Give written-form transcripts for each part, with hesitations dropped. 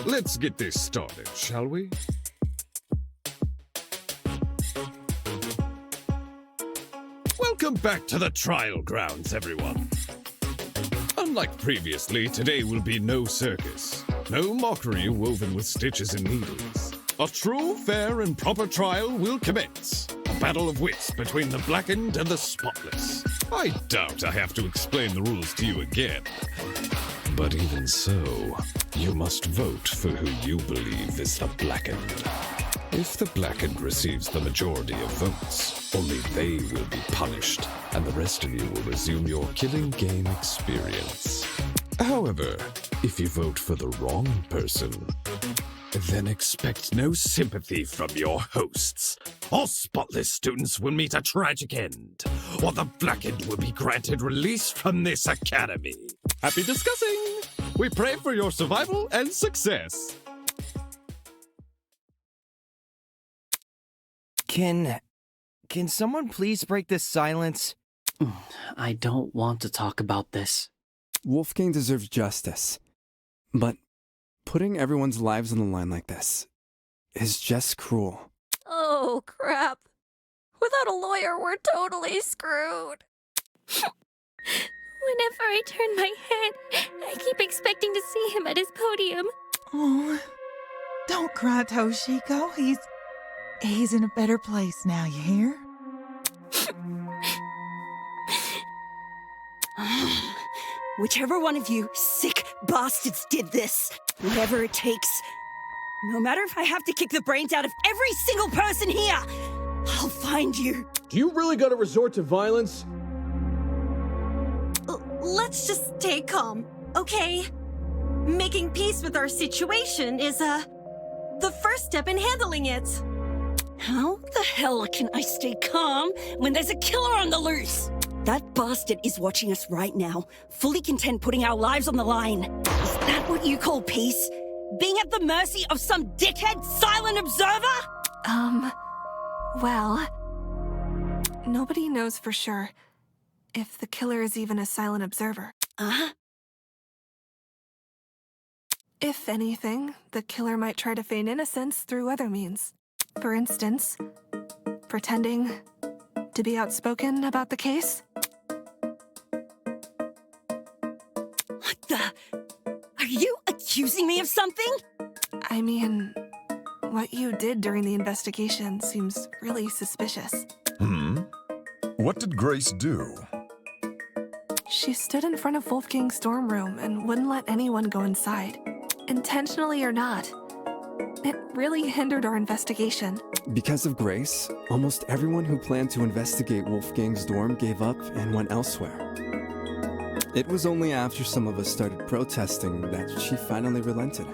Let's get this started, shall we? Welcome back to the trial grounds, everyone. Unlike previously, today will be no circus. No mockery woven with stitches and needles. A true, fair, and proper trial will commence. A battle of wits between the blackened and the spotless. I doubt I have to explain the rules to you again. But even so, you must vote for who you believe is the blackened. If the blackened receives the majority of votes, only they will be punished, and the rest of you will resume your killing game experience. However, if you vote for the wrong person, then expect no sympathy from your hosts. All spotless students will meet a tragic end, or the blackened will be granted release from this academy. Happy discussing! We pray for your survival and success. Can someone please break this silence? I don't want to talk about this. Wolfgang deserves justice. But putting everyone's lives on the line like this is just cruel. Oh, crap. Without a lawyer, we're totally screwed. Whenever I turn my head, I keep expecting to see him at his podium. Oh, don't cry, Toshiko. He's in a better place now, you hear? Whichever one of you sick bastards did this, whatever it takes, no matter if I have to kick the brains out of every single person here, I'll find you. Do you really gotta resort to violence? Let's just stay calm, okay? Making peace with our situation is, the first step in handling it. How the hell can I stay calm when there's a killer on the loose? That bastard is watching us right now, fully content putting our lives on the line. Is that what you call peace? Being at the mercy of some dickhead silent observer? Well, nobody knows for sure if the killer is even a silent observer. If anything, the killer might try to feign innocence through other means. For instance, pretending to be outspoken about the case. What the? Are you accusing me of something? I mean, what you did during the investigation seems really suspicious. What did Grace do? She stood in front of Wolfgang's dorm room and wouldn't let anyone go inside. Intentionally or not. It really hindered our investigation. Because of Grace, almost everyone who planned to investigate Wolfgang's dorm gave up and went elsewhere. It was only after some of us started protesting that she finally relented.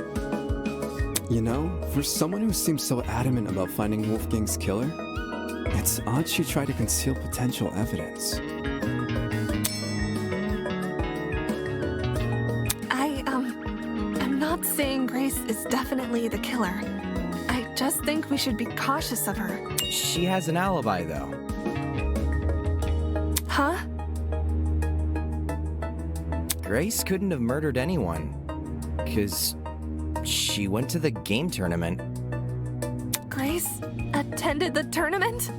You know, for someone who seems so adamant about finding Wolfgang's killer, it's odd she tried to conceal potential evidence. I'm not saying Grace is definitely the killer. I just think we should be cautious of her. She has an alibi, though. Huh? Grace couldn't have murdered anyone, 'cause she went to the game tournament. Grace attended the tournament?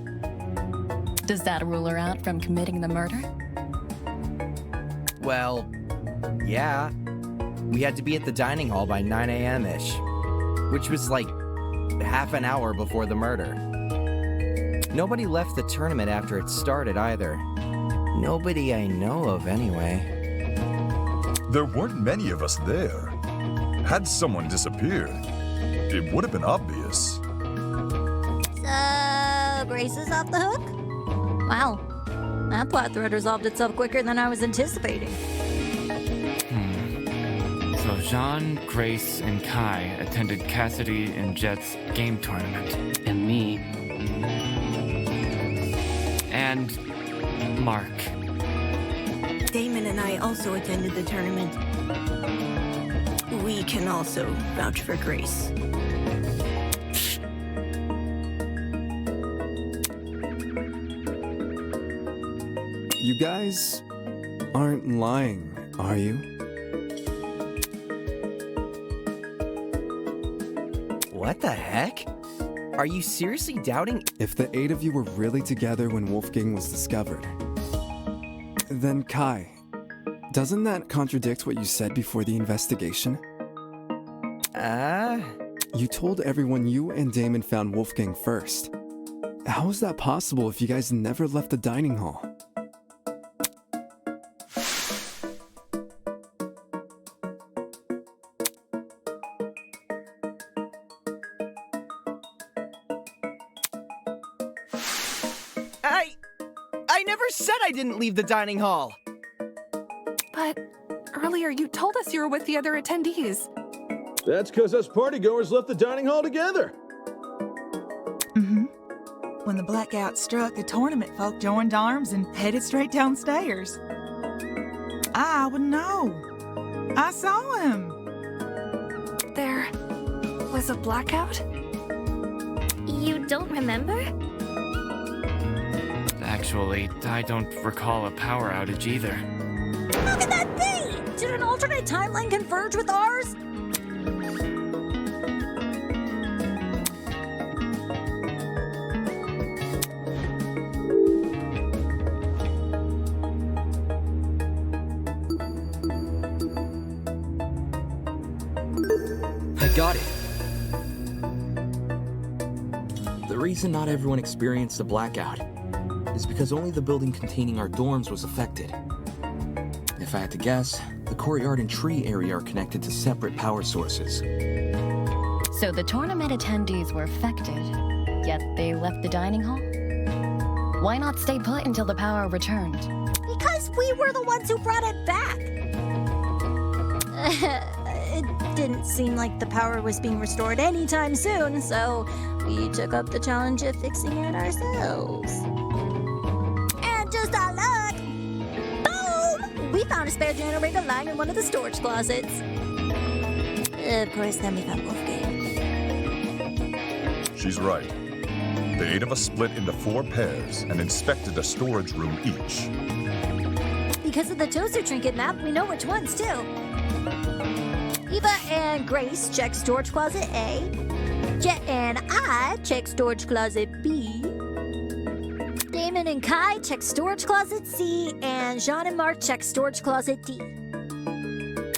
Does that rule her out from committing the murder? Well, yeah. We had to be at the dining hall by 9 a.m.-ish, which was like half an hour before the murder. Nobody left the tournament after it started either. Nobody I know of, anyway. There weren't many of us there. Had someone disappeared, it would have been obvious. So, Grace is off the hook? Wow, that plot thread resolved itself quicker than I was anticipating. So Jean, Grace, and Kai attended Cassidy and Jet's game tournament. And me. And Mark. Damon and I also attended the tournament. We can also vouch for Grace. You guys aren't lying, are you? What the heck? Are you seriously doubting? If the 8 of you were really together when Wolfgang was discovered, then Kai, doesn't that contradict what you said before the investigation? You told everyone you and Damon found Wolfgang first. How is that possible if you guys never left the dining hall? I never said I didn't leave the dining hall! But earlier you told us you were with the other attendees. That's because us partygoers left the dining hall together. Mm-hmm. When the blackout struck, the tournament folk joined arms and headed straight downstairs. I would know. I saw him. There was a blackout? You don't remember? Actually, I don't recall a power outage either. How could that be? Did an alternate timeline converge with ours? I got it. The reason not everyone experienced a blackout is because only the building containing our dorms was affected. If I had to guess, the courtyard and tree area are connected to separate power sources. So the tournament attendees were affected, yet they left the dining hall? Why not stay put until the power returned? Because we were the ones who brought it back. It didn't seem like the power was being restored anytime soon, so we took up the challenge of fixing it ourselves. And just our luck, boom! We found a spare generator lying in one of the storage closets. Of course, then we found Wolfgang. She's right. The 8 of us split into 4 pairs and inspected a storage room each. Because of the toaster trinket map, we know which ones, too. Eva and Grace check storage closet A. Jet and I check storage closet B. Damon and Kai check storage closet C. And Jean and Mark check storage closet D.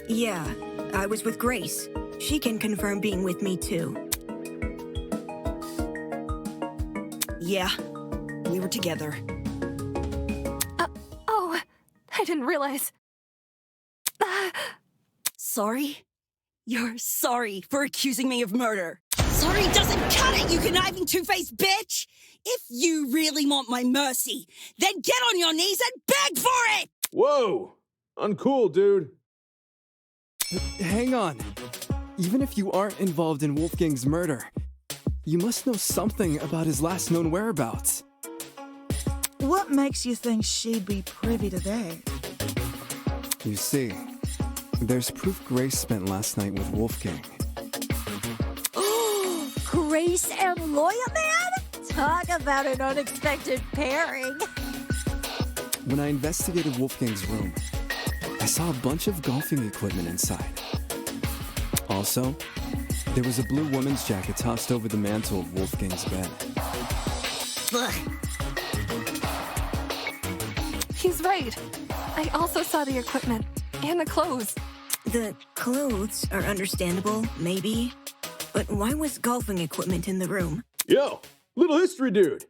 Yeah, I was with Grace. She can confirm being with me, too. Yeah, we were together. Oh, I didn't realize. Sorry? You're sorry for accusing me of murder. Sorry doesn't cut it, you conniving two-faced bitch! If you really want my mercy, then get on your knees and beg for it! Whoa! Uncool, dude. Hang on. Even if you aren't involved in Wolfgang's murder, you must know something about his last known whereabouts. What makes you think she'd be privy to that? You see, there's proof Grace spent last night with Wolfgang. Grace and Loya Man? Talk about an unexpected pairing. When I investigated Wolfgang's room, I saw a bunch of golfing equipment inside. Also, there was a blue woman's jacket tossed over the mantle of Wolfgang's bed. He's right. I also saw the equipment and the clothes. The clothes are understandable, maybe. But why was golfing equipment in the room? Yo, little history dude.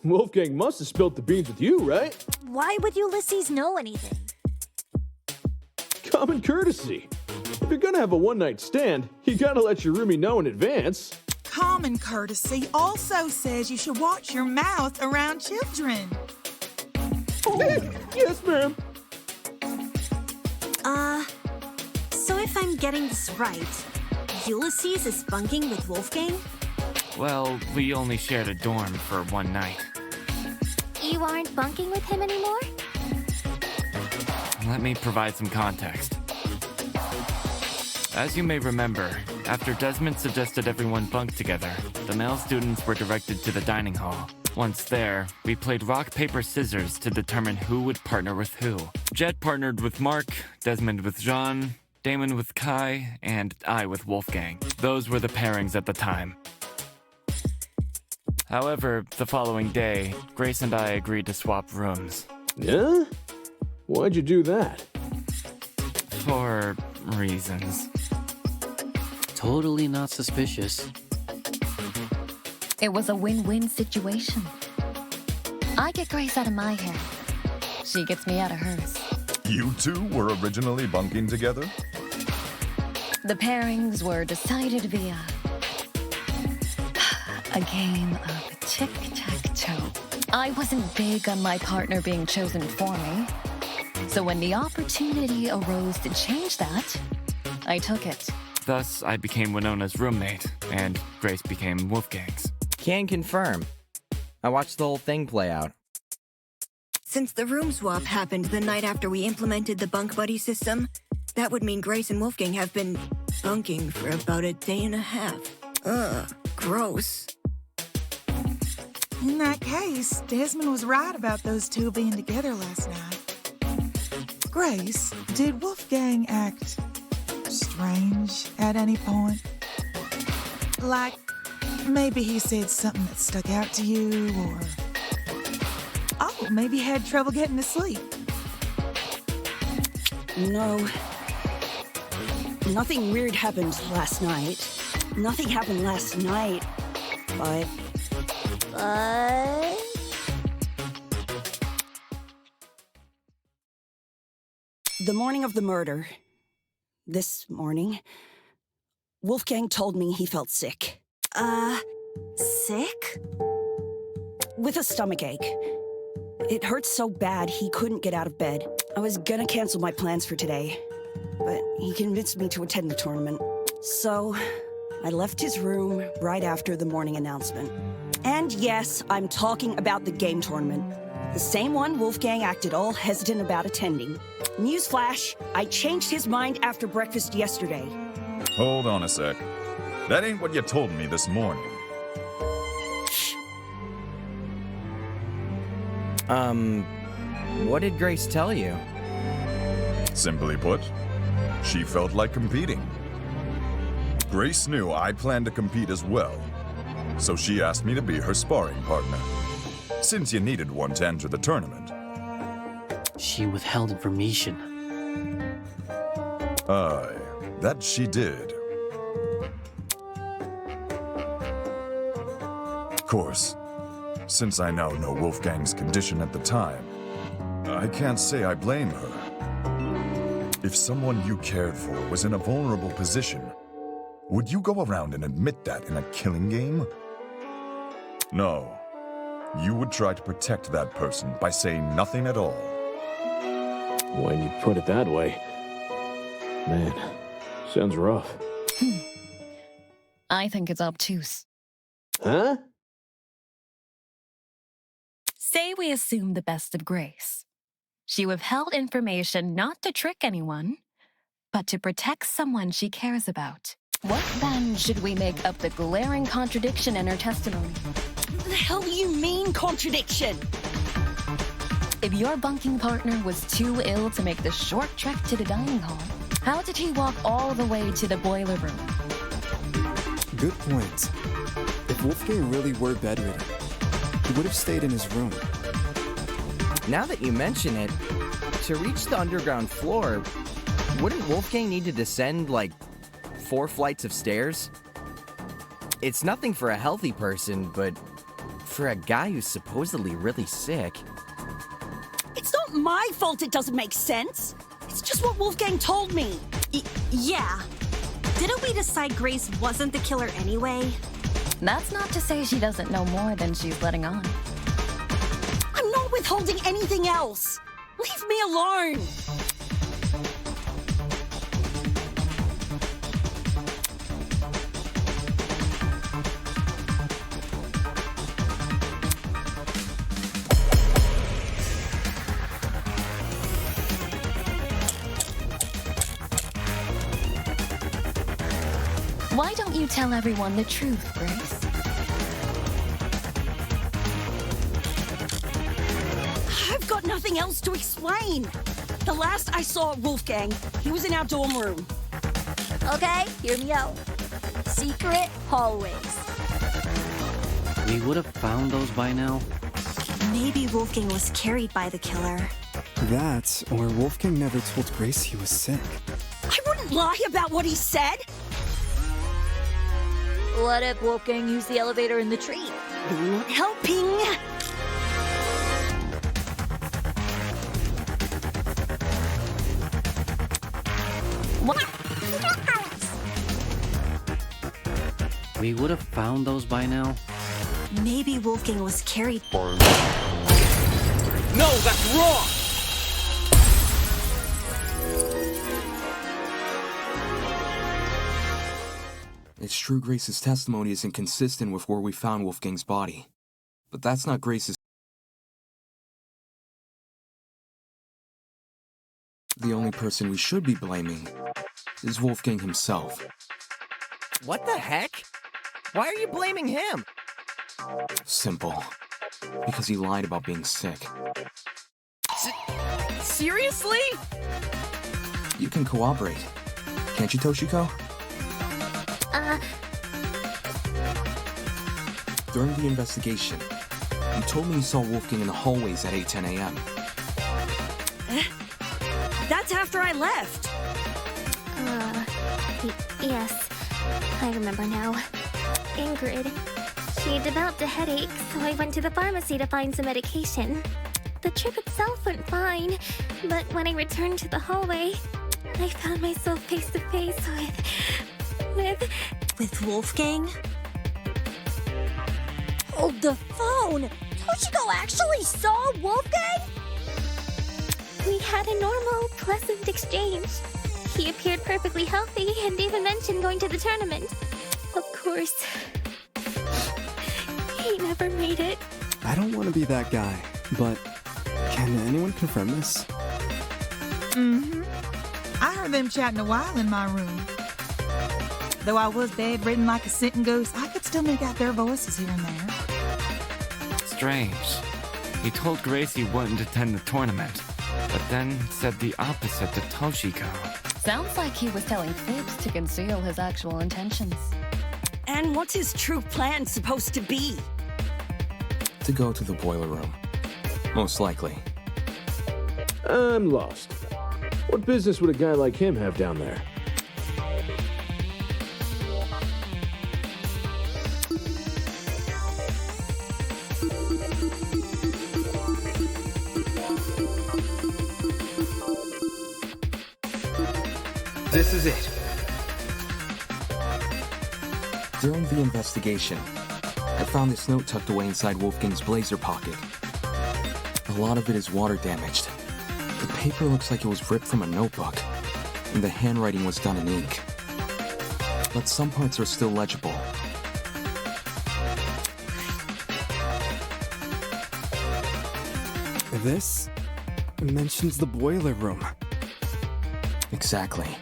Wolfgang must have spilled the beans with you, right? Why would Ulysses know anything? Common courtesy. If you're gonna have a one-night stand, you gotta let your roomie know in advance. Common courtesy also says you should watch your mouth around children. Yes, ma'am. So if I'm getting this right, Ulysses is bunking with Wolfgang? Well, we only shared a dorm for one night. You aren't bunking with him anymore? Let me provide some context. As you may remember, after Desmond suggested everyone bunk together, the male students were directed to the dining hall. Once there, we played rock, paper, scissors to determine who would partner with who. Jet partnered with Mark, Desmond with Jean, Damon with Kai, and I with Wolfgang. Those were the pairings at the time. However, the following day, Grace and I agreed to swap rooms. Yeah? Why'd you do that? For reasons. Totally not suspicious. It was a win-win situation. I get Grace out of my hair. She gets me out of hers. You two were originally bunking together? The pairings were decided via a game of tic-tac-toe. I wasn't big on my partner being chosen for me. So when the opportunity arose to change that, I took it. Thus, I became Wenona's roommate, and Grace became Wolfgang's. Can confirm. I watched the whole thing play out. Since the room swap happened the night after we implemented the bunk buddy system, that would mean Grace and Wolfgang have been bunking for about a day and a half. Ugh, gross. In that case, Desmond was right about those two being together last night. Grace, did Wolfgang act strange at any point? Like, maybe he said something that stuck out to you, or... Oh, maybe had trouble getting to sleep. No. Nothing weird happened last night. Nothing happened last night, but... The morning of the murder, this morning, Wolfgang told me he felt sick. Sick? With a stomachache. It hurt so bad he couldn't get out of bed. I was gonna cancel my plans for today, but he convinced me to attend the tournament. So, I left his room right after the morning announcement. And yes, I'm talking about the game tournament. The same one Wolfgang acted all hesitant about attending. Newsflash, I changed his mind after breakfast yesterday. Hold on a sec. That ain't what you told me this morning. What did Grace tell you? Simply put, she felt like competing. Grace knew I planned to compete as well, so she asked me to be her sparring partner, since you needed one to enter the tournament. She withheld information. Aye, that she did. Of course, since I now know Wolfgang's condition at the time, I can't say I blame her. If someone you cared for was in a vulnerable position, would you go around and admit that in a killing game? No. You would try to protect that person by saying nothing at all. When you put it that way, man, sounds rough. I think it's obtuse. Huh? Say we assume the best of Grace. She withheld information not to trick anyone, but to protect someone she cares about. What then should we make of the glaring contradiction in her testimony? What the hell do you mean, contradiction? If your bunking partner was too ill to make the short trek to the dining hall, how did he walk all the way to the boiler room? Good point. If Wolfgang really were bedridden, he would have stayed in his room. Now that you mention it, to reach the underground floor, wouldn't Wolfgang need to descend, like, 4 flights of stairs? It's nothing for a healthy person, but for a guy who's supposedly really sick... It's not my fault it doesn't make sense. It's just what Wolfgang told me. Yeah. Didn't we decide Grace wasn't the killer anyway? That's not to say she doesn't know more than she's letting on. I'm not withholding anything else. Leave me alone. Why don't you tell everyone the truth, Grace? I've got nothing else to explain. The last I saw Wolfgang, he was in our dorm room. Okay, hear me out. Secret hallways. We would have found those by now. Maybe Wolfgang was carried by the killer. That, or Wolfgang never told Grace he was sick. I wouldn't lie about what he said. What if Wolfgang used the elevator in the tree? You're not helping. What? We would have found those by now. Maybe Wolfgang was carried. No, that's wrong! It's true Grace's testimony is inconsistent with where we found Wolfgang's body. But that's not Grace's... The only person we should be blaming is Wolfgang himself. What the heck? Why are you blaming him? Simple. Because he lied about being sick. Seriously? You can cooperate. Can't you, Toshiko? During the investigation, you told me you saw Wolfgang in the hallways at 8:10 a.m. That's after I left. Yes, I remember now. Ingrid. She developed a headache, so I went to the pharmacy to find some medication. The trip itself went fine, but when I returned to the hallway, I found myself face to face with Wolfgang? Hold the phone! Toshiko actually saw Wolfgang? We had a normal, pleasant exchange. He appeared perfectly healthy and even mentioned going to the tournament. Of course, he never made it. I don't want to be that guy, but can anyone confirm this? Mm-hmm. I heard them chatting a while in my room. Though I was bedridden like a sitting ghost, I could still make out their voices here and there. Strange. He told Grace he wouldn't attend the tournament, but then said the opposite to Toshiko. Sounds like he was telling fibs to conceal his actual intentions. And what's his true plan supposed to be? To go to the boiler room. Most likely. I'm lost. What business would a guy like him have down there? This is it. During the investigation, I found this note tucked away inside Wolfgang's blazer pocket. A lot of it is water damaged. The paper looks like it was ripped from a notebook, and the handwriting was done in ink. But some parts are still legible. This mentions the boiler room. Exactly.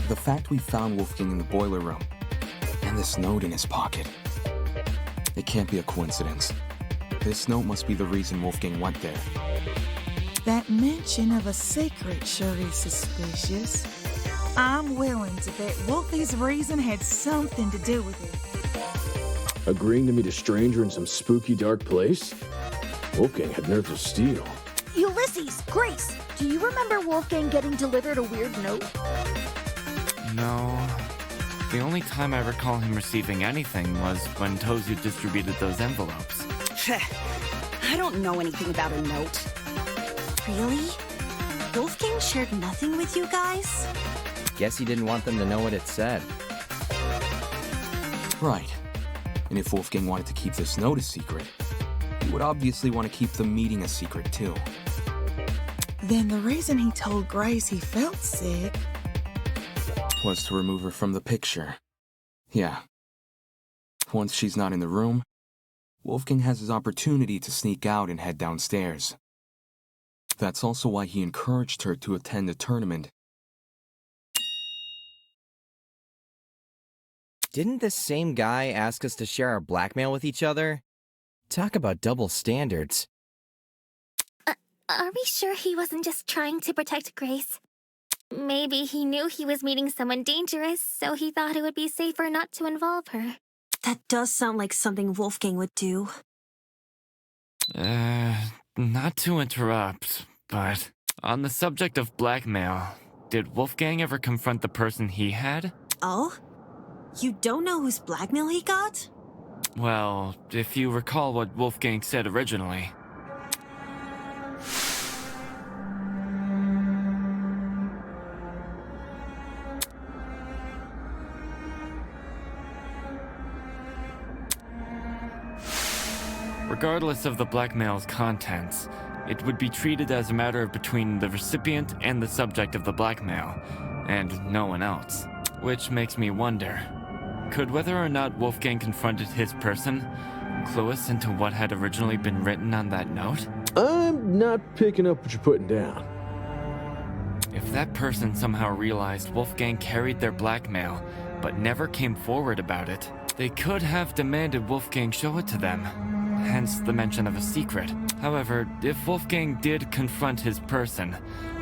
The fact we found Wolfgang in the boiler room, and this note in his pocket. It can't be a coincidence. This note must be the reason Wolfgang went there. That mention of a secret sure is suspicious. I'm willing to bet Wolfie's reason had something to do with it. Agreeing to meet a stranger in some spooky dark place? Wolfgang had nerves of steel. Ulysses, Grace, do you remember Wolfgang getting delivered a weird note? No. The only time I recall him receiving anything was when Tozu distributed those envelopes. I don't know anything about a note. Really? Wolfgang shared nothing with you guys? Guess he didn't want them to know what it said. Right. And if Wolfgang wanted to keep this note a secret, he would obviously want to keep the meeting a secret too. Then the reason he told Grace he felt sick was to remove her from the picture. Yeah. Once she's not in the room, Wolfgang has his opportunity to sneak out and head downstairs. That's also why he encouraged her to attend the tournament. Didn't this same guy ask us to share our blackmail with each other? Talk about double standards. Are we sure he wasn't just trying to protect Grace? Maybe he knew he was meeting someone dangerous, so he thought it would be safer not to involve her. That does sound like something Wolfgang would do. Not to interrupt, but on the subject of blackmail, did Wolfgang ever confront the person he had? Oh? You don't know whose blackmail he got? Well, if you recall what Wolfgang said originally. Regardless of the blackmail's contents, it would be treated as a matter between the recipient and the subject of the blackmail, and no one else. Which makes me wonder, could whether or not Wolfgang confronted his person clue us into what had originally been written on that note? I'm not picking up what you're putting down. If that person somehow realized Wolfgang carried their blackmail, but never came forward about it, they could have demanded Wolfgang show it to them, hence the mention of a secret. However, if Wolfgang did confront his person,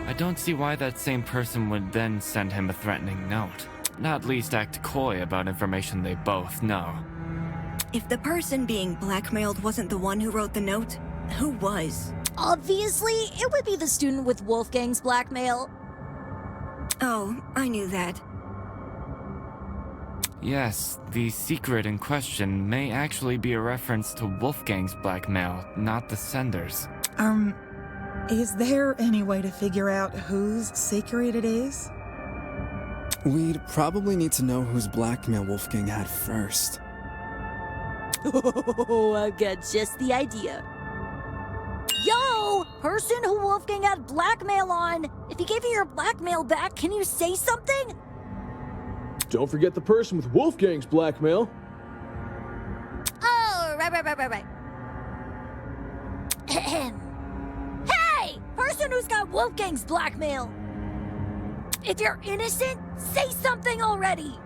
I don't see why that same person would then send him a threatening note. Not least act coy about information they both know. If the person being blackmailed wasn't the one who wrote the note, who was? Obviously, it would be the student with Wolfgang's blackmail. Oh, I knew that. Yes, the secret in question may actually be a reference to Wolfgang's blackmail, not the sender's. Is there any way to figure out whose secret it is? We'd probably need to know whose blackmail Wolfgang had first. Oh, I've got just the idea. Yo! Person who Wolfgang had blackmail on! If he gave you your blackmail back, can you say something? Don't forget the person with Wolfgang's blackmail. Oh, right. Hey! Person who's got Wolfgang's blackmail! If you're innocent, say something already!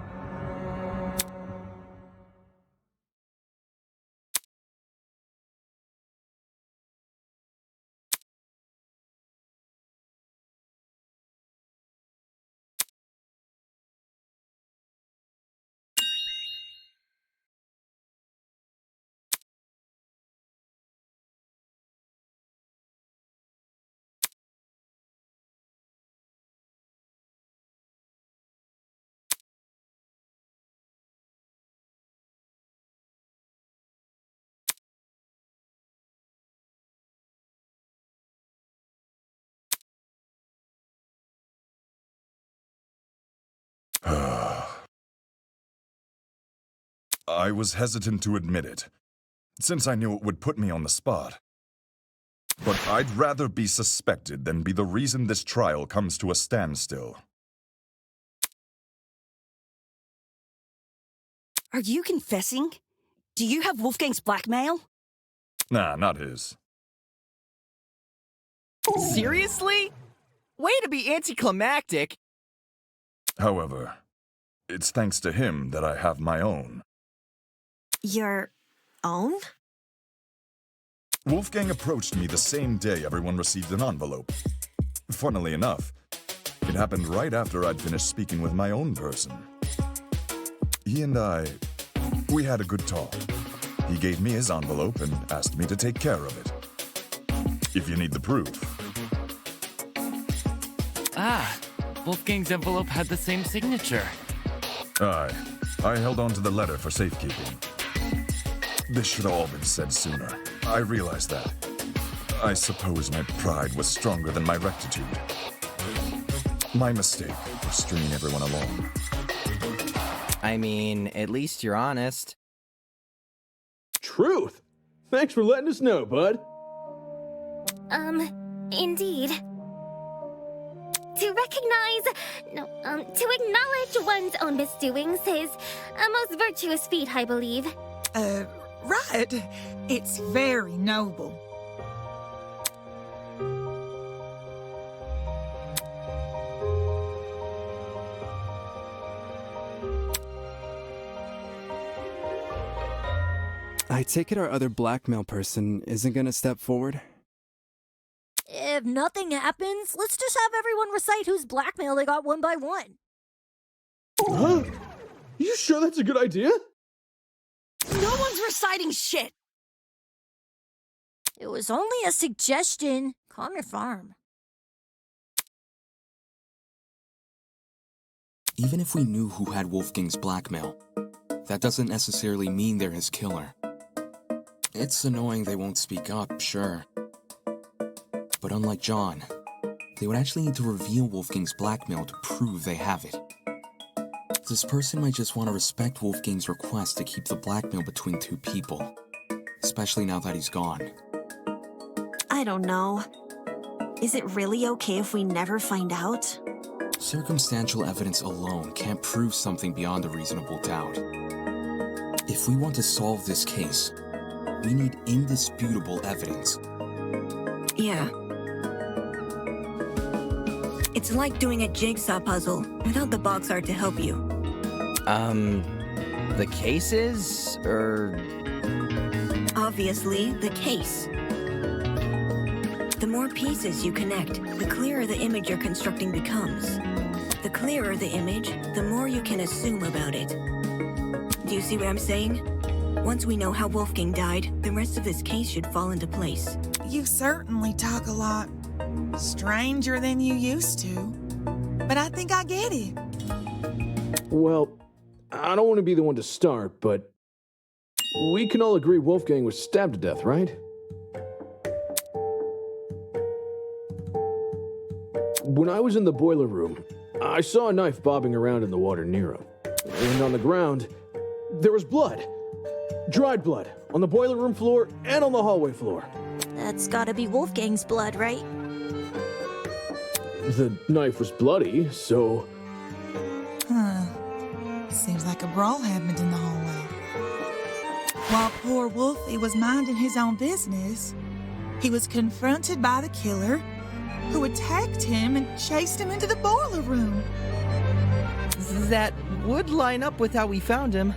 I was hesitant to admit it, since I knew it would put me on the spot. But I'd rather be suspected than be the reason this trial comes to a standstill. Are you confessing? Do you have Wolfgang's blackmail? Nah, not his. Seriously? Way to be anticlimactic. However, it's thanks to him that I have my own. Your own? Wolfgang approached me the same day everyone received an envelope. Funnily enough, it happened right after I'd finished speaking with my own person. He and we had a good talk. He gave me his envelope and asked me to take care of it. If you need the proof. Ah, Wolfgang's envelope had the same signature. Aye, I held on to the letter for safekeeping. This should have all been said sooner. I realized that. I suppose my pride was stronger than my rectitude. My mistake for stringing everyone along. I mean, at least you're honest. Truth! Thanks for letting us know, bud. Indeed. To acknowledge one's own misdoings is a most virtuous feat, I believe. Right. It's very noble. I take it our other blackmail person isn't gonna step forward? If nothing happens, let's just have everyone recite whose blackmail they got one by one. Huh? You sure that's a good idea? No one's reciting shit! It was only a suggestion. Calm your farm. Even if we knew who had Wolfgang's blackmail, that doesn't necessarily mean they're his killer. It's annoying they won't speak up, sure. But unlike John, they would actually need to reveal Wolfgang's blackmail to prove they have it. This person might just want to respect Wolfgang's request to keep the blackmail between two people, especially now that he's gone. I don't know. Is it really okay if we never find out? Circumstantial evidence alone can't prove something beyond a reasonable doubt. If we want to solve this case, we need indisputable evidence. Yeah. It's like doing a jigsaw puzzle without the box art to help you. The cases, or... Obviously, the case. The more pieces you connect, the clearer the image you're constructing becomes. The clearer the image, the more you can assume about it. Do you see what I'm saying? Once we know how Wolfgang died, the rest of this case should fall into place. You certainly talk a lot stranger than you used to, but I think I get it. Well, I don't want to be the one to start, but we can all agree Wolfgang was stabbed to death, right? When I was in the boiler room, I saw a knife bobbing around in the water near him. And on the ground, there was blood. Dried blood. On the boiler room floor and on the hallway floor. That's gotta be Wolfgang's blood, right? The knife was bloody, so... Huh. Seems like a brawl happened in the hallway. While poor Wolfie was minding his own business, he was confronted by the killer, who attacked him and chased him into the boiler room. That would line up with how we found him.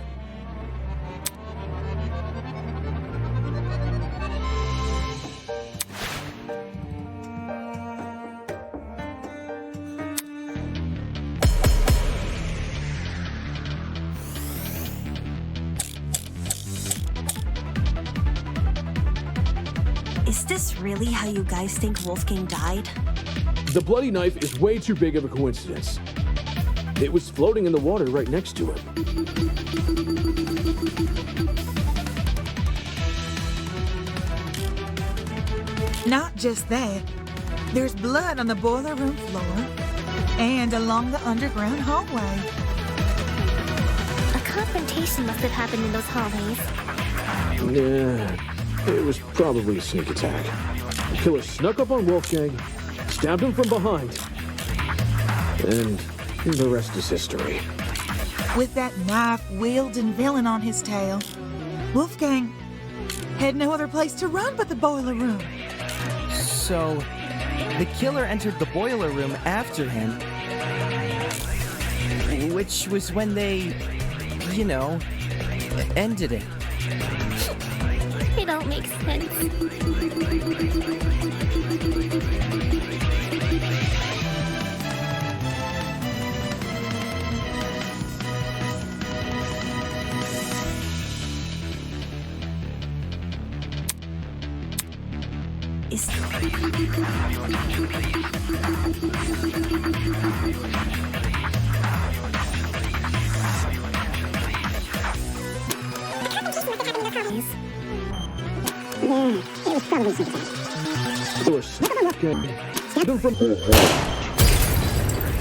Is this really how you guys think Wolfgang died? The bloody knife is way too big of a coincidence. It was floating in the water right next to him. Not just that, there's blood on the boiler room floor and along the underground hallway. A confrontation must have happened in those hallways. Yeah, it was probably a sneak attack. The killer snuck up on Wolfgang, stabbed him from behind, and the rest is history. With that knife-wielding villain on his tail, Wolfgang had no other place to run but the boiler room. So, the killer entered the boiler room after him, which was when they, ended it. It all makes sense.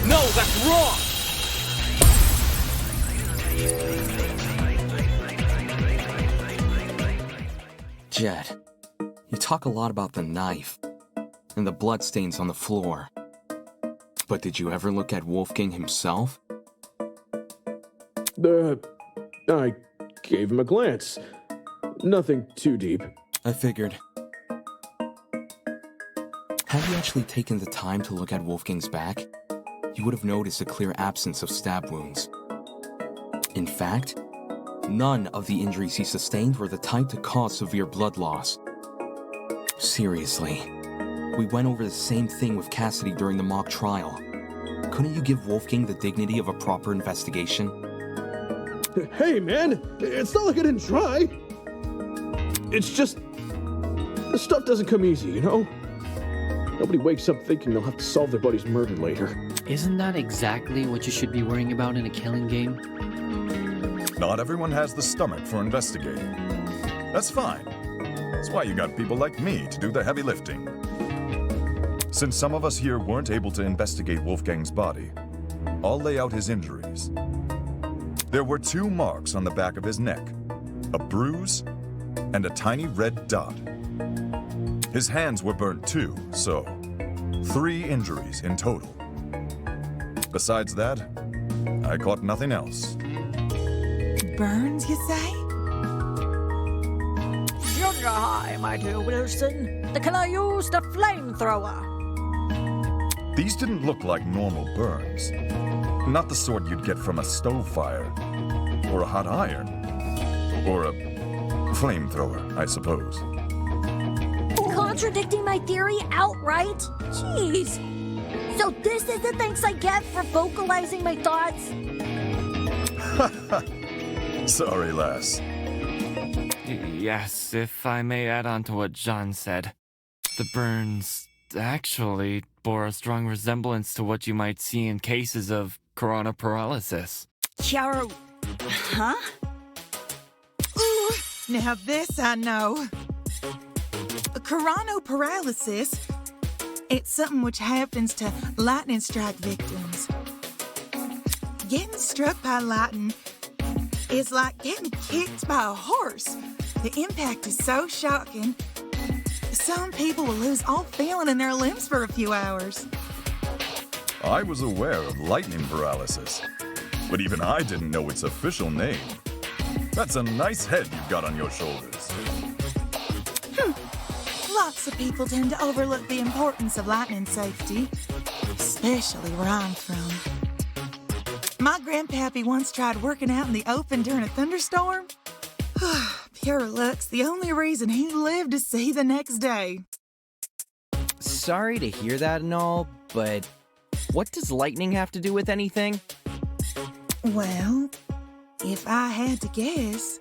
No, that's wrong! Jed, you talk a lot about the knife and the bloodstains on the floor. But did you ever look at Wolfgang himself? I gave him a glance. Nothing too deep. I figured. Had you actually taken the time to look at Wolfgang's back, you would have noticed a clear absence of stab wounds. In fact, none of the injuries he sustained were the type to cause severe blood loss. Seriously, we went over the same thing with Cassidy during the mock trial. Couldn't you give Wolfgang the dignity of a proper investigation? Hey, man, it's not like I didn't try. It's just, this stuff doesn't come easy, you know? Nobody wakes up thinking they'll have to solve their buddy's murder later. Isn't that exactly what you should be worrying about in a killing game? Not everyone has the stomach for investigating. That's fine. That's why you got people like me to do the heavy lifting. Since some of us here weren't able to investigate Wolfgang's body, I'll lay out his injuries. There were 2 marks on the back of his neck, a bruise and a tiny red dot. His hands were burnt too, so 3 injuries in total. Besides that, I caught nothing else. Burns, you say? Sugar high, my dear Wilson. The killer used a flamethrower. These didn't look like normal burns. Not the sort you'd get from a stove fire, or a hot iron, or a flamethrower, I suppose. Contradicting my theory outright? Jeez. So this is the thanks I get for vocalizing my thoughts? Sorry, lass. Yes, if I may add on to what John said. The burns actually bore a strong resemblance to what you might see in cases of corona paralysis. Chiaro... Huh? Ooh, now this I know. Coronoparalysis. It's something which happens to lightning strike victims. Getting struck by lightning is like getting kicked by a horse. The impact is so shocking. Some people will lose all feeling in their limbs for a few hours. I was aware of lightning paralysis, but even I didn't know its official name. That's a nice head you've got on your shoulders. Lots of people tend to overlook the importance of lightning safety, especially where I'm from. My grandpappy once tried working out in the open during a thunderstorm. Pure luck's the only reason he lived to see the next day. Sorry to hear that and all, but what does lightning have to do with anything? Well, if I had to guess...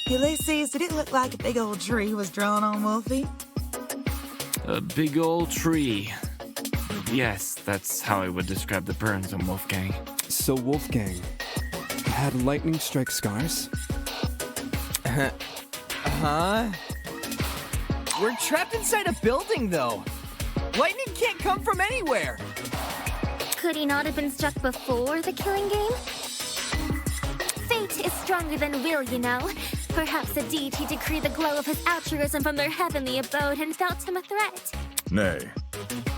Ulysses, did it look like a big old tree was drawn on Wolfie? A big old tree. Yes, that's how I would describe the burns on Wolfgang. So Wolfgang had lightning strike scars? Huh? We're trapped inside a building, though. Lightning can't come from anywhere. Could he not have been struck before the killing game? Fate is stronger than will, you know. Perhaps the deity decreed the glow of his altruism from their heavenly abode and felt him a threat. Nay,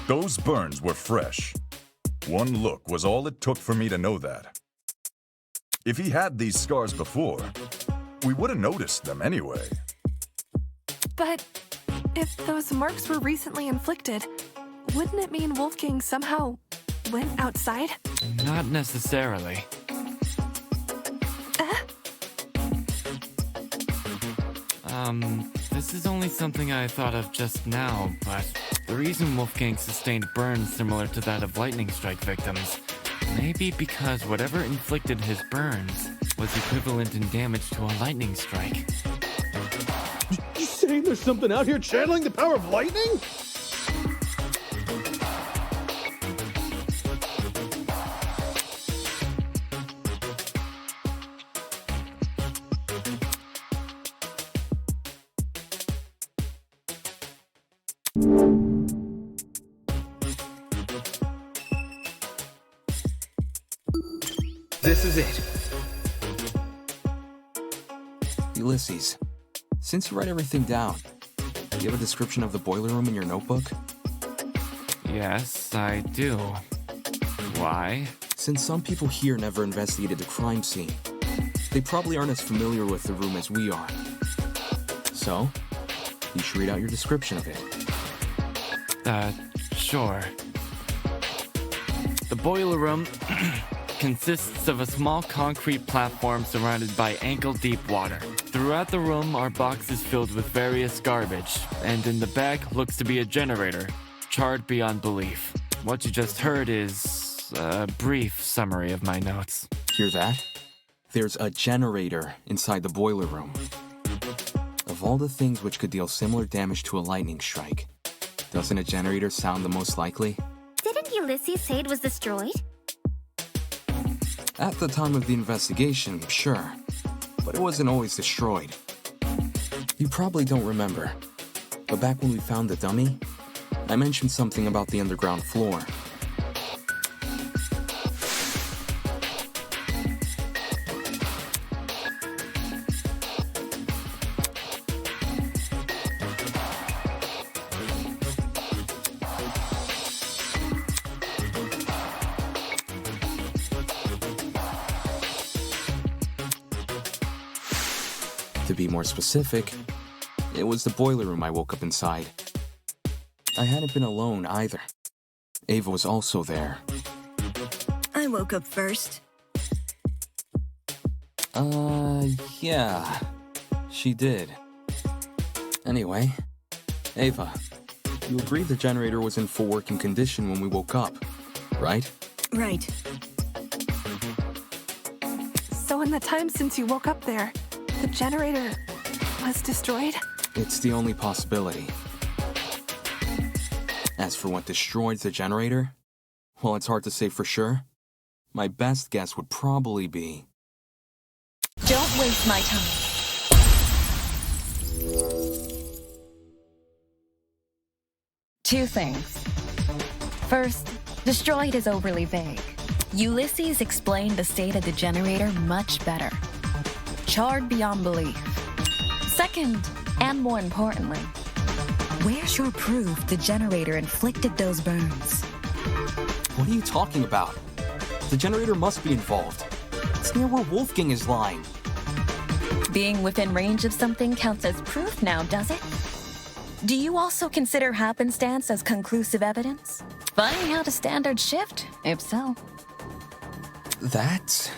those burns were fresh. One look was all it took for me to know that. If he had these scars before, we would have noticed them anyway. But if those marks were recently inflicted, wouldn't it mean Wolfgang somehow went outside? Not necessarily. This is only something I thought of just now, but the reason Wolfgang sustained burns similar to that of lightning strike victims may be because whatever inflicted his burns was equivalent in damage to a lightning strike. You saying there's something out here channeling the power of lightning? This is it. Ulysses, since you write everything down, do you have a description of the boiler room in your notebook? Yes, I do. Why? Since some people here never investigated the crime scene, they probably aren't as familiar with the room as we are. So, you should read out your description of it. Sure. The boiler room consists of a small concrete platform surrounded by ankle-deep water. Throughout the room are boxes filled with various garbage, and in the back looks to be a generator, charred beyond belief. What you just heard is a brief summary of my notes. Hear that? There's a generator inside the boiler room. Of all the things which could deal similar damage to a lightning strike, doesn't a generator sound the most likely? Didn't Ulysses say it was destroyed? At the time of the investigation, sure. But it wasn't always destroyed. You probably don't remember, but back when we found the dummy, I mentioned something about the underground floor. To be more specific, it was the boiler room I woke up inside. I hadn't been alone either. Ava was also there. I woke up first. Yeah. She did. Anyway, Ava, you agreed the generator was in full working condition when we woke up, right? Right. So in the time since you woke up there, the generator was destroyed? It's the only possibility. As for what destroyed the generator, well, it's hard to say for sure. My best guess would probably be... Don't waste my time. Two things. First, destroyed is overly vague. Ulysses explained the state of the generator much better. Charred beyond belief. Second, and more importantly, where's your proof the generator inflicted those burns? What are you talking about? The generator must be involved. It's near where Wolfgang is lying. Being within range of something counts as proof now, does it? Do you also consider happenstance as conclusive evidence? Funny how the standards shift, if so. That...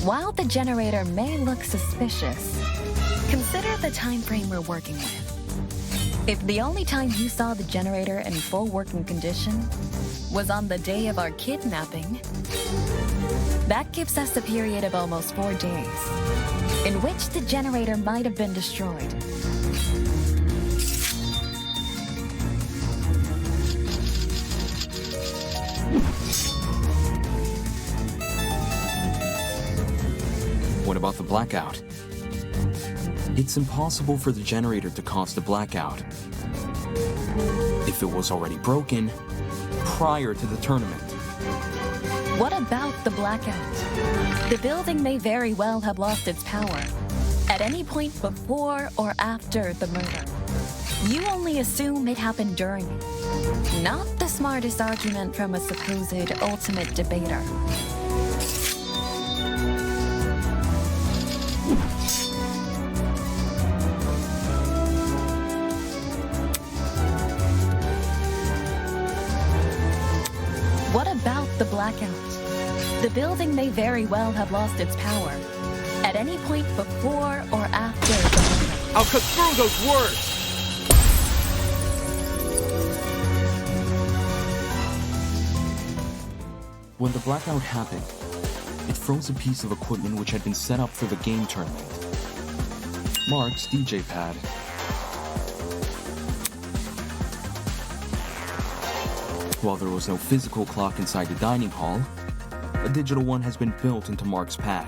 While the generator may look suspicious, consider the time frame we're working with. If the only time you saw the generator in full working condition was on the day of our kidnapping, that gives us a period of almost 4 days in which the generator might have been destroyed. What about the blackout? It's impossible for the generator to cause the blackout if it was already broken prior to the tournament. What about the blackout? The building may very well have lost its power at any point before or after the murder. You only assume it happened during it. Not the smartest argument from a supposed ultimate debater. What about the blackout? The building may very well have lost its power. At any point before or after the... I'll cut through those words! When the blackout happened, it froze a piece of equipment which had been set up for the game tournament. Mark's DJ pad. While there was no physical clock inside the dining hall, a digital one has been built into Mark's pad.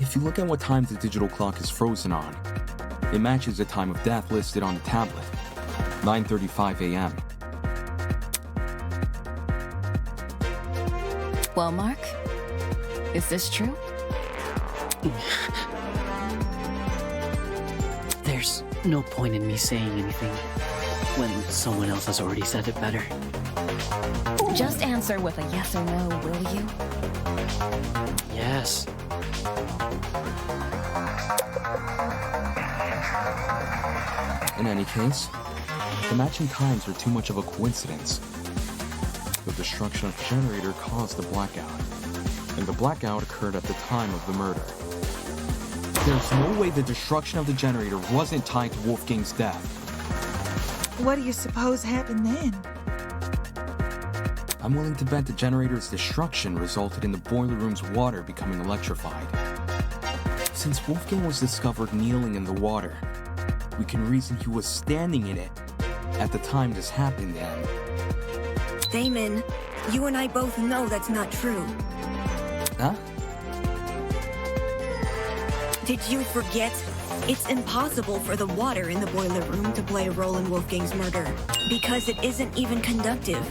If you look at what time the digital clock is frozen on, it matches the time of death listed on the tablet, 9:35 a.m. Well, Mark, is this true? There's no point in me saying anything when someone else has already said it better. Just answer with a yes or no, will you? Yes. In any case, the matching times were too much of a coincidence. The destruction of the generator caused the blackout, and the blackout occurred at the time of the murder. There's no way the destruction of the generator wasn't tied to Wolfgang's death. What do you suppose happened then? I'm willing to bet the generator's destruction resulted in the boiler room's water becoming electrified. Since Wolfgang was discovered kneeling in the water, we can reason he was standing in it at the time this happened and... Damon, you and I both know that's not true. Huh? Did you forget? It's impossible for the water in the boiler room to play a role in Wolfgang's murder, because it isn't even conductive.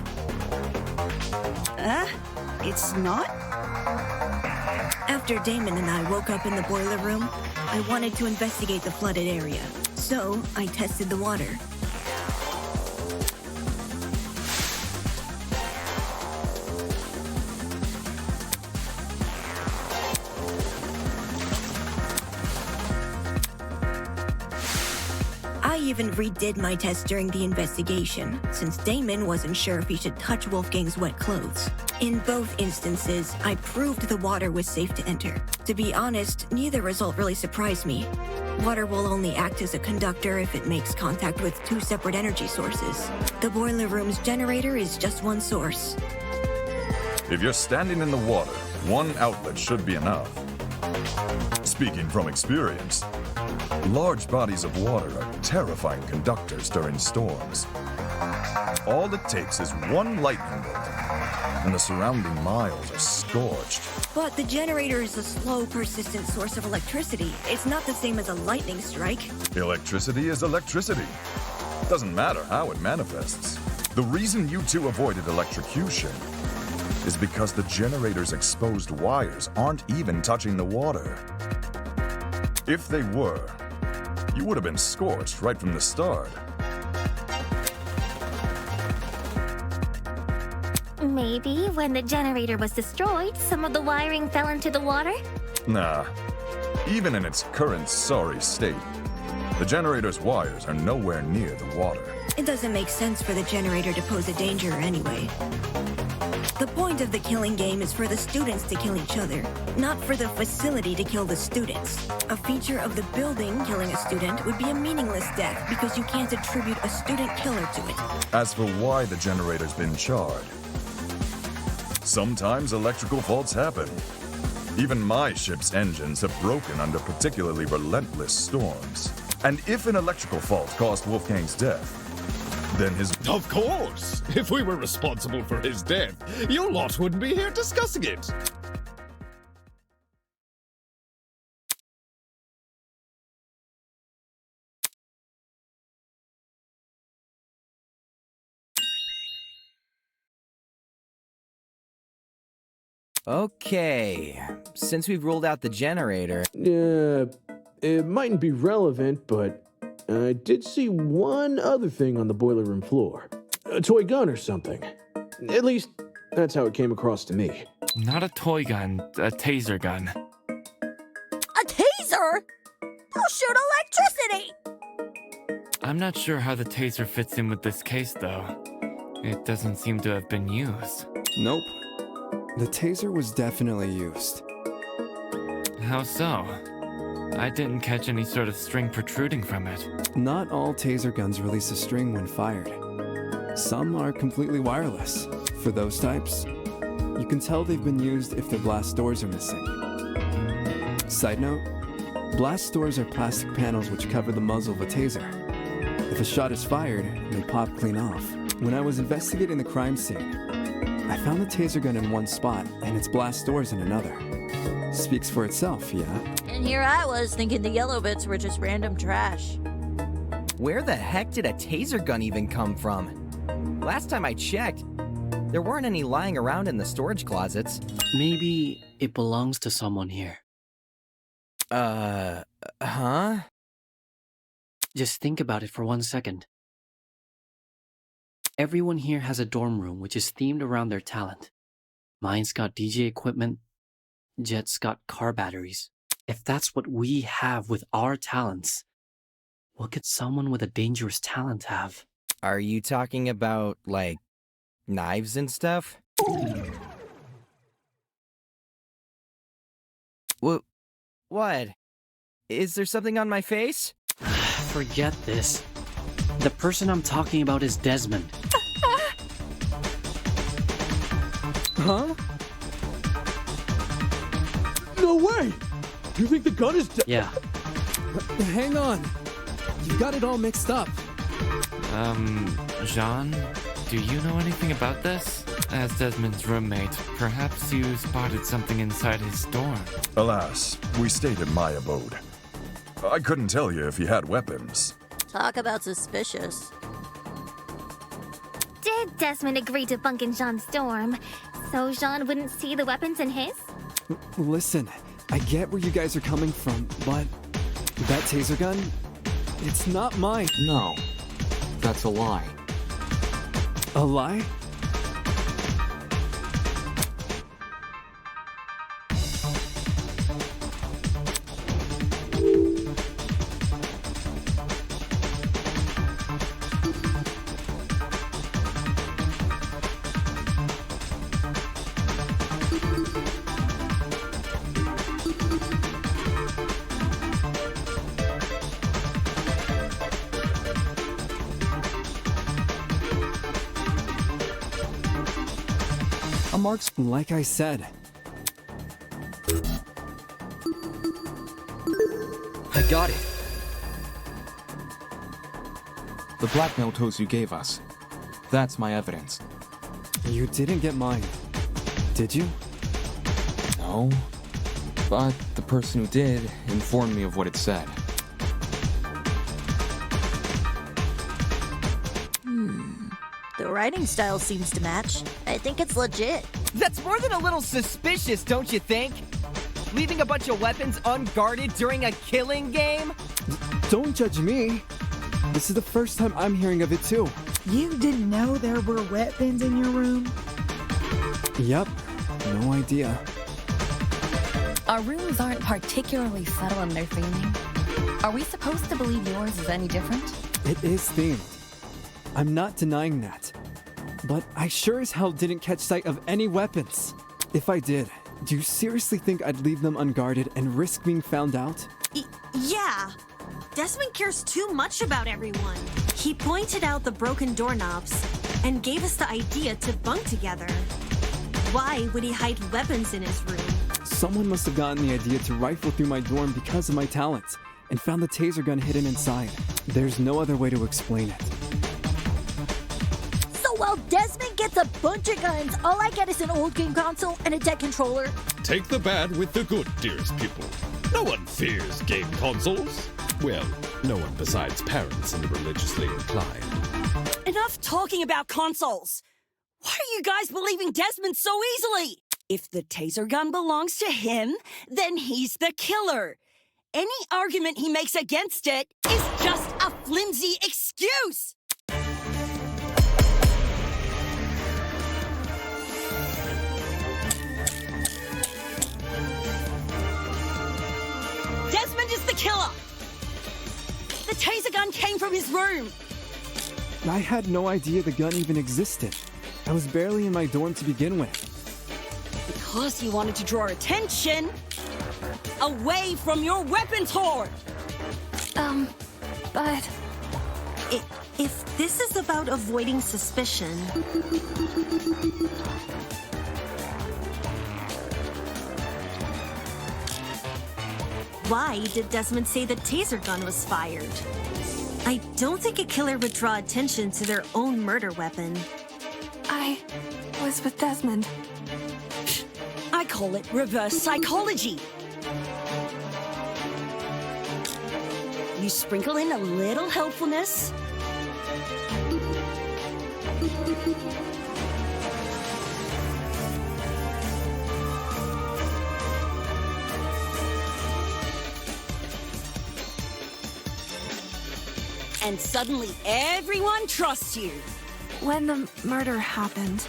It's not? After Damon and I woke up in the boiler room, I wanted to investigate the flooded area. So, I tested the water. I even redid my test during the investigation, since Damon wasn't sure if he should touch Wolfgang's wet clothes. In both instances, I proved the water was safe to enter. To be honest, neither result really surprised me. Water will only act as a conductor if it makes contact with two separate energy sources. The boiler room's generator is just one source. If you're standing in the water, one outlet should be enough. Speaking from experience, large bodies of water are terrifying conductors during storms. All it takes is one lightning bolt, and the surrounding miles are scorched. But the generator is a slow, persistent source of electricity. It's not the same as a lightning strike. Electricity is electricity. Doesn't matter how it manifests. The reason you two avoided electrocution is because the generator's exposed wires aren't even touching the water. If they were, you would have been scorched right from the start. Maybe when the generator was destroyed, some of the wiring fell into the water? Nah. Even in its current sorry state, the generator's wires are nowhere near the water. It doesn't make sense for the generator to pose a danger anyway. The point of the killing game is for the students to kill each other, not for the facility to kill the students. A feature of the building killing a student would be a meaningless death because you can't attribute a student killer to it. As for why the generator's been charred, sometimes electrical faults happen. Even my ship's engines have broken under particularly relentless storms. And if an electrical fault caused Wolfgang's death, then his... Of course! If we were responsible for his death, your lot wouldn't be here discussing it. Okay, since we've ruled out the generator... It mightn't be relevant, but I did see one other thing on the boiler room floor. A toy gun or something. At least, that's how it came across to me. Not a toy gun, a taser gun. A taser? I'll shoot electricity! I'm not sure how the taser fits in with this case, though. It doesn't seem to have been used. Nope. The taser was definitely used. How so? I didn't catch any sort of string protruding from it. Not all taser guns release a string when fired. Some are completely wireless. For those types, you can tell they've been used if their blast doors are missing. Side note, blast doors are plastic panels which cover the muzzle of a taser. If a shot is fired, they pop clean off. When I was investigating the crime scene, I found the taser gun in one spot and its blast doors in another. Speaks for itself, yeah? And here I was thinking the yellow bits were just random trash. Where the heck did a taser gun even come from? Last time I checked, there weren't any lying around in the storage closets. Maybe it belongs to someone here. Huh? Just think about it for 1 second. Everyone here has a dorm room which is themed around their talent. Mine's got DJ equipment. Jet's got car batteries. If that's what we have with our talents, what could someone with a dangerous talent have? Are you talking about, like, knives and stuff? What? Is there something on my face? Forget this. The person I'm talking about is Desmond. Huh? No way! You think the gun is Yeah. Hang on. You got it all mixed up. Jean, do you know anything about this? As Desmond's roommate, perhaps you spotted something inside his dorm. Alas, we stayed in my abode. I couldn't tell you if he had weapons. Talk about suspicious. Did Desmond agree to bunk in Jean's dorm so Jean wouldn't see the weapons in his? Listen, I get where you guys are coming from, but that taser gun, it's not mine. No, that's a lie. A lie? Marks, like I said. I got it. The blackmail tools you gave us. That's my evidence. You didn't get mine, did you? No. But the person who did informed me of what it said. The writing style seems to match. I think it's legit. That's more than a little suspicious, don't you think? Leaving a bunch of weapons unguarded during a killing game? Don't judge me. This is the first time I'm hearing of it too. You didn't know there were weapons in your room? Yep, no idea. Our rooms aren't particularly subtle in their theming. Are we supposed to believe yours is any different? It is themed. I'm not denying that. But I sure as hell didn't catch sight of any weapons. If I did, do you seriously think I'd leave them unguarded and risk being found out? Yeah. Desmond cares too much about everyone. He pointed out the broken doorknobs and gave us the idea to bunk together. Why would he hide weapons in his room? Someone must have gotten the idea to rifle through my dorm because of my talent and found the taser gun hidden inside. There's no other way to explain it. So while Desmond gets a bunch of guns, all I get is an old game console and a deck controller. Take the bad with the good, dearest people. No one fears game consoles. Well, no one besides parents and the religiously inclined. Enough talking about consoles! Why are you guys believing Desmond so easily? If the taser gun belongs to him, then he's the killer. Any argument he makes against it is just a flimsy excuse! Desmond is the killer! The taser gun came from his room! I had no idea the gun even existed. I was barely in my dorm to begin with. because you wanted to draw attention away from your weapons hoard. But... If this is about avoiding suspicion... Why did Desmond say the taser gun was fired? I don't think a killer would draw attention to their own murder weapon. I was with Desmond. I call it reverse psychology. You sprinkle in a little helpfulness. And suddenly everyone trusts you. When the murder happened,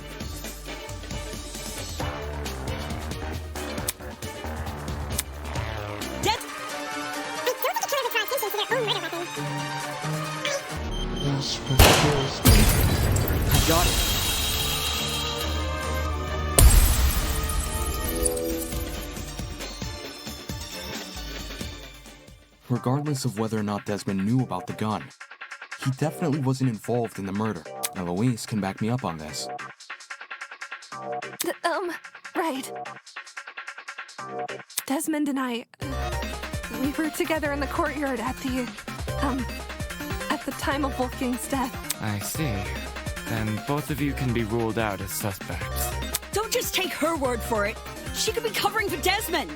I got it. Regardless of whether or not Desmond knew about the gun, he definitely wasn't involved in the murder. Eloise can back me up on this. Right. Desmond and I, we were together in the courtyard at the time of Wolfgang's death. I see. Then both of you can be ruled out as suspects. Don't just take her word for it. She could be covering for Desmond.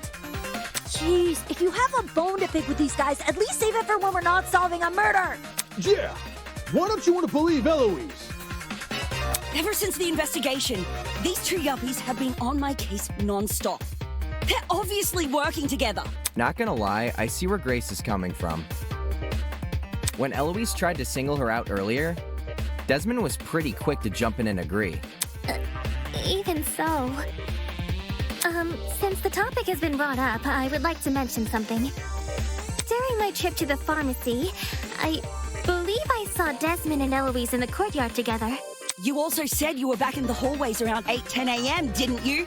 Jeez, if you have a bone to pick with these guys, at least save it for when we're not solving a murder. Yeah! Why don't you want to believe Eloise? Ever since the investigation, these two yuppies have been on my case nonstop. They're obviously working together. Not gonna lie, I see where Grace is coming from. When Eloise tried to single her out earlier, Desmond was pretty quick to jump in and agree. Even so... since the topic has been brought up, I would like to mention something. During my trip to the pharmacy, I believe I saw Desmond and Eloise in the courtyard together. You also said you were back in the hallways around 8-10 a.m., didn't you?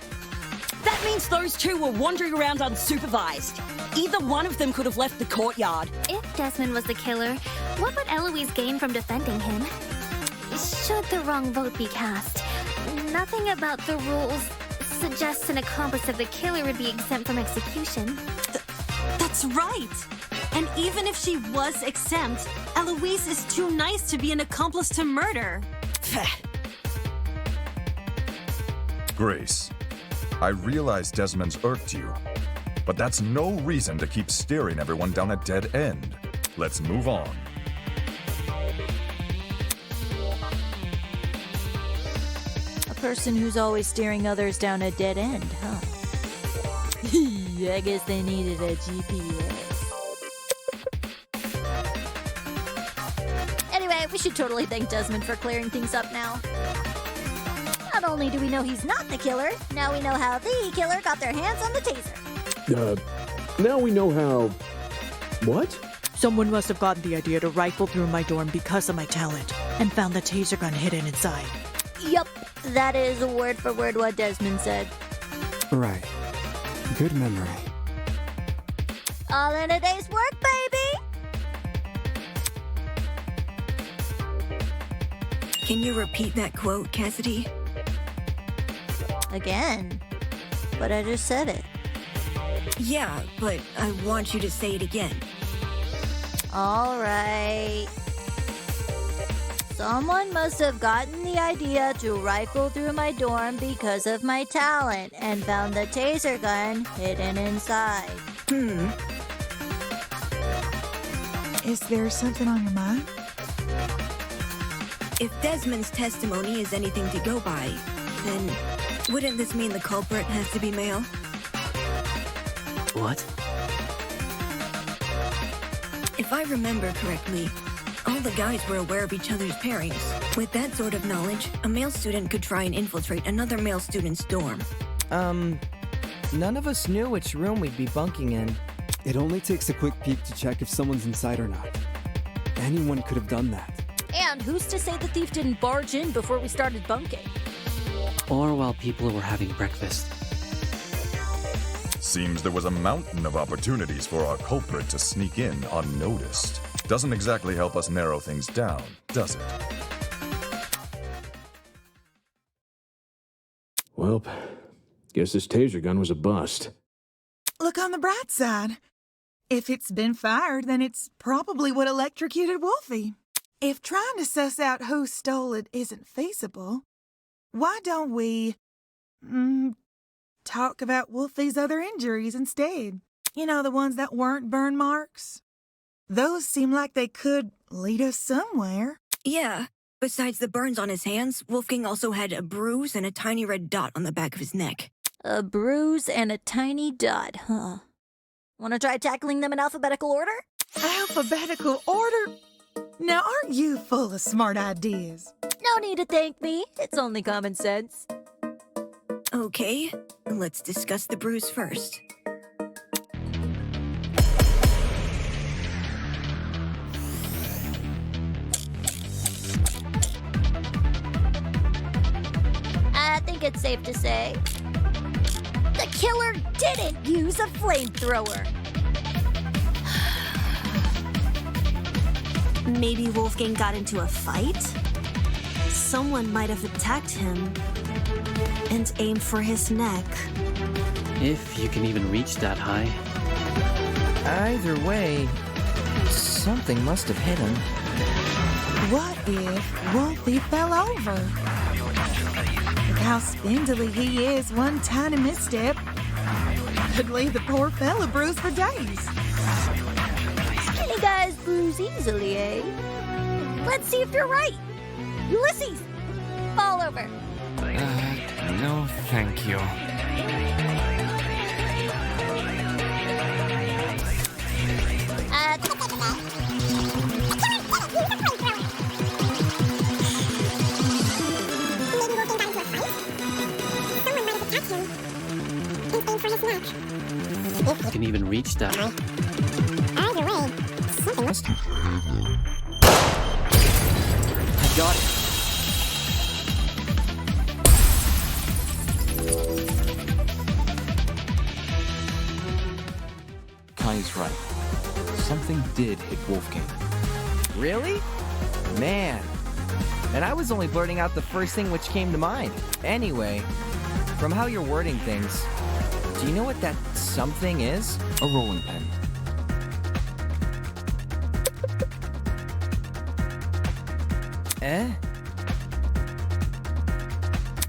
That means those two were wandering around unsupervised. Either one of them could have left the courtyard. If Desmond was the killer, what would Eloise gain from defending him? Should the wrong vote be cast, nothing about the rules suggests an accomplice of the killer would be exempt from execution. That's right! And even if she was exempt, Eloise is too nice to be an accomplice to murder. Grace, I realize Desmond's irked you, but that's no reason to keep steering everyone down a dead end. Let's move on. A person who's always steering others down a dead end, huh? I guess they needed a GPS. Anyway, we should totally thank Desmond for clearing things up now. Not only do we know he's not the killer, now we know how the killer got their hands on the taser. Now we know how... What? Someone must have gotten the idea to rifle through my dorm because of my talent, and found the taser gun hidden inside. Yup, that is word for word what Desmond said. Right. Good memory. All in a day's work, baby! Can you repeat that quote, Cassidy? Again? But I just said it. Yeah, but I want you to say it again. All right. Someone must have gotten the idea to rifle through my dorm because of my talent and found the taser gun hidden inside. Is there something on your mind? If Desmond's testimony is anything to go by, then wouldn't this mean the culprit has to be male? What? If I remember correctly, all the guys were aware of each other's pairings. With that sort of knowledge, a male student could try and infiltrate another male student's dorm. None of us knew which room we'd be bunking in. It only takes a quick peek to check if someone's inside or not. Anyone could have done that. And who's to say the thief didn't barge in before we started bunking? Or while people were having breakfast. Seems there was a mountain of opportunities for our culprit to sneak in unnoticed. Doesn't exactly help us narrow things down, does it? Well, guess this taser gun was a bust. Look on the bright side. If it's been fired, then it's probably what electrocuted Wolfie. If trying to suss out who stole it isn't feasible, why don't we, talk about Wolfie's other injuries instead? You know, the ones that weren't burn marks? Those seem like they could lead us somewhere. Yeah. Besides the burns on his hands, Wolfgang also had a bruise and a tiny red dot on the back of his neck. A bruise and a tiny dot, huh? Want to try tackling them in alphabetical order? Alphabetical order? Now, aren't you full of smart ideas? No need to thank me. It's only common sense. Okay, let's discuss the bruise first. I think it's safe to say the killer didn't use a flamethrower. Maybe Wolfgang got into a fight? Someone might have attacked him and aimed for his neck. If you can even reach that high. Either way, something must have hit him. What if Wolfie fell over? With how spindly he is, one tiny misstep could leave the poor fella bruised for days. Skinny guys bruise easily, eh? Let's see if you're right. Ulysses, fall over. No, thank you. Can even reach that. Either way, something must. I got it. Kai's right. Something did hit Wolfgang. Really? Man. And I was only blurting out the first thing which came to mind. Anyway, from how you're wording things, do you know what that something is? A rolling pin. Eh?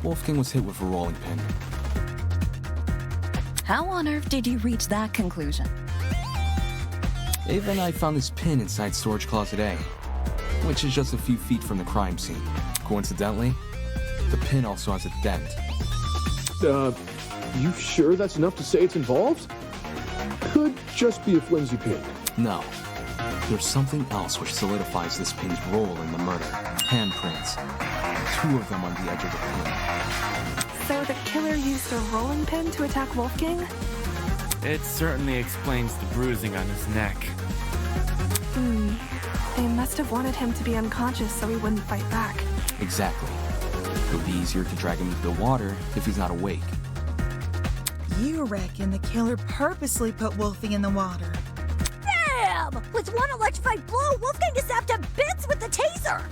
Wolfgang was hit with a rolling pin. How on earth did you reach that conclusion? Ava and I found this pin inside storage closet A, which is just a few feet from the crime scene. Coincidentally, the pin also has a dent. You sure that's enough to say it's involved? Could just be a flimsy pin. No. There's something else which solidifies this pin's role in the murder. Handprints. 2 of them on the edge of the pin. So the killer used a rolling pin to attack Wolfgang? It certainly explains the bruising on his neck. They must have wanted him to be unconscious so he wouldn't fight back. Exactly. It would be easier to drag him into the water if he's not awake. You reckon the killer purposely put Wolfie in the water? Damn! With one electrified blow, Wolfgang is zapped to bits with the taser!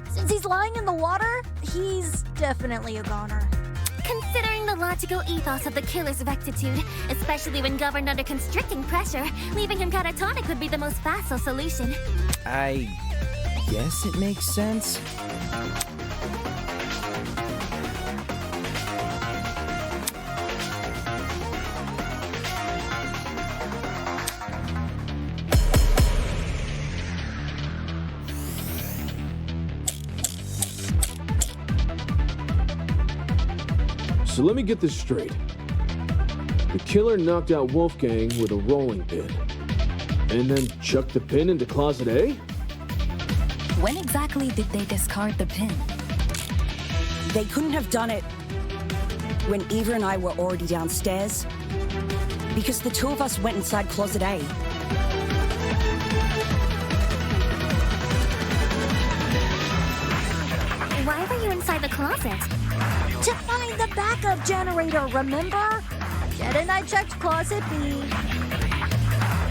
Since he's lying in the water, he's definitely a goner. Considering the logical ethos of the killer's rectitude, especially when governed under constricting pressure, leaving him catatonic would be the most facile solution. I guess it makes sense. So let me get this straight. The killer knocked out Wolfgang with a rolling pin, and then chucked the pin into Closet A? When exactly did they discard the pin? They couldn't have done it when Eva and I were already downstairs, because the 2 of us went inside Closet A. Why were you inside the closet? To find the backup generator, remember? Jet and I checked closet B.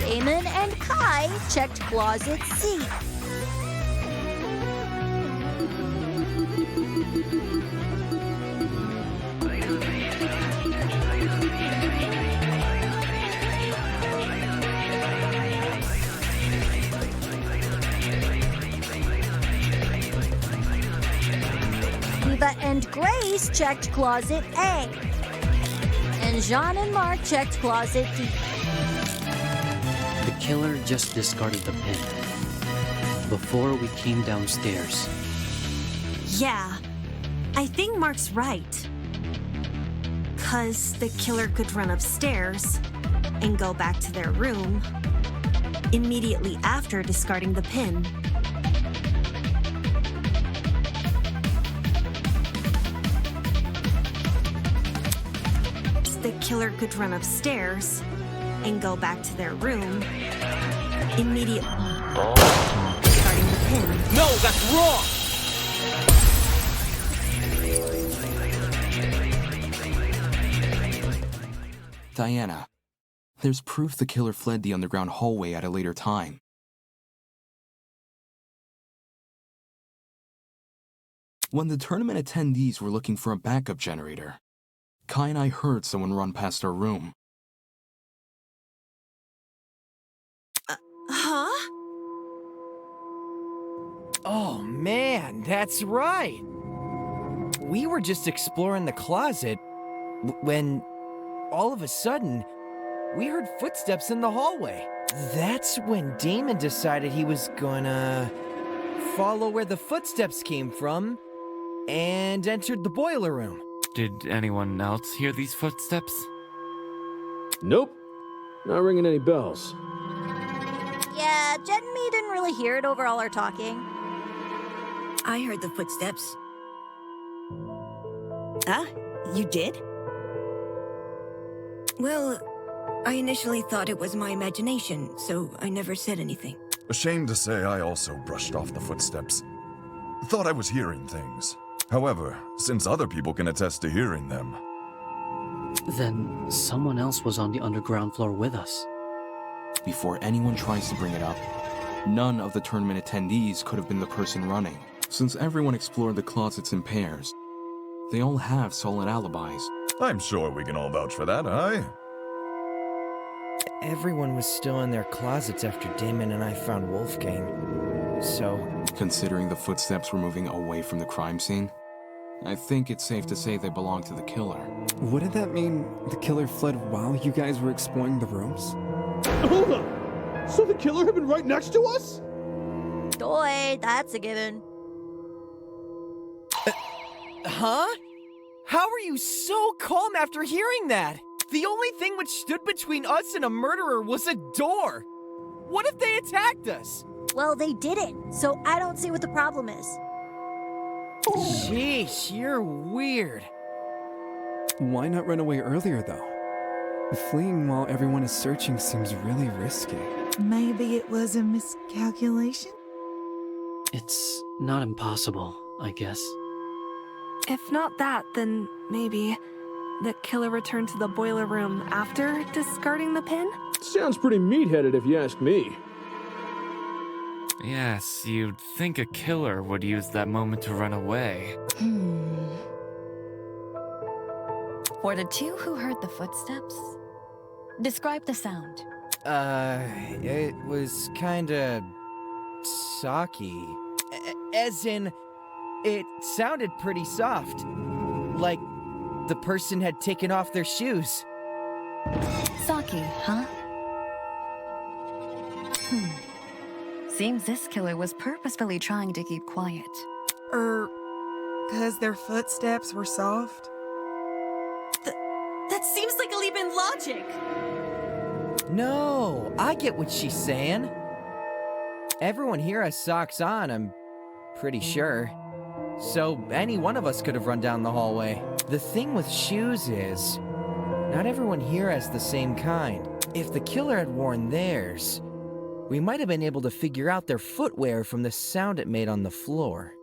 Damon and Kai checked closet C. Eva and Grace checked closet A. And Jean and Mark checked closet D. The killer just discarded the pin before we came downstairs. Yeah, I think Mark's right. 'Cause the killer could run upstairs and go back to their room immediately after discarding the pin. The killer could run upstairs and go back to their room immediately discarding the pin. No, that's wrong! Diana, there's proof the killer fled the underground hallway at a later time. When the tournament attendees were looking for a backup generator, Kai and I heard someone run past our room. Huh? Oh man, that's right. We were just exploring the closet when all of a sudden we heard footsteps in the hallway. That's when Damon decided he was gonna follow where the footsteps came from and entered the boiler room. Did anyone else hear these footsteps? Nope. Not ringing any bells. Yeah, Jet and me didn't really hear it over all our talking. I heard the footsteps. You did? Well, I initially thought it was my imagination, so I never said anything. Ashamed to say, I also brushed off the footsteps. Thought I was hearing things. However, since other people can attest to hearing them... Then someone else was on the underground floor with us. Before anyone tries to bring it up, none of the tournament attendees could have been the person running. Since everyone explored the closets in pairs, they all have solid alibis. I'm sure we can all vouch for that, aye? Everyone was still in their closets after Damon and I found Wolfgang. So, considering the footsteps were moving away from the crime scene, I think it's safe to say they belong to the killer. Wouldn't that mean the killer fled while you guys were exploring the rooms? Hold on! So the killer had been right next to us? Boy, that's a given. Huh? How are you so calm after hearing that? The only thing which stood between us and a murderer was a door. What if they attacked us? Well, they didn't, so I don't see what the problem is. Sheesh, you're weird. Why not run away earlier, though? Fleeing while everyone is searching seems really risky. Maybe it was a miscalculation? It's not impossible, I guess. If not that, then maybe the killer returned to the boiler room after discarding the pin? Sounds pretty meat-headed if you ask me. Yes, you'd think a killer would use that moment to run away. For the two who heard the footsteps, describe the sound. It was kinda... socky. As in, it sounded pretty soft. Like the person had taken off their shoes. Saki, huh? Seems this killer was purposefully trying to keep quiet. 'Cause their footsteps were soft? That seems like a leap in logic. No, I get what she's saying. Everyone here has socks on, I'm pretty sure. So any one of us could have run down the hallway. The thing with shoes is, not everyone here has the same kind. If the killer had worn theirs, we might have been able to figure out their footwear from the sound it made on the floor.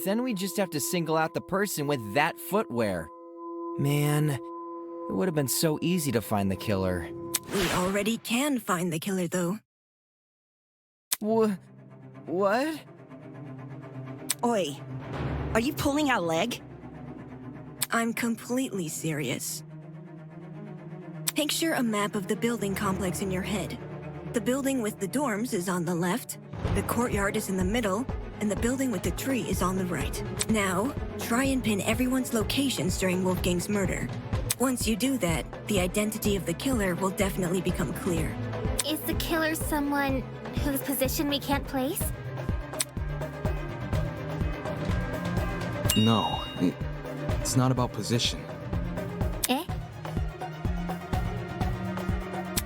Then we just have to single out the person with that footwear. Man, It would have been so easy to find the killer. We already can find the killer, though. What? Oi, are you pulling our leg? I'm completely serious. Picture a map of the building complex in your head. The building with the dorms is on the left, the courtyard is in the middle, and the building with the tree is on the right. Now, try and pin everyone's locations during Wolfgang's murder. Once you do that, the identity of the killer will definitely become clear. Is the killer someone whose position we can't place? No, it's not about position. Eh?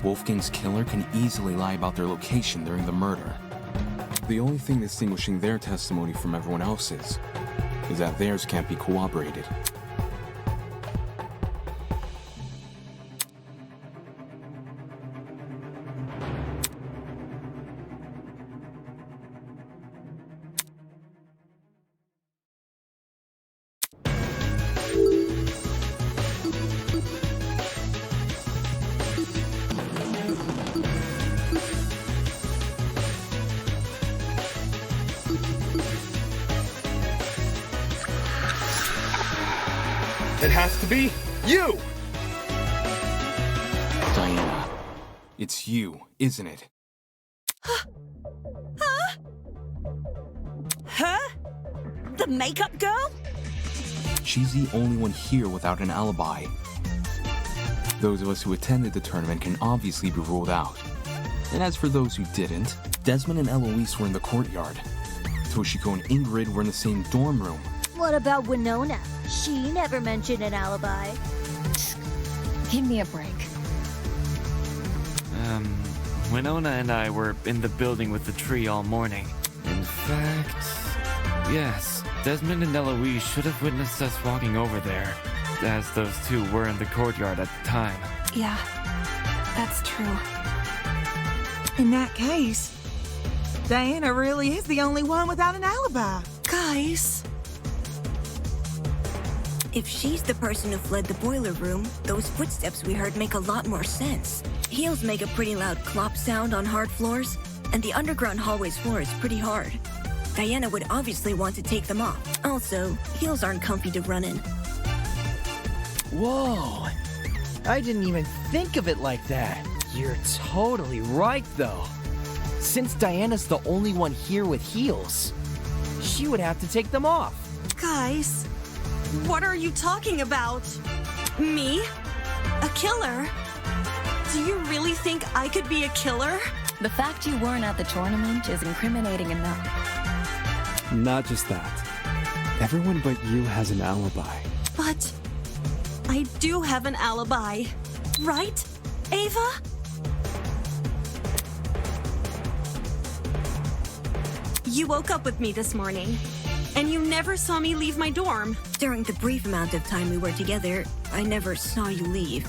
Wolfgang's killer can easily lie about their location during the murder. The only thing distinguishing their testimony from everyone else's is that theirs can't be corroborated. It has to be you! Diana, it's you, isn't it? Her? The makeup girl? She's the only one here without an alibi. Those of us who attended the tournament can obviously be ruled out. And as for those who didn't, Desmond and Eloise were in the courtyard. Toshiko and Ingrid were in the same dorm room. What about Wenona? She never mentioned an alibi. Give me a break. Wenona and I were in the building with the tree all morning. In fact, yes, Desmond and Eloise should have witnessed us walking over there, as those two were in the courtyard at the time. Yeah, that's true. In that case, Diana really is the only one without an alibi. Guys. If she's the person who fled the boiler room, those footsteps we heard make a lot more sense. Heels make a pretty loud clop sound on hard floors, and the underground hallway's floor is pretty hard. Diana would obviously want to take them off. Also, heels aren't comfy to run in. Whoa! I didn't even think of it like that. You're totally right, though. Since Diana's the only one here with heels, she would have to take them off. Guys, what are you talking about? Me? A killer? Do you really think I could be a killer? The fact you weren't at the tournament is incriminating enough. Not just that. Everyone but you has an alibi. But I do have an alibi, right, Ava? You woke up with me this morning, and you never saw me leave my dorm. During the brief amount of time we were together, I never saw you leave.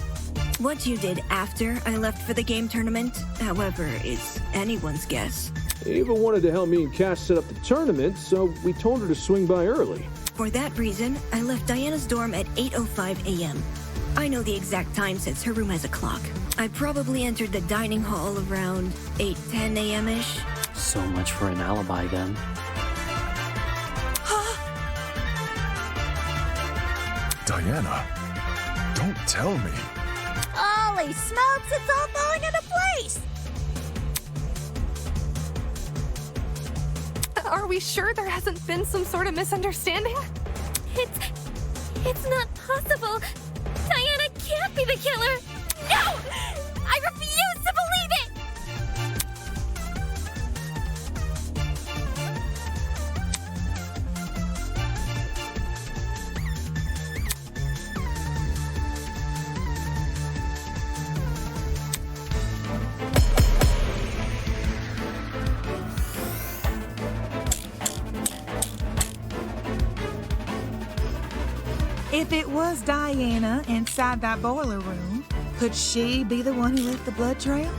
What you did after I left for the game tournament, however, is anyone's guess. Ava wanted to help me and Cass set up the tournament, so we told her to swing by early. For that reason, I left Diana's dorm at 8:05 a.m. I know the exact time since her room has a clock. I probably entered the dining hall around 8:10 a.m.-ish. So much for an alibi, then. Diana, don't tell me. Holy smokes, it's all falling into place! Are we sure there hasn't been some sort of misunderstanding? It's not possible. Diana can't be the killer. No! I refuse to believe it! If it was Diana inside that boiler room, could she be the one who left the blood trail?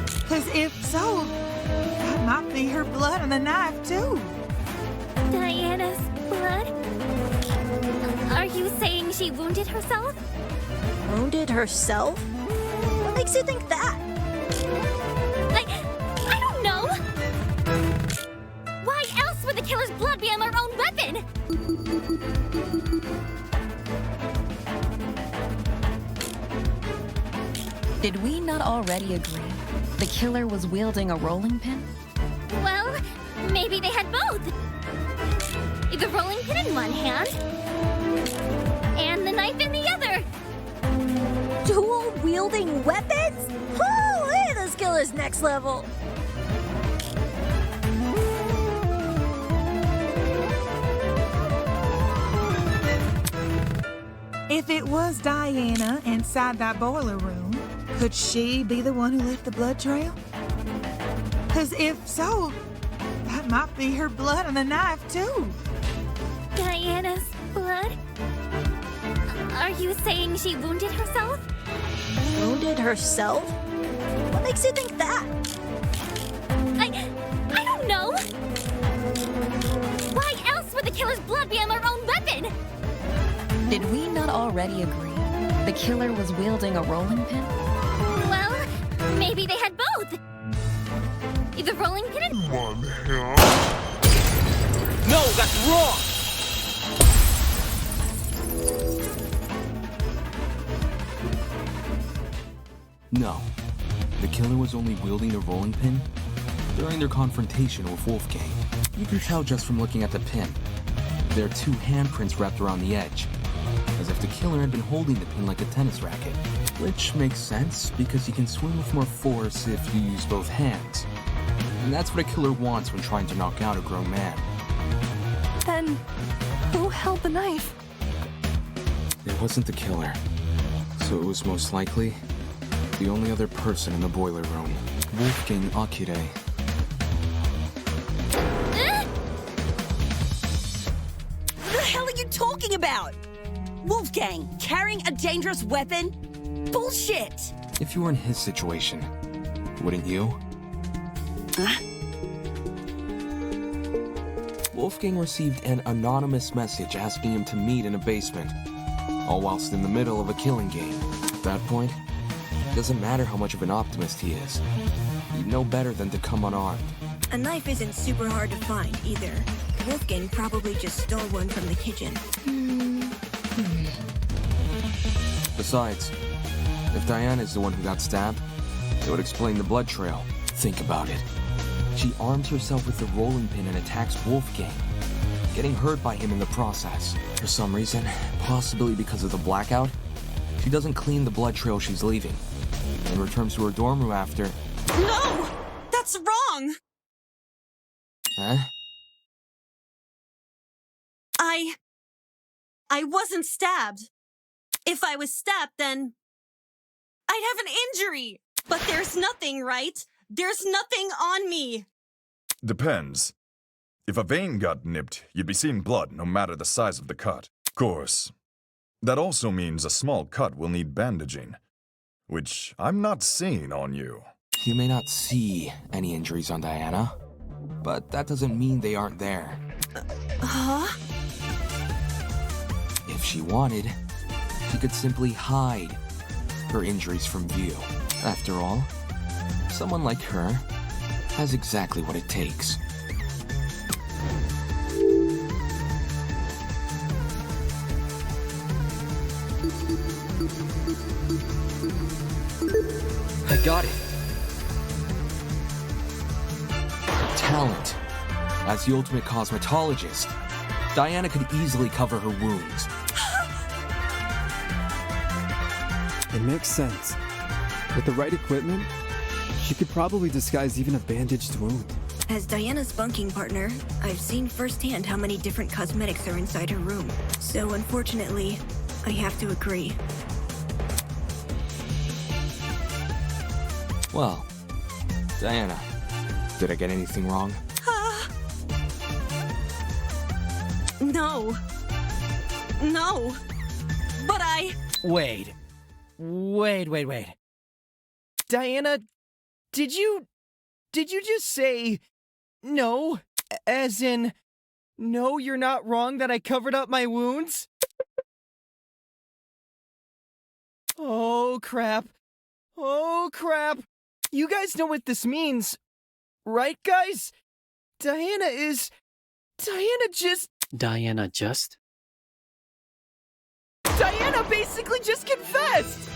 Because if so, that might be her blood on the knife, too. Diana's blood? Are you saying she wounded herself? Wounded herself? What makes you think that? I don't know! Why else would the killer's blood be on their own weapon? Did we not already agree the killer was wielding a rolling pin? Well, maybe they had both. The rolling pin in one hand, and the knife in the other. Dual-wielding weapons? Holy, this killer's next level. If it was Diana inside that boiler room, could she be the one who left the blood trail? Because if so, that might be her blood on the knife, too. Diana's blood? Are you saying she wounded herself? Wounded herself? What makes you think that? I don't know! Why else would the killer's blood be on their own weapon? Did we not already agree the killer was wielding a rolling pin? Well, maybe they had both. The rolling pin in one hand. No, that's wrong! No. The killer was only wielding the rolling pin during their confrontation with Wolfgang. You can tell just from looking at the pin. There are two handprints wrapped around the edge, as if the killer had been holding the pin like a tennis racket. Which makes sense, because you can swing with more force if you use both hands. And that's what a killer wants when trying to knock out a grown man. Then, who held the knife? It wasn't the killer, so it was most likely the only other person in the boiler room, Wolfgang Akire. What the hell are you talking about? Wolfgang, carrying a dangerous weapon? Bullshit! If you were in his situation, wouldn't you? Wolfgang received an anonymous message asking him to meet in a basement, all whilst in the middle of a killing game. At that point, it doesn't matter how much of an optimist he is. He'd know better than to come unarmed. A knife isn't super hard to find, either. Wolfgang probably just stole one from the kitchen. Besides, if Diana is the one who got stabbed, it would explain the blood trail. Think about it. She arms herself with the rolling pin and attacks Wolfgang, getting hurt by him in the process. For some reason, possibly because of the blackout, she doesn't clean the blood trail she's leaving, and returns to her dorm room after. No! That's wrong! Huh? I wasn't stabbed. If I was stabbed, then I'd have an injury. But there's nothing, right? There's nothing on me. Depends. If a vein got nipped, you'd be seeing blood no matter the size of the cut. Of course, that also means a small cut will need bandaging, which I'm not seeing on you. You may not see any injuries on Diana, but that doesn't mean they aren't there. Huh? If she wanted, she could simply hide her injuries from view. After all, someone like her has exactly what it takes. I got it. Talent. As the ultimate cosmetologist, Diana could easily cover her wounds. It makes sense. With the right equipment, she could probably disguise even a bandaged wound. As Diana's bunking partner, I've seen firsthand how many different cosmetics are inside her room. So unfortunately, I have to agree. Well, Diana, did I get anything wrong? No. No. But Wait. Diana, did you just say no? As in, no, you're not wrong that I covered up my wounds? Oh, crap. Oh, crap. You guys know what this means, right, guys? Diana just... Diana just? Diana basically just confessed!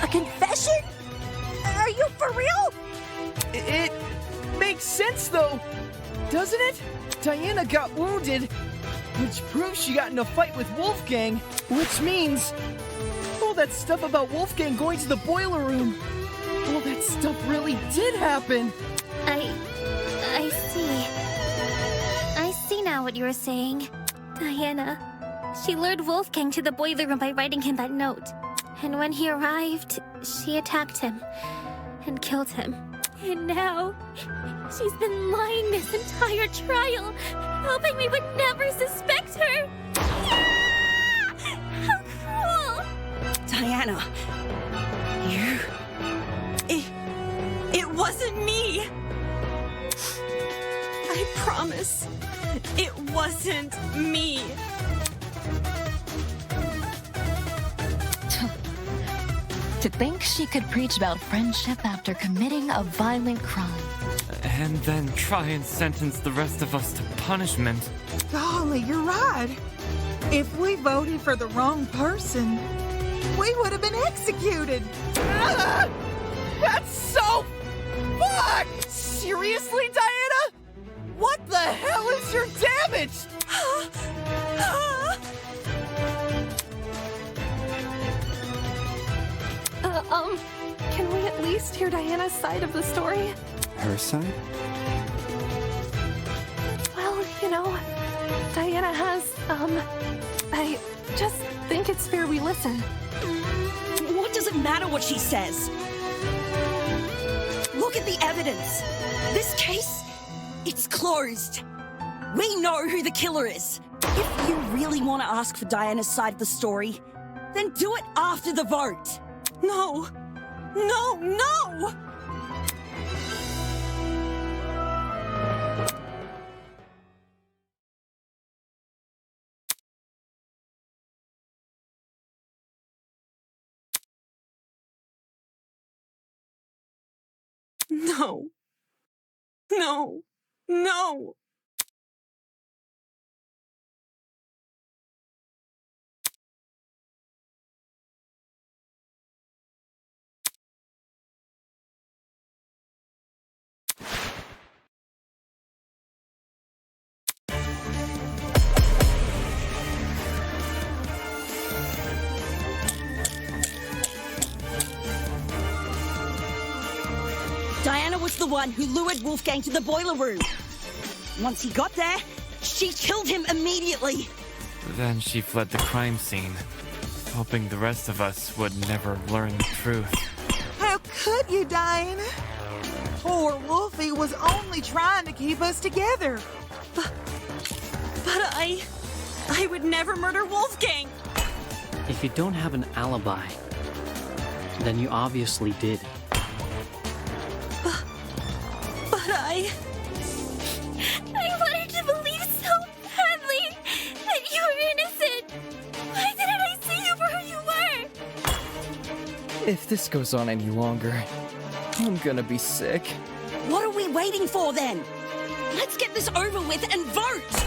A confession? Are you for real? It makes sense, though, doesn't it? Diana got wounded, which proves she got in a fight with Wolfgang, which means all that stuff about Wolfgang going to the boiler room, all that stuff really did happen. I see now what you were saying. Diana, she lured Wolfgang to the boiler room by writing him that note. And when he arrived, she attacked him and killed him. And now, she's been lying this entire trial, hoping we would never suspect her. How cruel! Diana, It wasn't me! I promise, it wasn't me. To think she could preach about friendship after committing a violent crime. And then try and sentence the rest of us to punishment. Golly, you're right. If we voted for the wrong person, we would have been executed. Ah! That's so fucked! Seriously, Diana? What the hell is your damage? Can we at least hear Diana's side of the story? Her side? Well, you know, Diana has, I just think it's fair we listen. What does it matter what she says? Look at the evidence. This case, it's closed. We know who the killer is. If you really want to ask for Diana's side of the story, then do it after the vote. No! No! No! No. No. No. Diana was the one who lured Wolfgang to the boiler room. Once he got there, she killed him immediately. Then she fled the crime scene, hoping the rest of us would never learn the truth. How could you, Diana? Poor Wolfie was only trying to keep us together. But I would never murder Wolfgang. If you don't have an alibi, then you obviously did. But I wanted to believe so badly that you were innocent. Why didn't I see you for who you were? If this goes on any longer, I'm gonna be sick. What are we waiting for then? Let's get this over with and vote!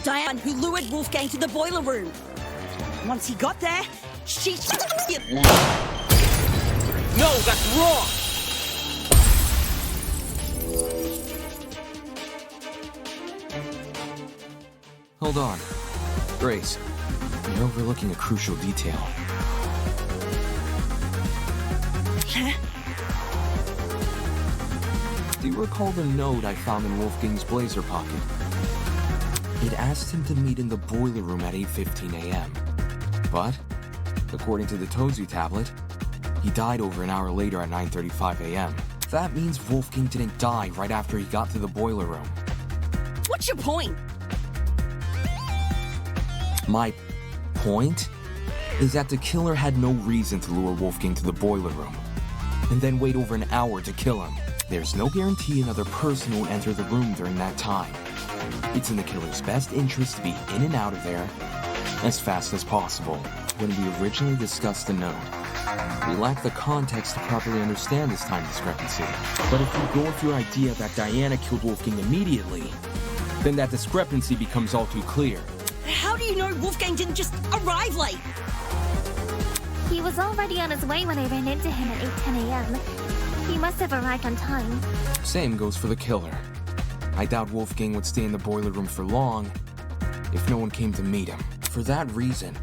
Diane, who lured Wolfgang to the boiler room. Once he got there, she... No, that's wrong! Hold on. Grace, you're overlooking a crucial detail. Do you recall the note I found in Wolfgang's blazer pocket? It asked him to meet in the boiler room at 8:15 a.m. But, according to the Tozu tablet, he died over an hour later at 9:35 a.m. That means Wolfgang didn't die right after he got to the boiler room. What's your point? My point? is that the killer had no reason to lure Wolfgang to the boiler room, and then wait over an hour to kill him. There's no guarantee another person will enter the room during that time. It's in the killer's best interest to be in and out of there as fast as possible. When we originally discussed the note, we lack the context to properly understand this time discrepancy. But if you go with your idea that Diana killed Wolfgang immediately, then that discrepancy becomes all too clear. How do you know Wolfgang didn't just arrive late? He was already on his way when I ran into him at 8:10 a.m. He must have arrived on time. Same goes for the killer. I doubt Wolfgang would stay in the boiler room for long if no one came to meet him. For that reason,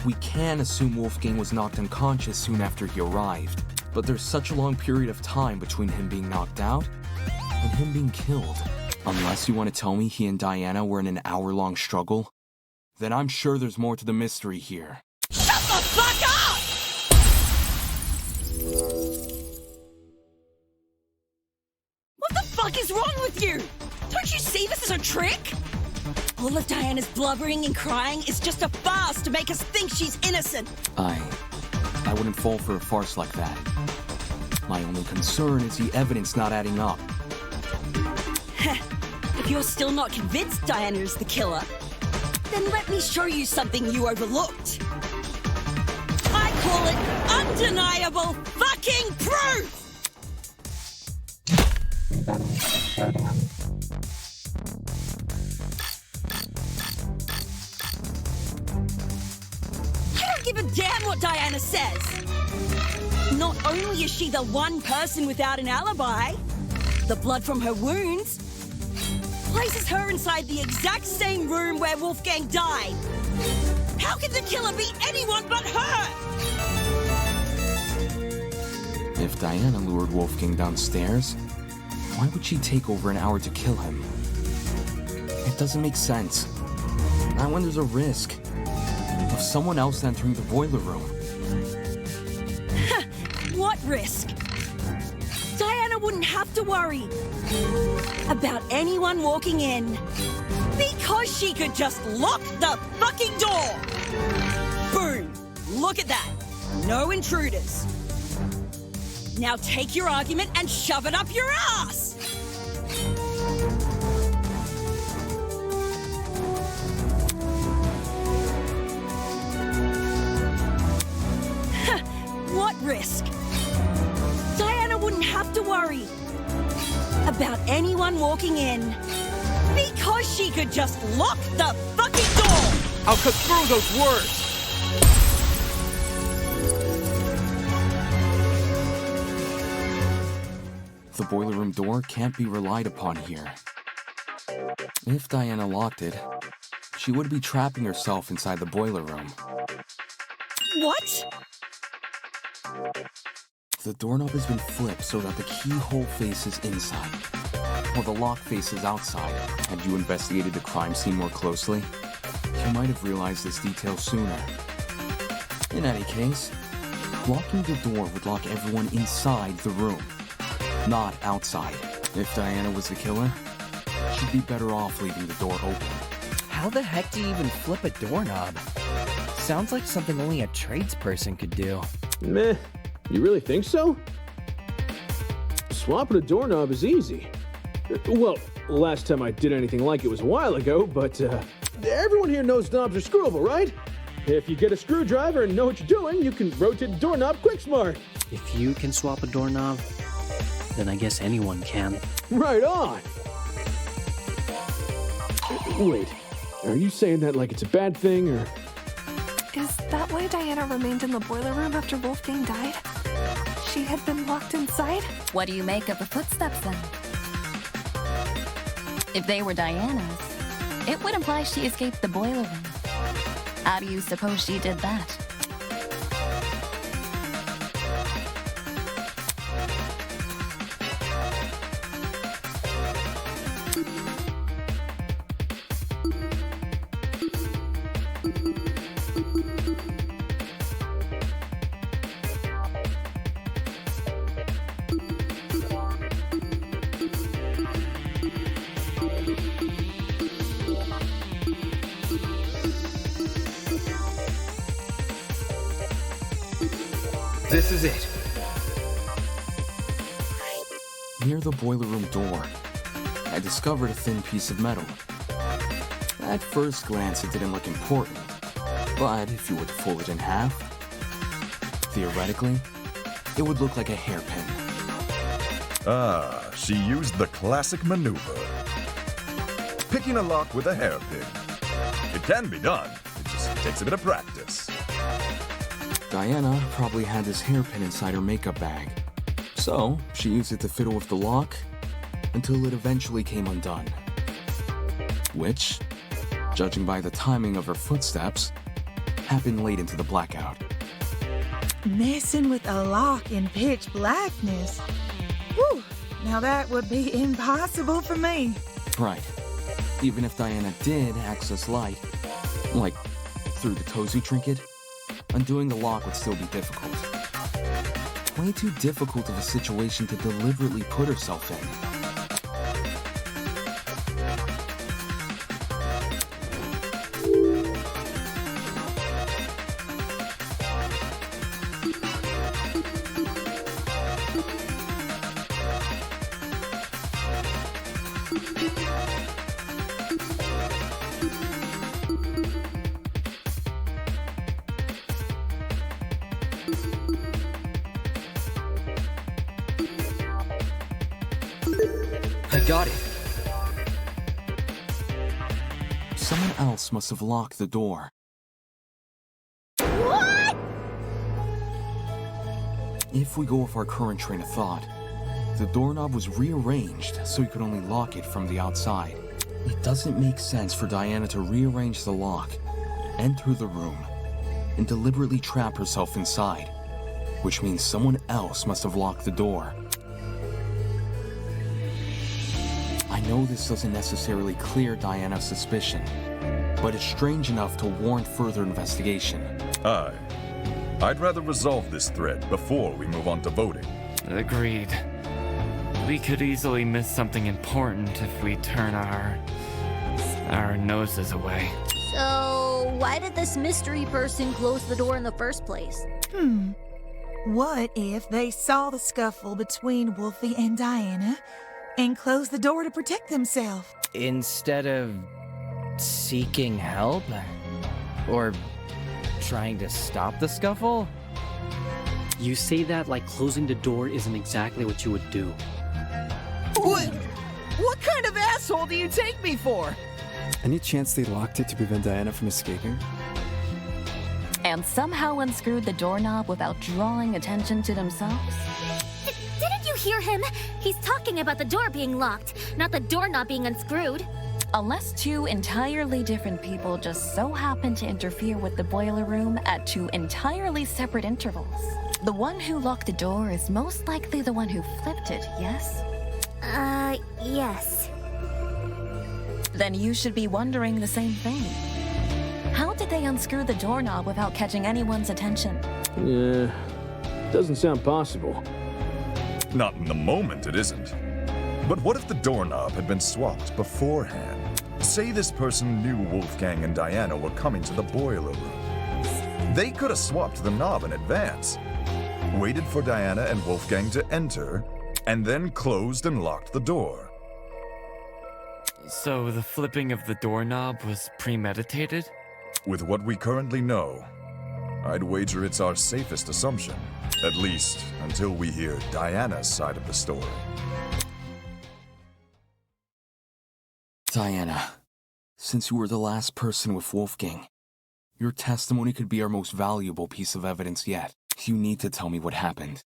we can assume Wolfgang was knocked unconscious soon after he arrived. But there's such a long period of time between him being knocked out and him being killed. Unless you want to tell me he and Diana were in an hour-long struggle, then I'm sure there's more to the mystery here. Shut the fuck up! What the fuck is wrong with you? Don't you see this as a trick? All of Diana's blubbering and crying is just a farce to make us think she's innocent. I wouldn't fall for a farce like that. My only concern is the evidence not adding up. If you're still not convinced Diana is the killer, then let me show you something you overlooked. I call it undeniable fucking proof! I don't give a damn what Diana says. Not only is she the one person without an alibi, the blood from her wounds places her inside the exact same room where Wolfgang died. How can the killer be anyone but her? If Diana lured Wolfgang downstairs, why would she take over an hour to kill him? It doesn't make sense. Not when there's a risk of someone else entering the boiler room. What risk? Diana wouldn't have to worry about anyone walking in because she could just lock the fucking door. Boom. Look at that. No intruders. Now take your argument and shove it up your ass. What risk? Diana wouldn't have to worry about anyone walking in because she could just lock the fucking door. I'll cut through those words. The boiler room door can't be relied upon here. If Diana locked it, she would be trapping herself inside the boiler room. What? The doorknob has been flipped so that the keyhole faces inside, while the lock faces outside. Had you investigated the crime scene more closely, you might have realized this detail sooner. In any case, locking the door would lock everyone inside the room, not outside. If Diana was the killer, she'd be better off leaving the door open. How the heck do you even flip a doorknob? Sounds like something only a tradesperson could do. Meh. You really think so? Swapping a doorknob is easy. Well, last time I did anything like it was a while ago, but everyone here knows knobs are screwable, right? If you get a screwdriver and know what you're doing, you can rotate the doorknob quick smart. If you can swap a doorknob, then I guess anyone can. Right on! Wait, are you saying that like it's a bad thing, or...? Is that why Diana remained in the boiler room after Wolfgang died? She had been locked inside? What do you make of the footsteps then? If they were Diana's, it would imply she escaped the boiler room. How do you suppose she did that? This is it. Near the boiler room door, I discovered a thin piece of metal. At first glance, it didn't look important, but if you were to fold it in half, theoretically, it would look like a hairpin. Ah, she used the classic maneuver. Picking a lock with a hairpin. It can be done, it just takes a bit of practice. Diana probably had this hairpin inside her makeup bag, so she used it to fiddle with the lock until it eventually came undone. Which, judging by the timing of her footsteps, happened late into the blackout. Messing with a lock in pitch blackness. Whew, now that would be impossible for me. Right. Even if Diana did access light, like through the Tozu trinket, undoing the lock would still be difficult. Way too difficult of a situation to deliberately put herself in. I got it. Someone else must have locked the door. What? If we go with our current train of thought, the doorknob was rearranged so you could only lock it from the outside. It doesn't make sense for Diana to rearrange the lock, enter the room, and deliberately trap herself inside, which means someone else must have locked the door. I know this doesn't necessarily clear Diana's suspicion, but it's strange enough to warrant further investigation. I'd rather resolve this thread before we move on to voting. Agreed. We could easily miss something important if we turn our noses away. So, why did this mystery person close the door in the first place? What if they saw the scuffle between Wolfie and Diana and closed the door to protect themselves? Instead of seeking help? Or trying to stop the scuffle? You say that like closing the door isn't exactly what you would do. What kind of asshole do you take me for? Any chance they locked it to prevent Diana from escaping? And somehow unscrewed the doorknob without drawing attention to themselves? Didn't you hear him? He's talking about the door being locked, not the doorknob being unscrewed. Unless two entirely different people just so happen to interfere with the boiler room at two entirely separate intervals. The one who locked the door is most likely the one who flipped it, yes? Yes. Then you should be wondering the same thing. How did they unscrew the doorknob without catching anyone's attention? Yeah, doesn't sound possible. Not in the moment, it isn't. But what if the doorknob had been swapped beforehand? Say this person knew Wolfgang and Diana were coming to the boiler room. They could have swapped the knob in advance, waited for Diana and Wolfgang to enter, and then closed and locked the door. So the flipping of the doorknob was premeditated? With what we currently know, I'd wager it's our safest assumption. At least until we hear Diana's side of the story. Diana, since you were the last person with Wolfgang, your testimony could be our most valuable piece of evidence yet. You need to tell me what happened.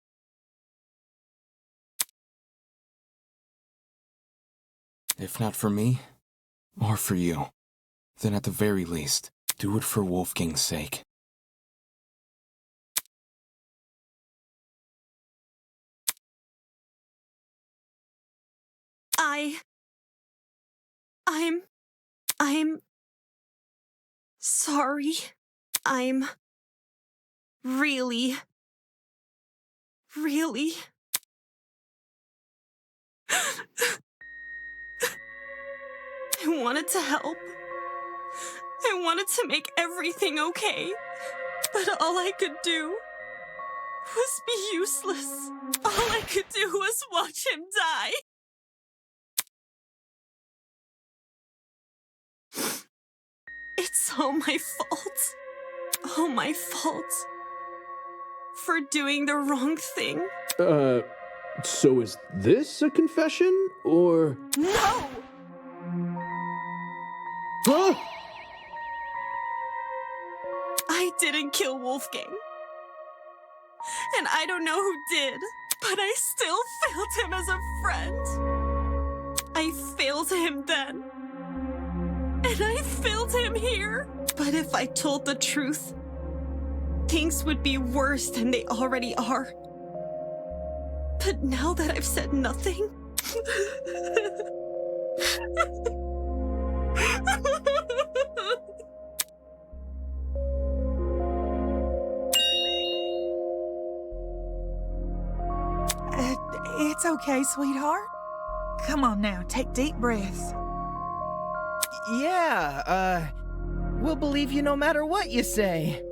If not for me, or for you, then at the very least, do it for Wolfgang's sake. I'm sorry. I'm really I wanted to help. I wanted to make everything okay. But all I could do was be useless. All I could do was watch him die. It's all my fault. All my fault. For doing the wrong thing. So is this a confession, or... No! Huh? I didn't kill Wolfgang. And I don't know who did, but I still failed him as a friend. I failed him then. And I failed him here. But if I told the truth, things would be worse than they already are. But now that I've said nothing... It's okay, sweetheart. Come on now, take deep breaths. Yeah, we'll believe you no matter what you say.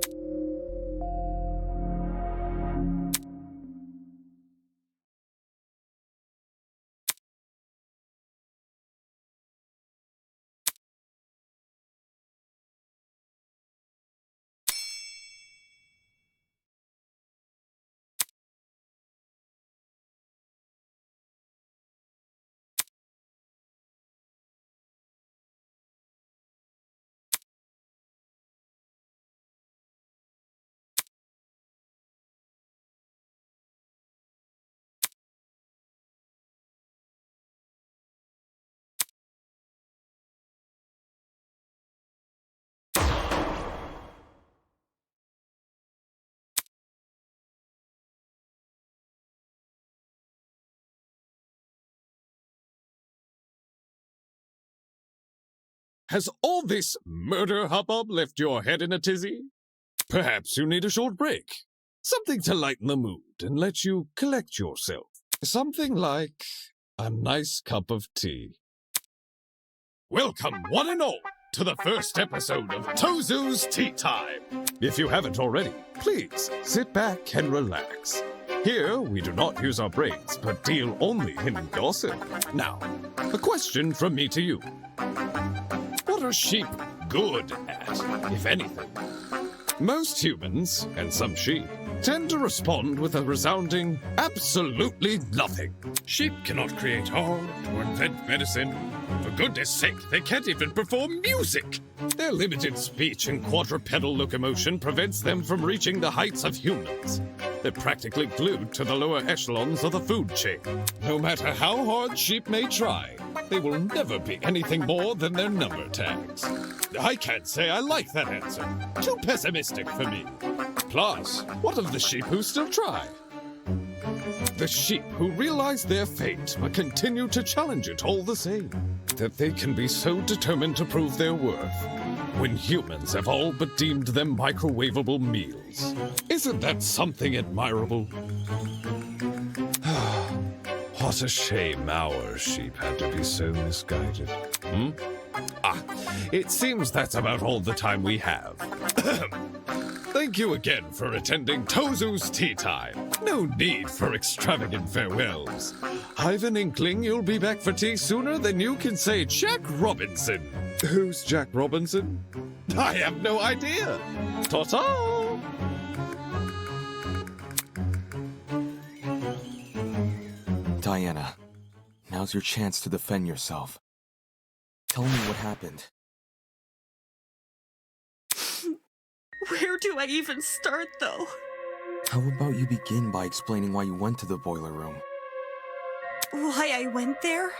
Has all this murder hubbub left your head in a tizzy? Perhaps you need a short break. Something to lighten the mood and let you collect yourself. Something like a nice cup of tea. Welcome, one and all, to the first episode of Tozu's Tea Time. If you haven't already, please sit back and relax. Here, we do not use our brains, but deal only in gossip. Now, a question from me to you. What are sheep good at, if anything? Most humans, and some sheep, tend to respond with a resounding, absolutely nothing. Sheep cannot create art or invent medicine. For goodness sake, they can't even perform music. Their limited speech and quadrupedal locomotion prevents them from reaching the heights of humans. They're practically glued to the lower echelons of the food chain. No matter how hard sheep may try, they will never be anything more than their number tags. I can't say I like that answer. Too pessimistic for me. Plus, what of the sheep who still try? The sheep who realize their fate but continue to challenge it all the same. That they can be so determined to prove their worth when humans have all but deemed them microwavable meals. Isn't that something admirable? What a shame our sheep had to be so misguided. It seems that's about all the time we have. Thank you again for attending Tozu's Tea Time. No need for extravagant farewells. I've an inkling you'll be back for tea sooner than you can say Jack Robinson. Who's Jack Robinson? I have no idea. Ta-ta! Diana, now's your chance to defend yourself. Tell me what happened. Where do I even start, though? How about you begin by explaining why you went to the boiler room? Why I went there?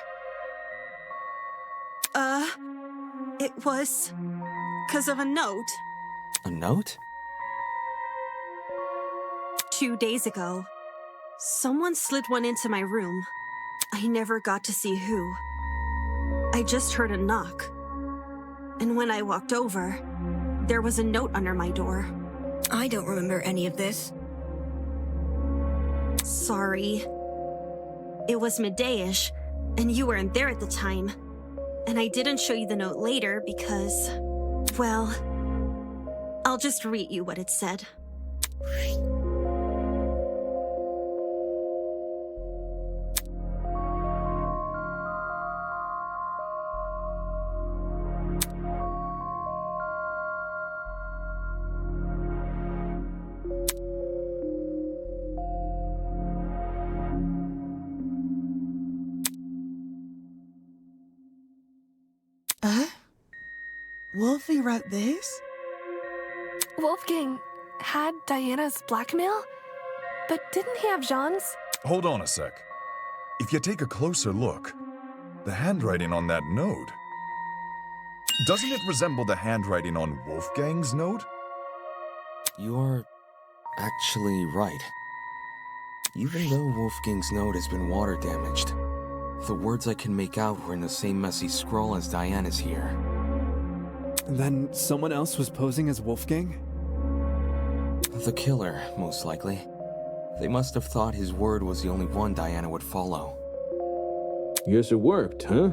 It was... 'cause of a note. A note? 2 days ago, someone slid one into my room. I never got to see who. I just heard a knock. And when I walked over, there was a note under my door. I don't remember any of this. Sorry. It was midday-ish, and you weren't there at the time. And I didn't show you the note later because, well, I'll just read you what it said. Wolfie wrote this? Wolfgang had Diana's blackmail? But didn't he have Jean's? Hold on a sec. If you take a closer look, the handwriting on that note, doesn't it resemble the handwriting on Wolfgang's note? You're actually right. Even though Wolfgang's note has been water damaged, the words I can make out were in the same messy scrawl as Diana's here. Then someone else was posing as Wolfgang? The killer, most likely. They must have thought his word was the only one Diana would follow. Guess it worked, huh?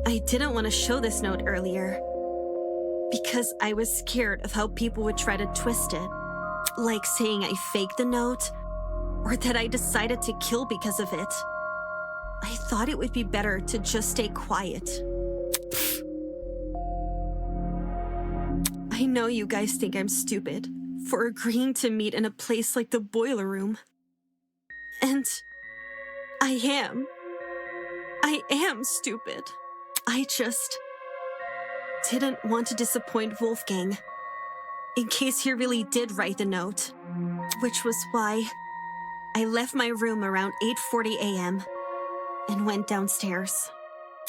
I didn't want to show this note earlier because I was scared of how people would try to twist it. Like saying I faked the note or that I decided to kill because of it. I thought it would be better to just stay quiet. I know you guys think I'm stupid for agreeing to meet in a place like the boiler room. And I am. I am stupid. I just didn't want to disappoint Wolfgang in case he really did write the note, which was why I left my room around 8:40 a.m. and went downstairs.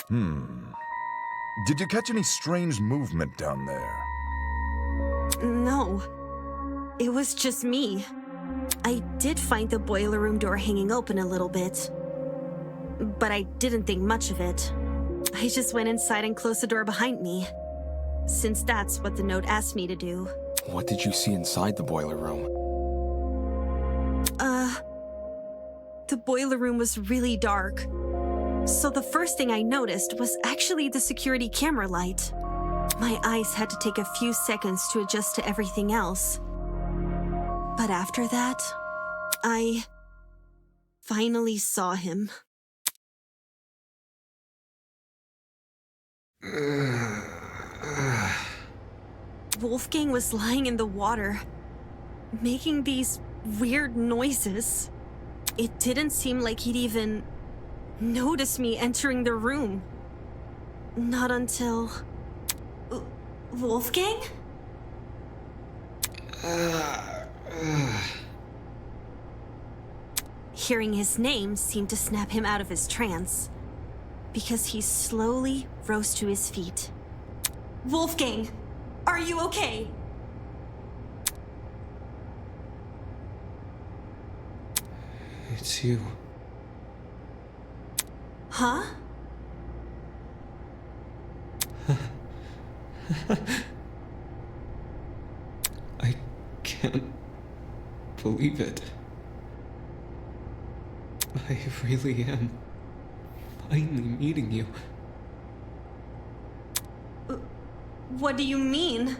Did you catch any strange movement down there? No, it was just me. I did find the boiler room door hanging open a little bit, but I didn't think much of it. I just went inside and closed the door behind me, since that's what the note asked me to do. What did you see inside the boiler room? The boiler room was really dark, so the first thing I noticed was actually the security camera light. My eyes had to take a few seconds to adjust to everything else. But after that, I finally saw him. Wolfgang was lying in the water, making these weird noises. It didn't seem like he'd even notice me entering the room. Not until... Wolfgang? Hearing his name seemed to snap him out of his trance, because he slowly rose to his feet. Wolfgang, are you okay? It's you. Huh? I can't believe it. I really am finally meeting you. What do you mean?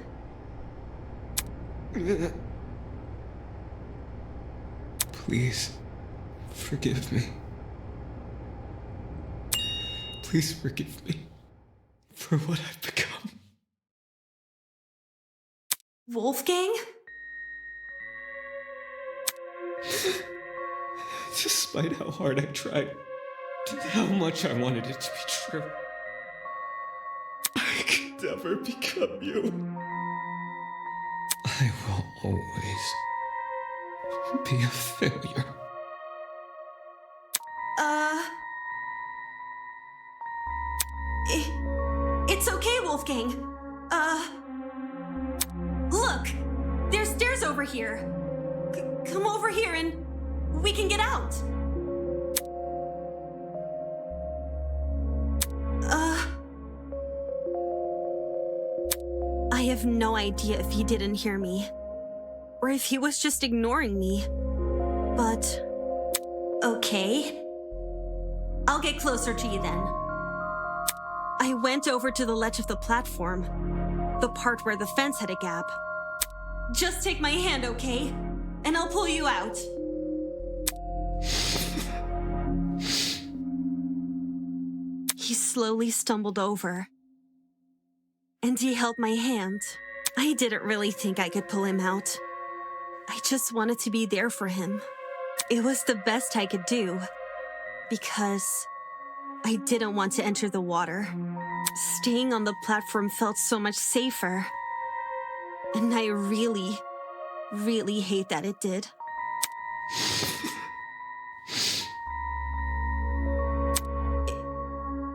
Please, forgive me. Please forgive me for what I've become. Wolfgang? Despite how hard I tried, how much I wanted it to be true, I could never become you. I will always be a failure. It's okay, Wolfgang. Look! There's stairs over here. Come over here and we can get out. I have no idea if he didn't hear me, or if he was just ignoring me. But, okay. I'll get closer to you then. I went over to the ledge of the platform, the part where the fence had a gap. Just take my hand, okay? And I'll pull you out. He slowly stumbled over, and he held my hand. I didn't really think I could pull him out. I just wanted to be there for him. It was the best I could do, because I didn't want to enter the water. Staying on the platform felt so much safer. And I really, really hate that it did.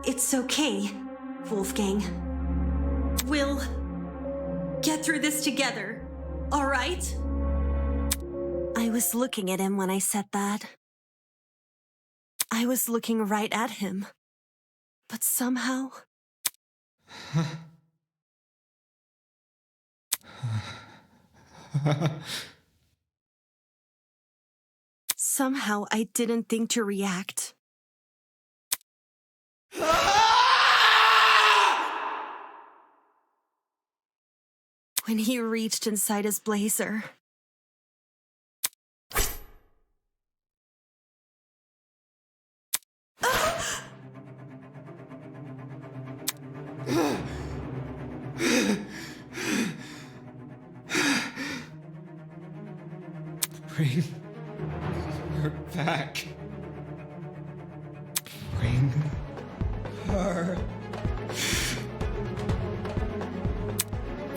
It's okay, Wolfgang. We'll get through this together, all right? I was looking at him when I said that. I was looking right at him. But somehow... somehow I didn't think to react. When he reached inside his blazer. Bring her back. Bring her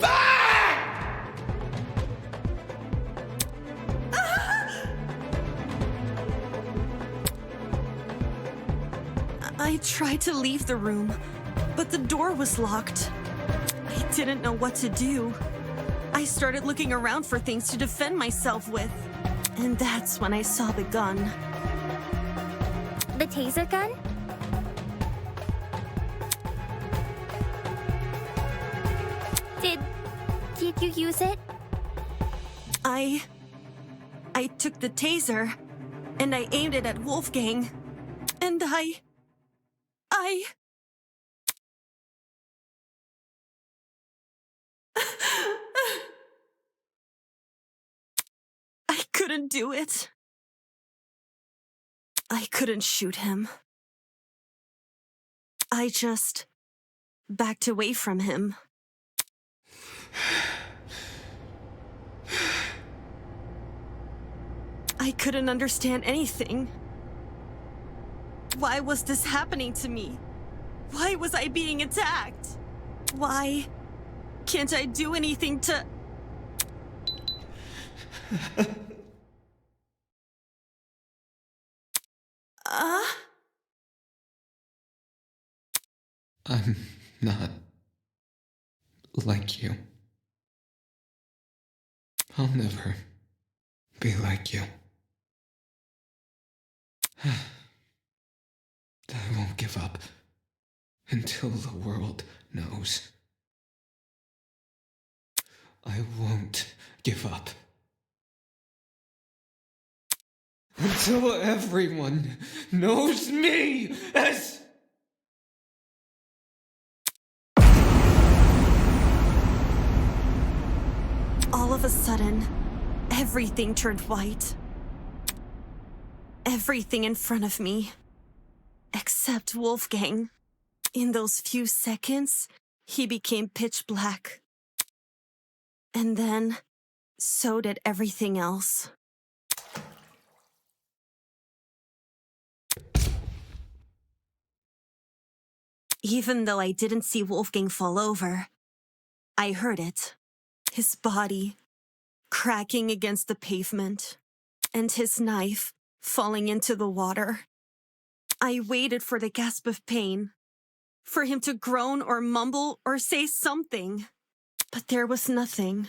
back! I tried to leave the room, but the door was locked. I didn't know what to do. I started looking around for things to defend myself with. And that's when I saw the gun. The taser gun? Did you use it? I took the taser, and I aimed it at Wolfgang, and I couldn't do it. I couldn't shoot him. I just backed away from him. I couldn't understand anything. Why was this happening to me? Why was I being attacked? Why can't I do anything to... I'm not like you. I'll never be like you. I won't give up until the world knows. I won't give up until everyone knows me as... All of a sudden, everything turned white. Everything in front of me. Except Wolfgang. In those few seconds, he became pitch black. And then, so did everything else. Even though I didn't see Wolfgang fall over, I heard it. His body cracking against the pavement, and his knife falling into the water. I waited for the gasp of pain, for him to groan or mumble or say something, but there was nothing.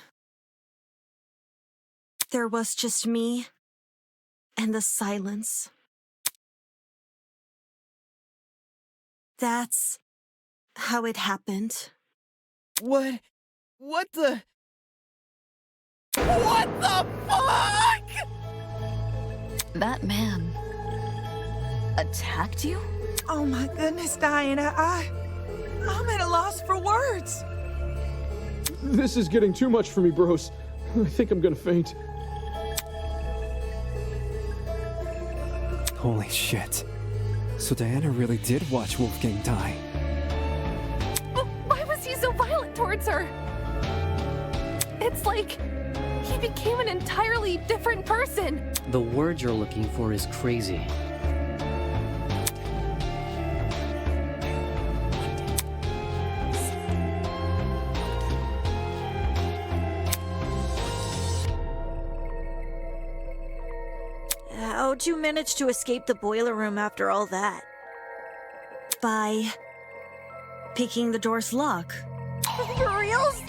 There was just me and the silence. That's how it happened. What the... What the fuck?! That man attacked you? Oh my goodness, Diana, I'm at a loss for words. This is getting too much for me, bros. I think I'm gonna faint. Holy shit. So Diana really did watch Wolfgang die. But why was he so violent towards her? It's like he became an entirely different person. The word you're looking for is crazy. How'd you manage to escape the boiler room after all that? By picking the door's lock. For reals?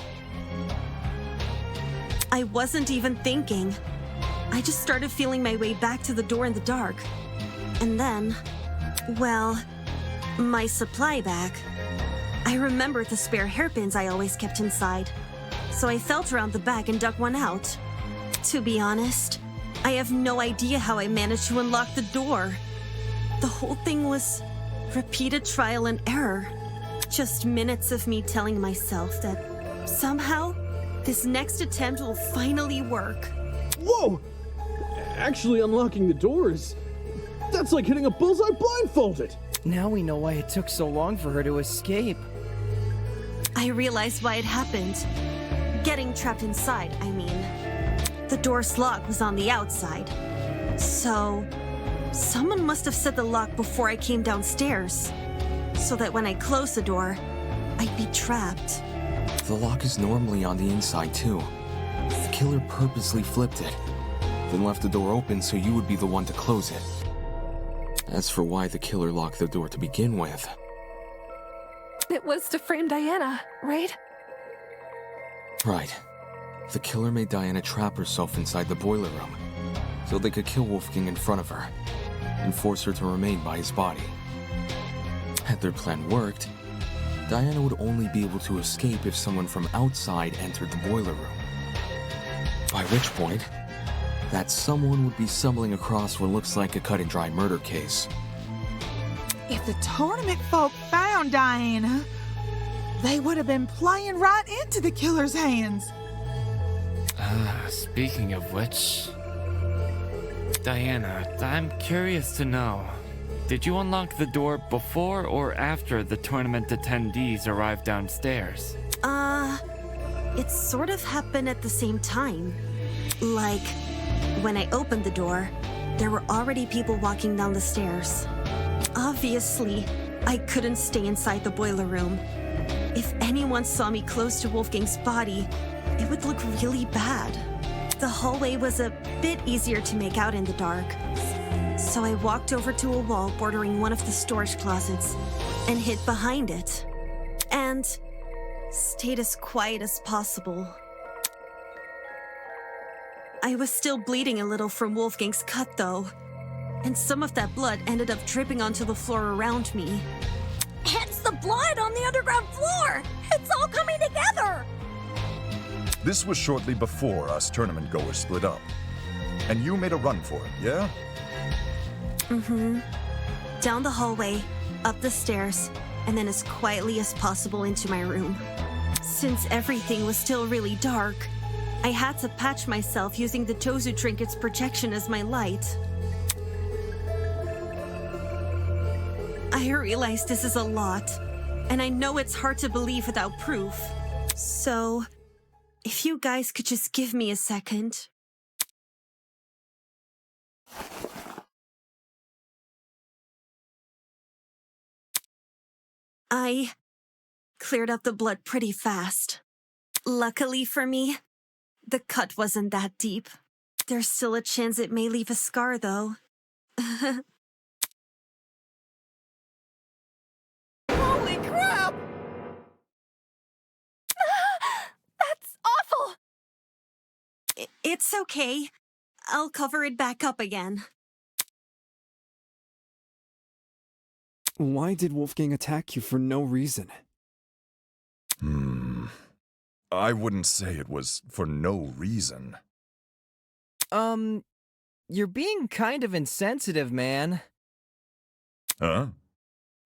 I wasn't even thinking. I just started feeling my way back to the door in the dark. And then, well, my supply bag. I remembered the spare hairpins I always kept inside. So I felt around the bag and dug one out. To be honest, I have no idea how I managed to unlock the door. The whole thing was repeated trial and error. Just minutes of me telling myself that somehow this next attempt will finally work. Whoa! Actually unlocking the doors? That's like hitting a bullseye blindfolded! Now we know why it took so long for her to escape. I realized why it happened. Getting trapped inside, I mean. The door's lock was on the outside. So, someone must have set the lock before I came downstairs. So that when I closed the door, I'd be trapped. The lock is normally on the inside, too. The killer purposely flipped it, then left the door open so you would be the one to close it. As for why the killer locked the door to begin with... It was to frame Diana, right? Right. The killer made Diana trap herself inside the boiler room, so they could kill Wolfgang in front of her, and force her to remain by his body. Had their plan worked, Diana would only be able to escape if someone from outside entered the boiler room. By which point, that someone would be stumbling across what looks like a cut-and-dry murder case. If the tournament folk found Diana, they would have been playing right into the killer's hands. Speaking of which... Diana, I'm curious to know. Did you unlock the door before or after the tournament attendees arrived downstairs? It sort of happened at the same time. Like, when I opened the door, there were already people walking down the stairs. Obviously, I couldn't stay inside the boiler room. If anyone saw me close to Wolfgang's body, it would look really bad. The hallway was a bit easier to make out in the dark. So I walked over to a wall bordering one of the storage closets and hid behind it. And stayed as quiet as possible. I was still bleeding a little from Wolfgang's cut, though. And some of that blood ended up dripping onto the floor around me. It's the blood on the underground floor! It's all coming together! This was shortly before us tournament goers split up. And you made a run for it, yeah? Mm-hmm. Down the hallway, up the stairs, and then as quietly as possible into my room. Since everything was still really dark, I had to patch myself using the Tozu Trinket's projection as my light. I realize this is a lot, and I know it's hard to believe without proof. So, if you guys could just give me a second. I cleared up the blood pretty fast. Luckily for me, the cut wasn't that deep. There's still a chance it may leave a scar, though. Holy crap! That's awful! It's okay. I'll cover it back up again. Why did Wolfgang attack you for no reason? I wouldn't say it was for no reason. You're being kind of insensitive, man. Huh?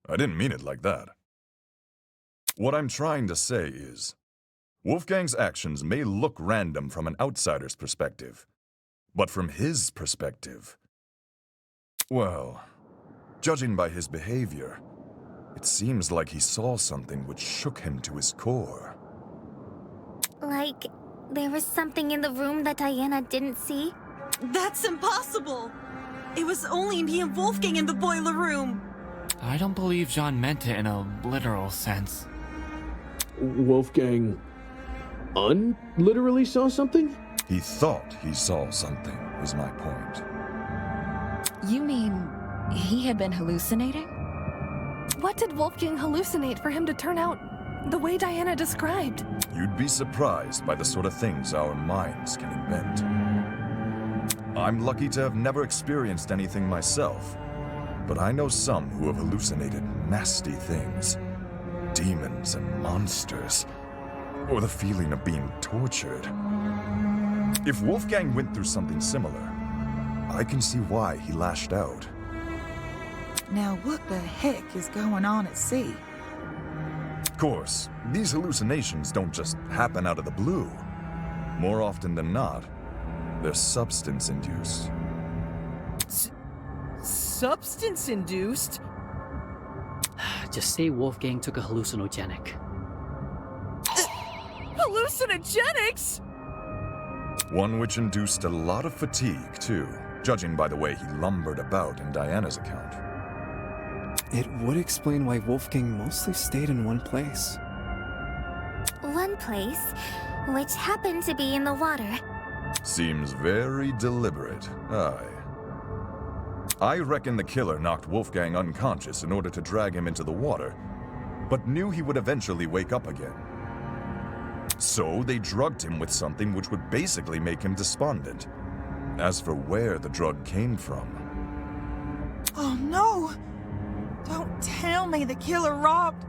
I didn't mean it like that. What I'm trying to say is, Wolfgang's actions may look random from an outsider's perspective, but from his perspective, well, judging by his behavior, it seems like he saw something which shook him to his core. Like, there was something in the room that Diana didn't see? That's impossible! It was only me and Wolfgang in the boiler room! I don't believe Jean meant it in a literal sense. Wolfgang literally saw something? He thought he saw something, is my point. You mean he had been hallucinating? What did Wolfgang hallucinate for him to turn out the way Diana described? You'd be surprised by the sort of things our minds can invent. I'm lucky to have never experienced anything myself, but I know some who have hallucinated nasty things. Demons and monsters, or the feeling of being tortured. If Wolfgang went through something similar, I can see why he lashed out. Now what the heck is going on at sea? Of course, these hallucinations don't just happen out of the blue. More often than not, they're substance-induced. Substance-induced? Just say Wolfgang took a hallucinogenic. Hallucinogenics? One which induced a lot of fatigue, too, judging by the way he lumbered about in Diana's account. It would explain why Wolfgang mostly stayed in one place. One place, which happened to be in the water. Seems very deliberate, aye. I reckon the killer knocked Wolfgang unconscious in order to drag him into the water, but knew he would eventually wake up again. So they drugged him with something which would basically make him despondent. As for where the drug came from... Oh no! Don't tell me the killer robbed...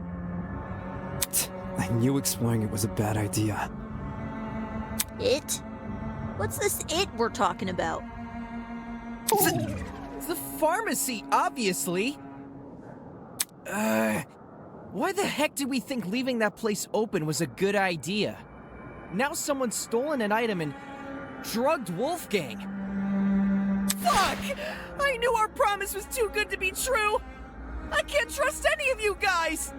I knew exploring it was a bad idea. It? What's this it we're talking about? It's the pharmacy, obviously. Why the heck did we think leaving that place open was a good idea? Now someone's stolen an item and drugged Wolfgang. Fuck! I knew our promise was too good to be true! I can't trust any of you guys!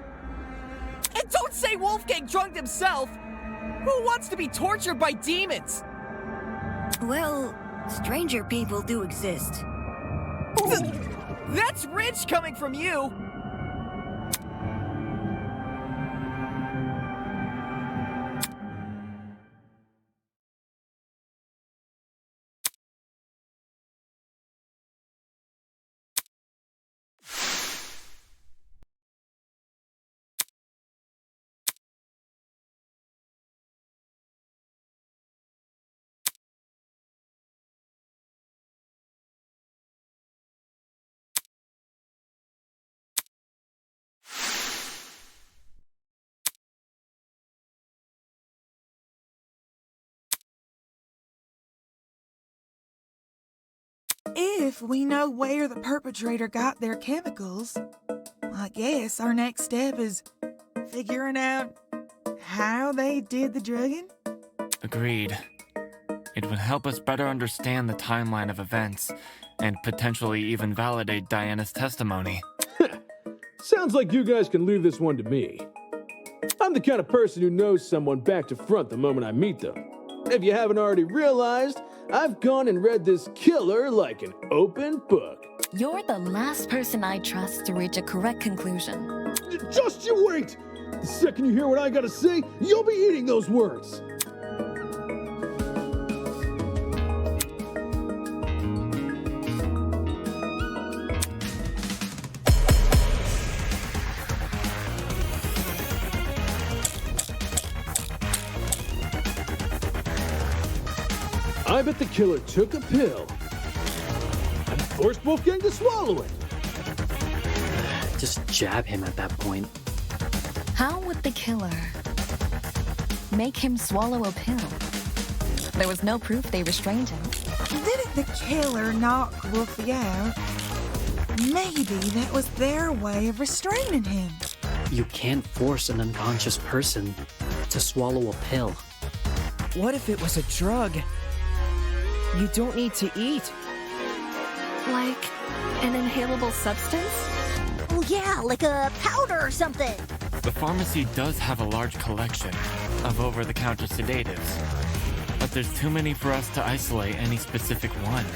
And don't say Wolfgang drugged himself! Who wants to be tortured by demons? Well, stranger people do exist. That's rich coming from you! If we know where the perpetrator got their chemicals, I guess our next step is figuring out how they did the drugging. Agreed. It would help us better understand the timeline of events, and potentially even validate Diana's testimony. Sounds like you guys can leave this one to me. I'm the kind of person who knows someone back to front the moment I meet them. If you haven't already realized, I've gone and read this killer like an open book. You're the last person I trust to reach a correct conclusion. Just you wait! The second you hear what I gotta say, you'll be eating those words! I bet the killer took a pill and forced Wolfgang to swallow it. Just jab him at that point. How would the killer make him swallow a pill? There was no proof they restrained him. Didn't the killer knock Wolfie out? Maybe that was their way of restraining him. You can't force an unconscious person to swallow a pill. What if it was a drug you don't need to eat? Like an inhalable substance? Oh yeah, like a powder or something. The pharmacy does have a large collection of over-the-counter sedatives, but there's too many for us to isolate any specific one.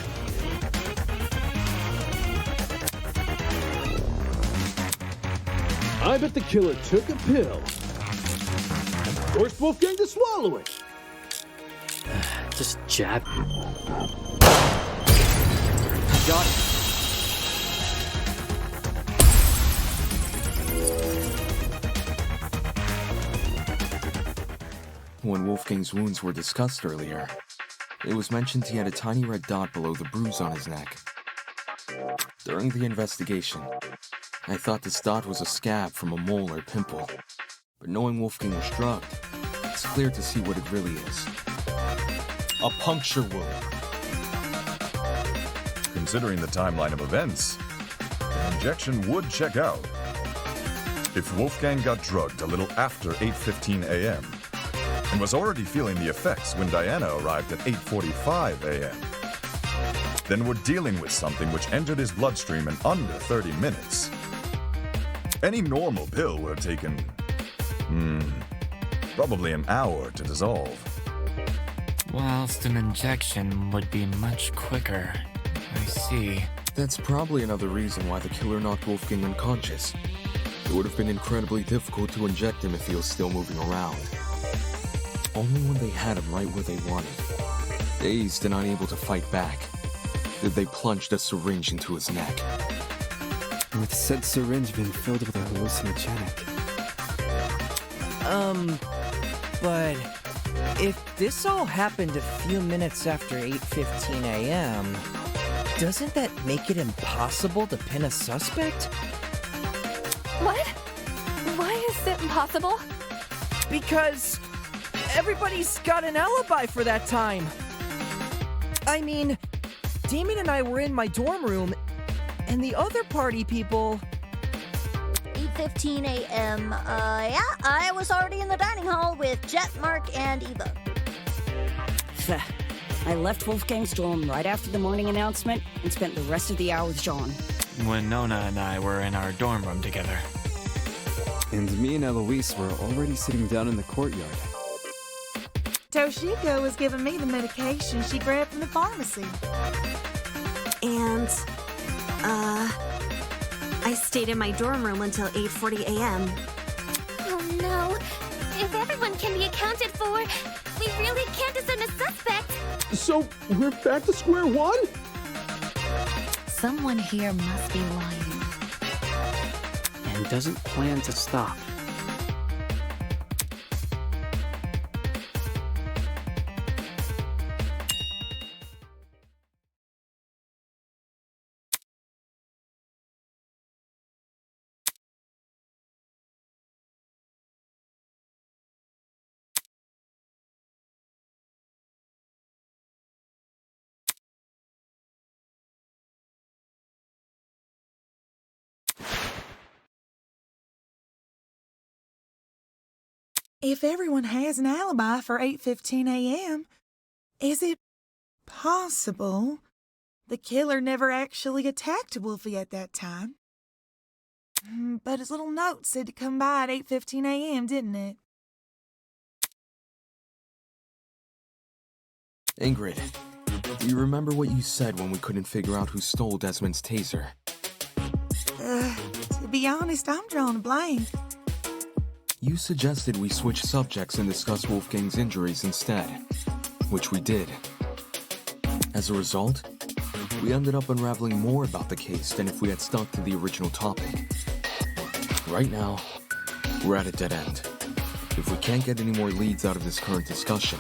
I bet the killer took a pill and forced Wolfgang to swallow it. Just jab. Got it. When Wolfgang's wounds were discussed earlier, it was mentioned he had a tiny red dot below the bruise on his neck. During the investigation, I thought this dot was a scab from a mole or pimple, but knowing Wolfgang was drugged, it's clear to see what it really is. A puncture wound. Considering the timeline of events, an injection would check out. If Wolfgang got drugged a little after 8:15 a.m. and was already feeling the effects when Diana arrived at 8:45 a.m., then we're dealing with something which entered his bloodstream in under 30 minutes. Any normal pill would have taken, probably an hour to dissolve. Whilst an injection would be much quicker. I see. That's probably another reason why the killer knocked Wolfgang unconscious. It would have been incredibly difficult to inject him if he was still moving around. Only when they had him right where they wanted, dazed and unable to fight back, did they plunge the syringe into his neck. With said syringe being filled with a hallucinogenic. But if this all happened a few minutes after 8:15 a.m., doesn't that make it impossible to pin a suspect? What? Why is it impossible? Because everybody's got an alibi for that time. I mean, Damon and I were in my dorm room, and the other party people... 8:15 a.m. Yeah, I was already in the dining hall with Jet, Mark, and Eva. I left Wolfgang's dorm right after the morning announcement and spent the rest of the hour with John. Wenona and I were in our dorm room together. And me and Eloise were already sitting down in the courtyard. Toshiko was giving me the medication she grabbed from the pharmacy. And, I stayed in my dorm room until 8:40 a.m. Oh no. If everyone can be accounted for, we really can't assign a suspect. So, we're back to square one? Someone here must be lying. And doesn't plan to stop. If everyone has an alibi for 8:15 a.m., is it possible the killer never actually attacked Wolfie at that time? But his little note said to come by at 8:15 a.m., didn't it? Ingrid, do you remember what you said when we couldn't figure out who stole Desmond's taser? To be honest, I'm drawing a blank. You suggested we switch subjects and discuss Wolfgang's injuries instead, which we did. As a result, we ended up unraveling more about the case than if we had stuck to the original topic. Right now, we're at a dead end. If we can't get any more leads out of this current discussion,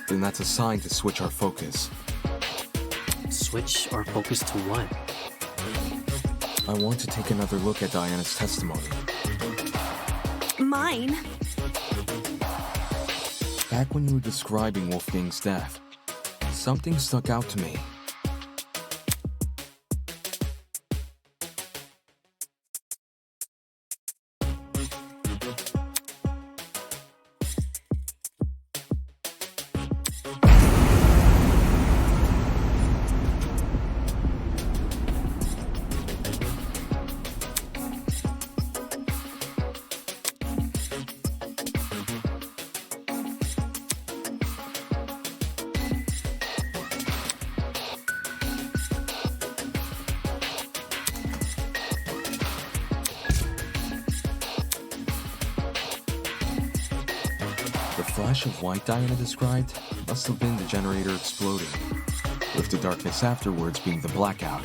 then that's a sign to switch our focus. Switch our focus to what? I want to take another look at Diana's testimony. Mine? Back when you were describing Wolfgang's death, something stuck out to me. The flash of white Diana described must have been the generator exploding, with the darkness afterwards being the blackout.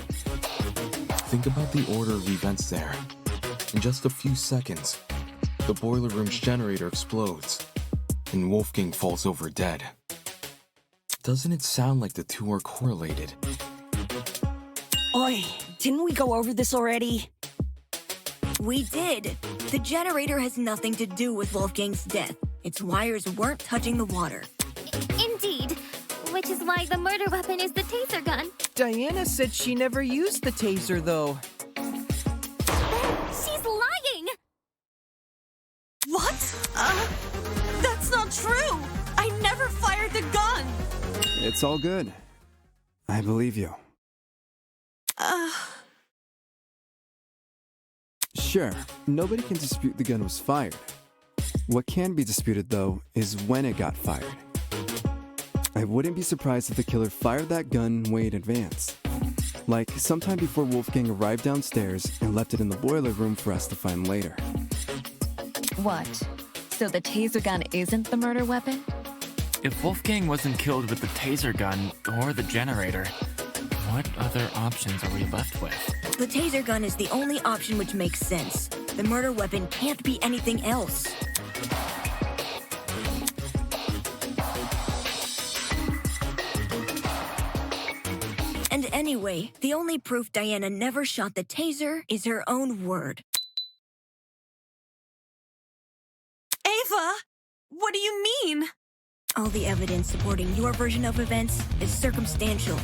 Think about the order of events there. In just a few seconds, the boiler room's generator explodes. and Wolfgang falls over dead. Doesn't it sound like the two are correlated? Oi, didn't we go over this already? We did. The generator has nothing to do with Wolfgang's death. Its wires weren't touching the water. Indeed. Which is why the murder weapon is the taser gun. Diana said she never used the taser, though. Then she's lying! What? That's not true! I never fired the gun! It's all good. I believe you. Sure, nobody can dispute the gun was fired. What can be disputed, though, is when it got fired. I wouldn't be surprised if the killer fired that gun way in advance. Like, sometime before Wolfgang arrived downstairs and left it in the boiler room for us to find later. What? So the taser gun isn't the murder weapon? If Wolfgang wasn't killed with the taser gun or the generator, what other options are we left with? The taser gun is the only option which makes sense. The murder weapon can't be anything else. And anyway, the only proof Diana never shot the taser is her own word. Ava! What do you mean? All the evidence supporting your version of events is circumstantial.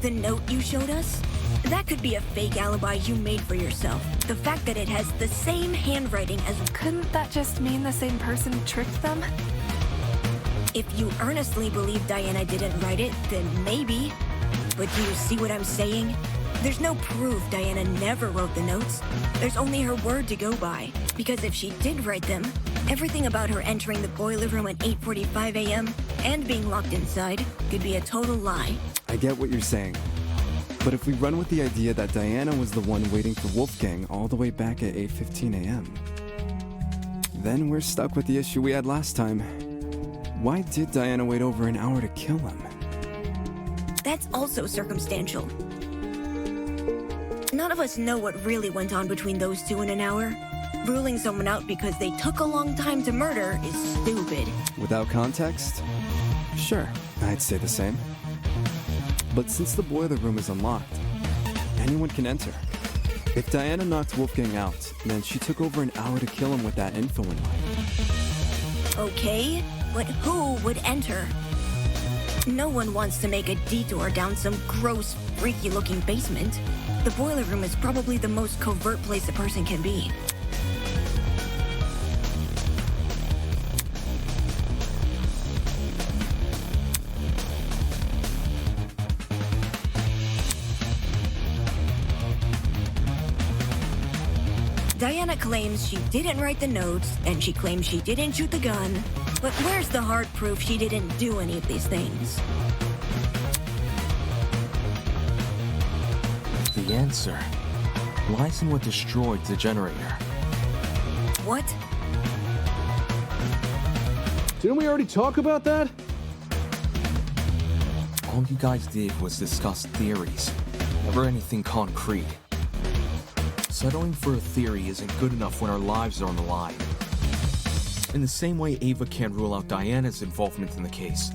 The note you showed us? That could be a fake alibi you made for yourself. The fact that it has the same handwriting as... Couldn't that just mean the same person tricked them? If you earnestly believe Diana didn't write it, then maybe. But do you see what I'm saying? There's no proof Diana never wrote the notes. There's only her word to go by. Because if she did write them, everything about her entering the boiler room at 8:45 a.m. and being locked inside could be a total lie. I get what you're saying. But if we run with the idea that Diana was the one waiting for Wolfgang all the way back at 8:15 a.m., then we're stuck with the issue we had last time. Why did Diana wait over an hour to kill him? That's also circumstantial. None of us know what really went on between those two in an hour. Ruling someone out because they took a long time to murder is stupid. Without context? Sure, I'd say the same. But since the boiler room is unlocked, anyone can enter. If Diana knocked Wolfgang out, then she took over an hour to kill him with that info in mind. Okay, but who would enter? No one wants to make a detour down some gross, freaky-looking basement. The boiler room is probably the most covert place a person can be. Diana claims she didn't write the notes, and she claims she didn't shoot the gun. But where's the hard proof she didn't do any of these things? The answer lies in what destroyed the generator. What? Didn't we already talk about that? All you guys did was discuss theories, never anything concrete. Settling for a theory isn't good enough when our lives are on the line. In the same way Ava can't rule out Diana's involvement in the case,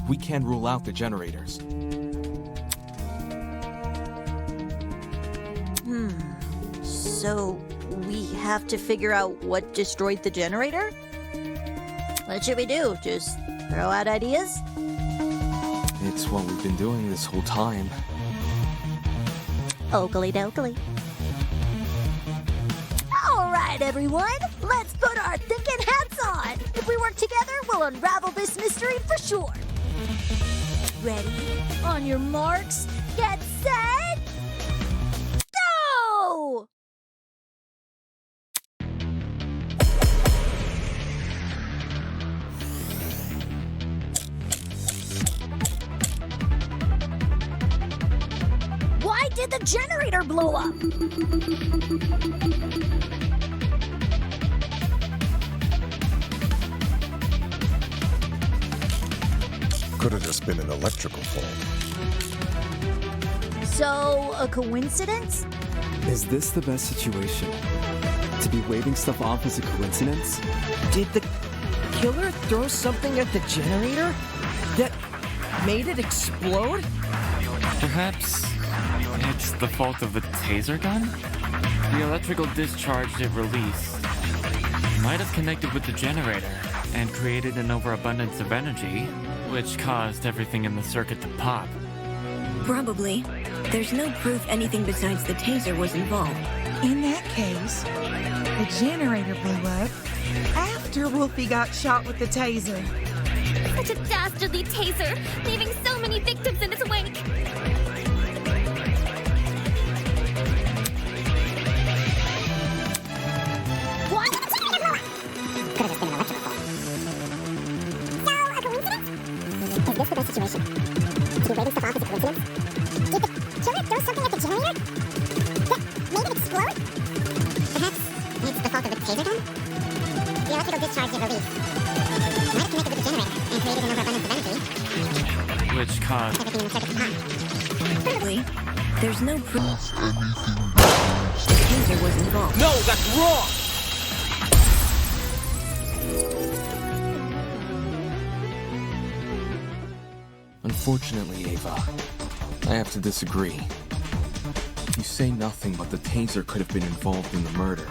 we can't rule out the generators. So we have to figure out what destroyed the generator? What should we do? Just throw out ideas? It's what we've been doing this whole time. Oakley dokley. All right, everyone. Let's put our thinking hats on. If we work together, we'll unravel this mystery for sure. Ready? On your marks, get set, go! Why did the generator blow up? Could have just been an electrical fault. So, a coincidence? Is this the best situation? To be waving stuff off as a coincidence? Did the killer throw something at the generator that made it explode? Perhaps it's the fault of the taser gun? The electrical discharge it released might have connected with the generator and created an overabundance of energy, which caused everything in the circuit to pop. Probably. There's no proof anything besides the taser was involved. In that case, the generator blew up after Wolfie got shot with the taser. Such a dastardly taser, leaving so many victims in its wake. What? Could have just been an electrical fault. So, a coincidence? Is this the best situation? To be waiting stuff off as a coincidence? Did the killer throw something at the generator that made it explode? Perhaps it's the fault of the taser gun? The electrical discharge it released might have connected with the generator and created an overabundance of energy, which caused everything in the circuit to pop. Probably. There's no proof the taser was involved. No, that's wrong! Unfortunately, Ava, I have to disagree. You say nothing but the taser could have been involved in the murder.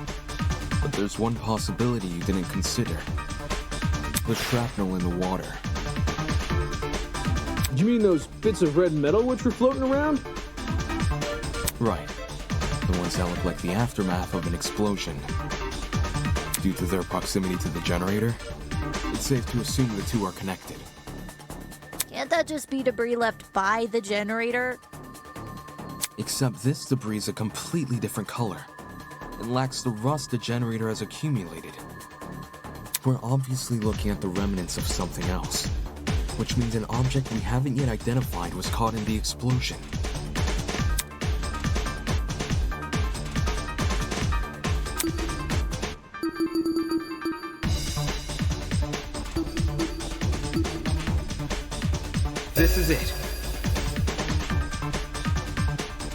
But there's one possibility you didn't consider. The shrapnel in the water. Do you mean those bits of red metal which were floating around? Right. The ones that look like the aftermath of an explosion. Due to their proximity to the generator, it's safe to assume the two are connected. Can't that just be debris left by the generator? Except this debris is a completely different color. It lacks the rust the generator has accumulated. We're obviously looking at the remnants of something else, which means an object we haven't yet identified was caught in the explosion. This is it.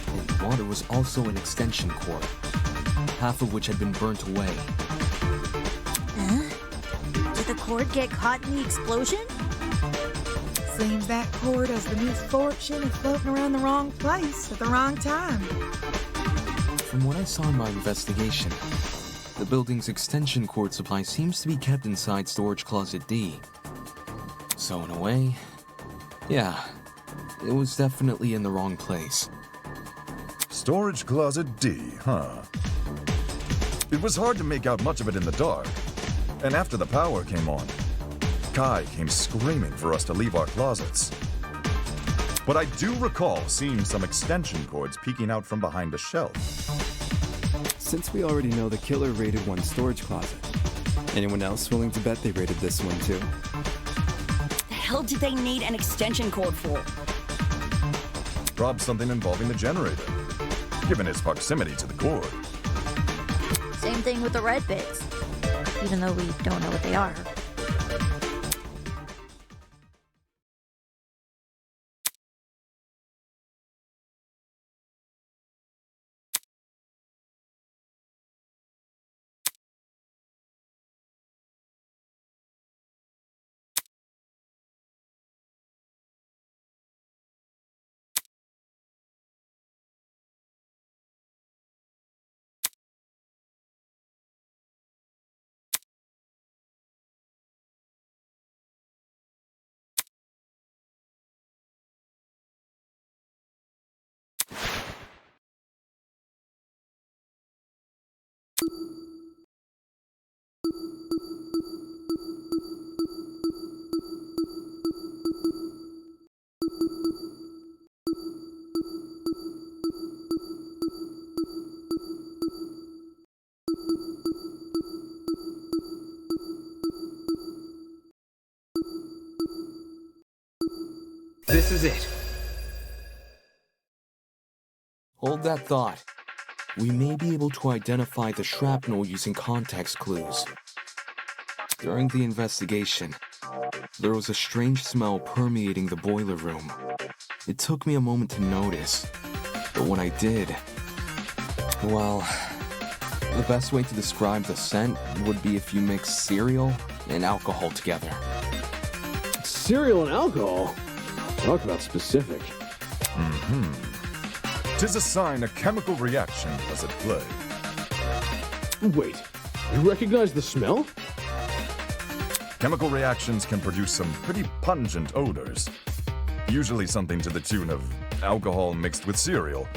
In the water was also an extension cord, half of which had been burnt away. Huh? Did the cord get caught in the explosion? Seems that cord has the misfortune of floating around the wrong place at the wrong time. From what I saw in my investigation, the building's extension cord supply seems to be kept inside Storage Closet D. So in a way, yeah, it was definitely in the wrong place. Storage Closet D, huh? It was hard to make out much of it in the dark. And after the power came on, Kai came screaming for us to leave our closets. But I do recall seeing some extension cords peeking out from behind a shelf. Since we already know the killer raided one storage closet, anyone else willing to bet they raided this one too? The hell did they need an extension cord for? Probably something involving the generator, given its proximity to the cord. Same thing with the red bits, even though we don't know what they are. This is it. Hold that thought. We may be able to identify the shrapnel using context clues. During the investigation, there was a strange smell permeating the boiler room. It took me a moment to notice, but when I did, well, the best way to describe the scent would be if you mix cereal and alcohol together. Cereal and alcohol? Talk about specific. Tis a sign a chemical reaction was at play. Wait, you recognize the smell? Chemical reactions can produce some pretty pungent odors. Usually something to the tune of alcohol mixed with cereal,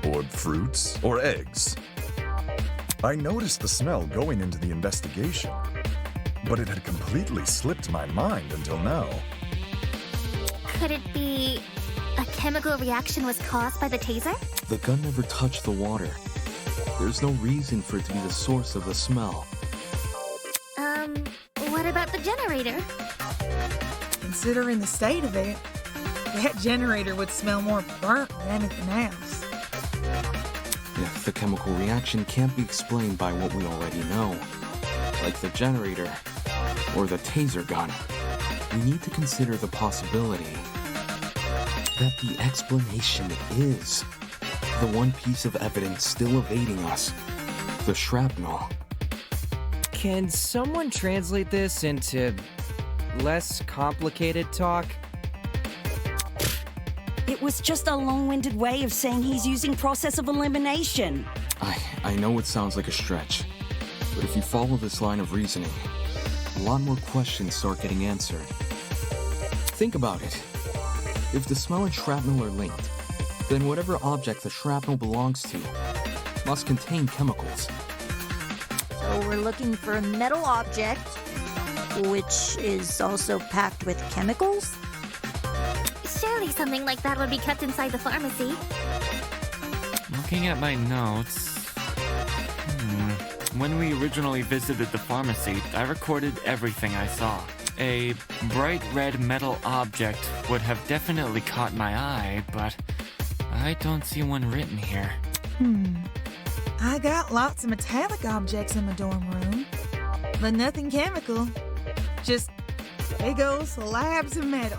or fruits, or eggs. I noticed the smell going into the investigation, but it had completely slipped my mind until now. Could it be a chemical reaction was caused by the taser? The gun never touched the water. There's no reason for it to be the source of the smell. What about the generator? Considering the state of it, that generator would smell more burnt than anything else. If the chemical reaction can't be explained by what we already know, like the generator or the taser gun, we need to consider the possibility that the explanation is the one piece of evidence still evading us, the shrapnel. Can someone translate this into less complicated talk? It was just a long-winded way of saying he's using process of elimination. I know it sounds like a stretch, but if you follow this line of reasoning, a lot more questions start getting answered. Think about it. If the smell and shrapnel are linked, then whatever object the shrapnel belongs to must contain chemicals. So we're looking for a metal object, which is also packed with chemicals? Surely something like that would be kept inside the pharmacy. Looking at my notes... When we originally visited the pharmacy, I recorded everything I saw. A bright red metal object would have definitely caught my eye, but I don't see one written here. I got lots of metallic objects in my dorm room, but nothing chemical. Just big old slabs of metal.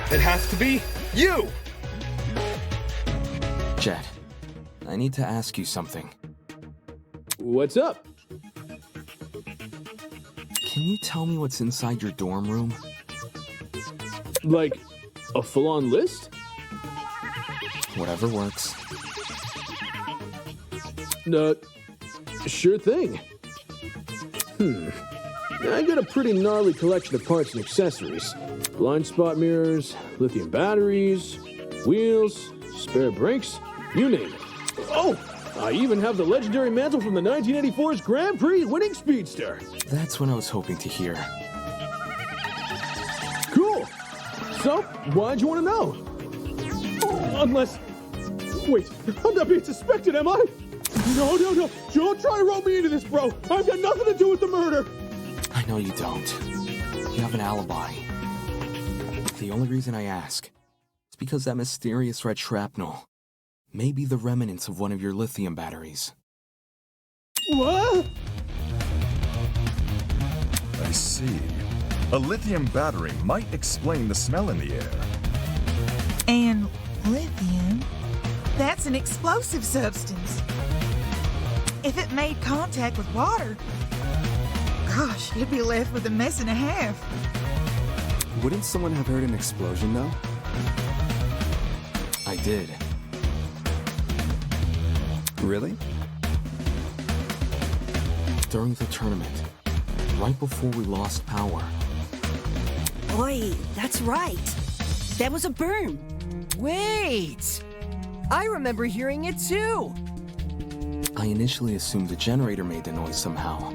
It has to be you! Jet, I need to ask you something. What's up? Can you tell me what's inside your dorm room? Like, a full-on list? Whatever works. Sure thing. I got a pretty gnarly collection of parts and accessories. Blind spot mirrors, lithium batteries, wheels, spare brakes, you name it. Oh, I even have the legendary mantle from the 1984's Grand Prix winning speedster. That's what I was hoping to hear. Cool. So, why'd you want to know? Unless... Wait, I'm not being suspected, am I? No. Don't try to roll me into this, bro. I've got nothing to do with the murder. I know you don't. You have an alibi. The only reason I ask is because that mysterious red shrapnel may be the remnants of one of your lithium batteries. What? I see. A lithium battery might explain the smell in the air. And lithium, that's an explosive substance. If it made contact with water, gosh, you'd be left with a mess and a half. Wouldn't someone have heard an explosion, though? did. Really? During the tournament, right before we lost power. Oi, that's right. That was a burn. Wait! I remember hearing it too! I initially assumed the generator made the noise somehow.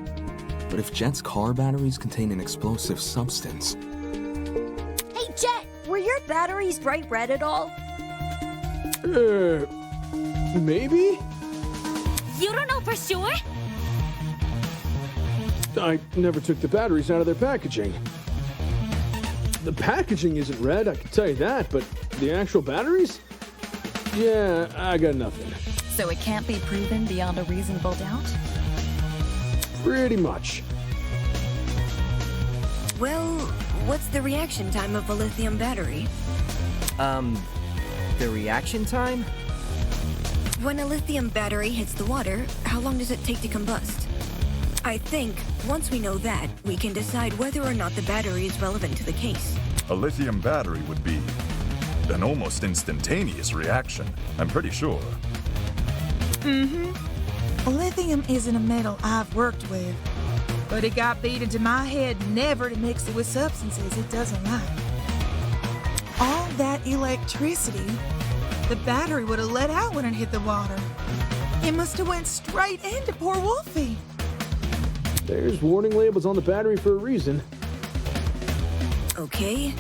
But if Jet's car batteries contain an explosive substance... Hey, Jet, were your batteries bright red at all? Maybe? You don't know for sure? I never took the batteries out of their packaging. The packaging isn't red, I can tell you that, but the actual batteries? Yeah, I got nothing. So it can't be proven beyond a reasonable doubt? Pretty much. Well, what's the reaction time of a lithium battery? The reaction time? When a lithium battery hits the water, how long does it take to combust? I think, once we know that, we can decide whether or not the battery is relevant to the case. A lithium battery would be an almost instantaneous reaction, I'm pretty sure. Lithium isn't a metal I've worked with, but it got beat into my head never to mix it with substances it doesn't like. All that electricity, the battery would have let out when it hit the water. It must have went straight into poor Wolfie. There's warning labels on the battery for a reason. Okay.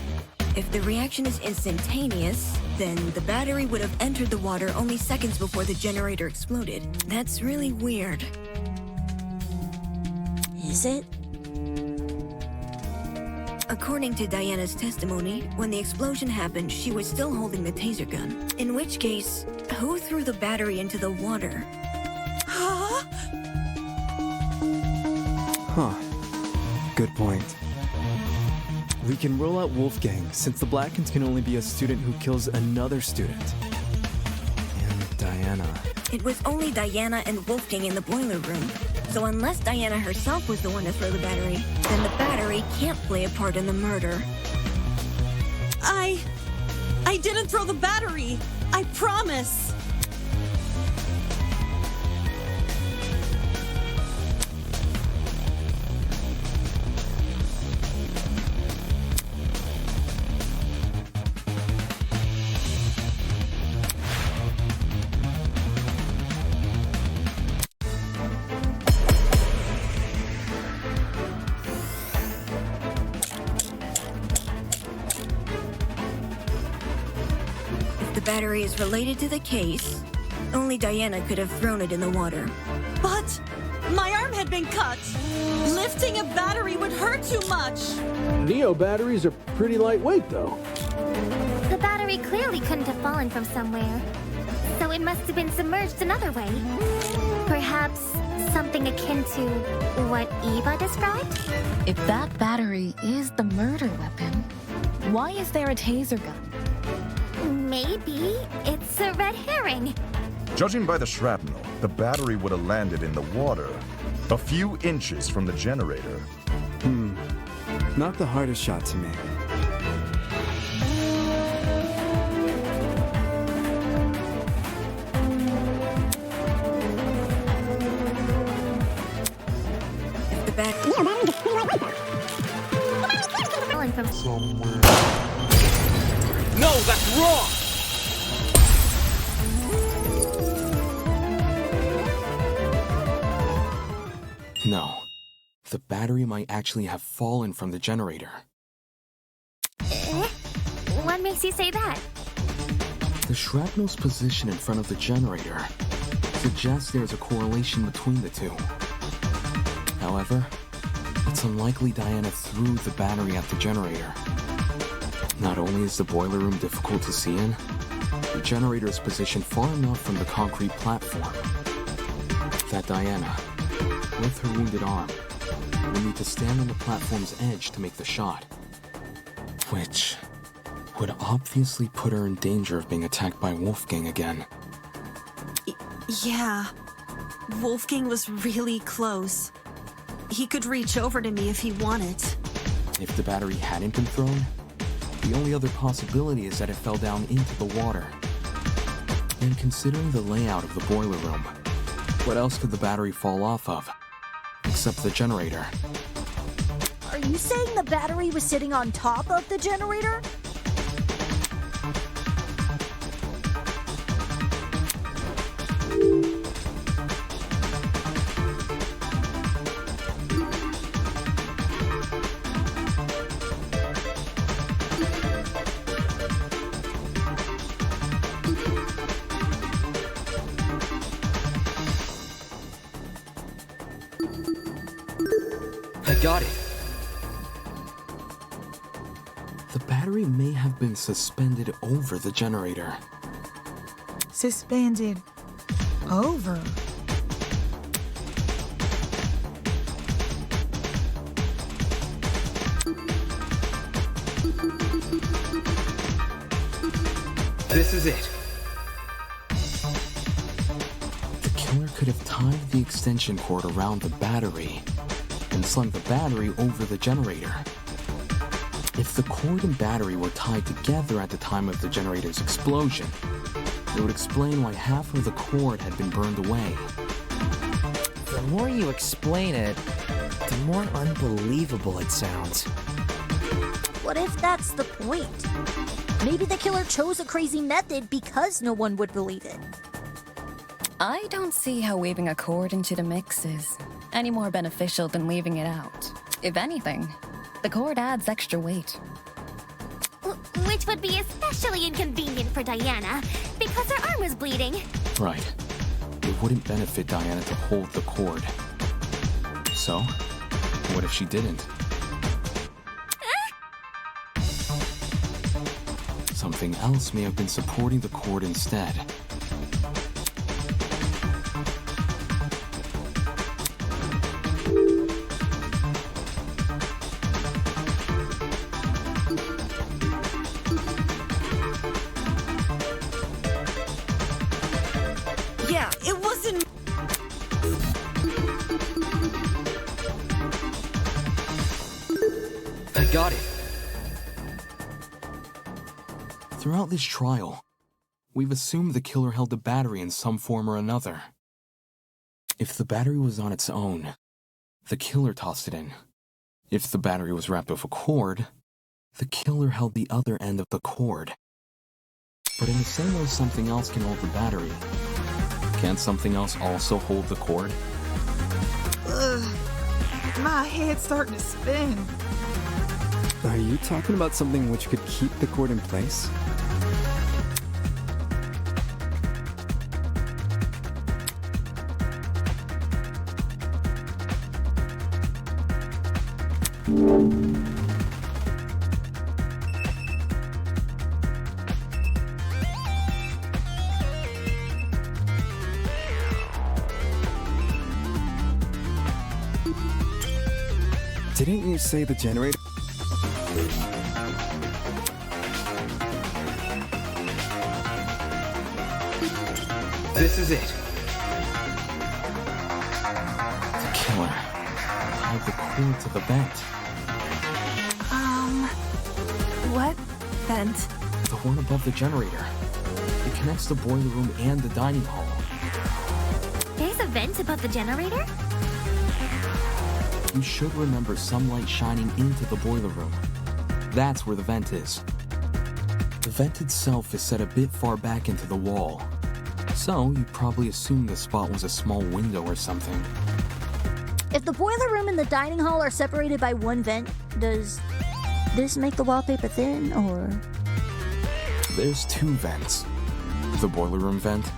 If the reaction is instantaneous, then the battery would have entered the water only seconds before the generator exploded. That's really weird. Is it? According to Diana's testimony, when the explosion happened, she was still holding the taser gun. In which case, who threw the battery into the water? Huh? Huh. Good point. We can rule out Wolfgang, since the Blackens can only be a student who kills another student. And Diana. It was only Diana and Wolfgang in the boiler room. So unless Diana herself was the one to throw the battery, then the battery can't play a part in the murder. I didn't throw the battery. I promise. The battery is related to the case. Only Diana could have thrown it in the water. But my arm had been cut. Lifting a battery would hurt too much. Neo batteries are pretty lightweight, though. The battery clearly couldn't have fallen from somewhere. So it must have been submerged another way. Perhaps something akin to what Eva described? If that battery is the murder weapon, why is there a taser gun? Maybe it's a red herring. Judging by the shrapnel, the battery would have landed in the water, a few inches from the generator. Not the hardest shot to make. The battery... No, that's wrong! No. The battery might actually have fallen from the generator. What makes you say that? The shrapnel's position in front of the generator suggests there's a correlation between the two. However, it's unlikely Diana threw the battery at the generator. Not only is the boiler room difficult to see in, the generator is positioned far enough from the concrete platform that Diana, with her wounded arm, will need to stand on the platform's edge to make the shot, which would obviously put her in danger of being attacked by Wolfgang again. Yeah. Wolfgang was really close. He could reach over to me if he wanted. If the battery hadn't been thrown, the only other possibility is that it fell down into the water. And considering the layout of the boiler room, what else could the battery fall off of? Except the generator. Are you saying the battery was sitting on top of the generator? I got it. The battery may have been suspended over the generator. Suspended over. This is it. The killer could have tied the extension cord around the battery and slung the battery over the generator. If the cord and battery were tied together at the time of the generator's explosion, it would explain why half of the cord had been burned away. The more you explain it, the more unbelievable it sounds. What if that's the point? Maybe the killer chose a crazy method because no one would believe it. I don't see how weaving a cord into the mix is any more beneficial than leaving it out. If anything, the cord adds extra weight. Which would be especially inconvenient for Diana, because her arm was bleeding. Right. It wouldn't benefit Diana to hold the cord. So, what if she didn't? Something else may have been supporting the cord instead. Yeah, it wasn't. I got it. Throughout this trial, we've assumed the killer held the battery in some form or another. If the battery was on its own, the killer tossed it in. If the battery was wrapped with a cord, the killer held the other end of the cord. But in the same way something else can hold the battery, can't something else also hold the cord? Ugh, my head's starting to spin. Are you talking about something which could keep the cord in place? Didn't you say the generator? This is it. The killer tied the cord to the vent. What vent? The one above the generator. It connects the boiler room and the dining hall. There's a vent above the generator? You should remember some light shining into the boiler room. That's where the vent is. The vent itself is set a bit far back into the wall, so you probably assume the spot was a small window or something. If the boiler room and the dining hall are separated by one vent, does this make the wallpaper thin, or...? There's two vents. The boiler room vent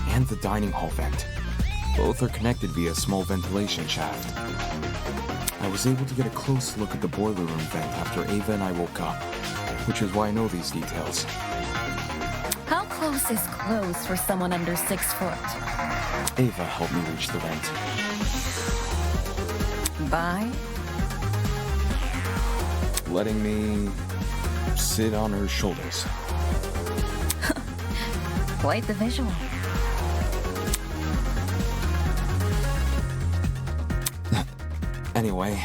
and the dining hall vent. Both are connected via a small ventilation shaft. I was able to get a close look at the boiler room vent after Ava and I woke up, which is why I know these details. How close is close for someone under 6 foot? Ava helped me reach the vent. By? Letting me sit on her shoulders. Quite the visual. Anyway,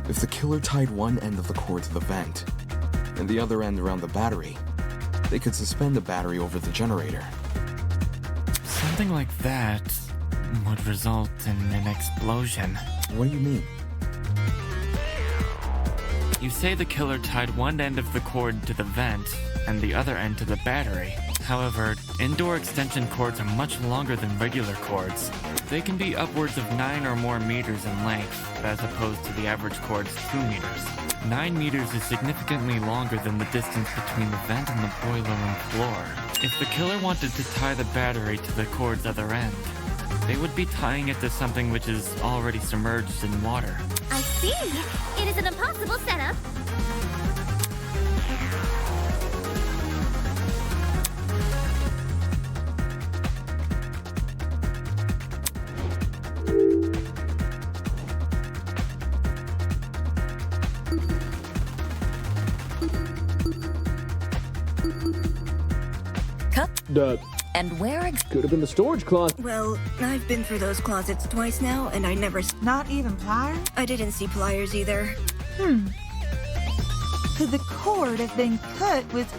if the killer tied one end of the cord to the vent and the other end around the battery, they could suspend the battery over the generator. Something like that would result in an explosion. What do you mean? You say the killer tied one end of the cord to the vent and the other end to the battery. However, indoor extension cords are much longer than regular cords. They can be upwards of 9 or more meters in length, as opposed to the average cord's 2 meters. 9 meters is significantly longer than the distance between the vent and the boiler room floor. If the killer wanted to tie the battery to the cord's other end, they would be tying it to something which is already submerged in water. I see. It is an impossible setup. And where could have been the storage closet. Well, I've been through those closets twice now, and I never... Not even pliers? I didn't see pliers either. Could the cord have been cut with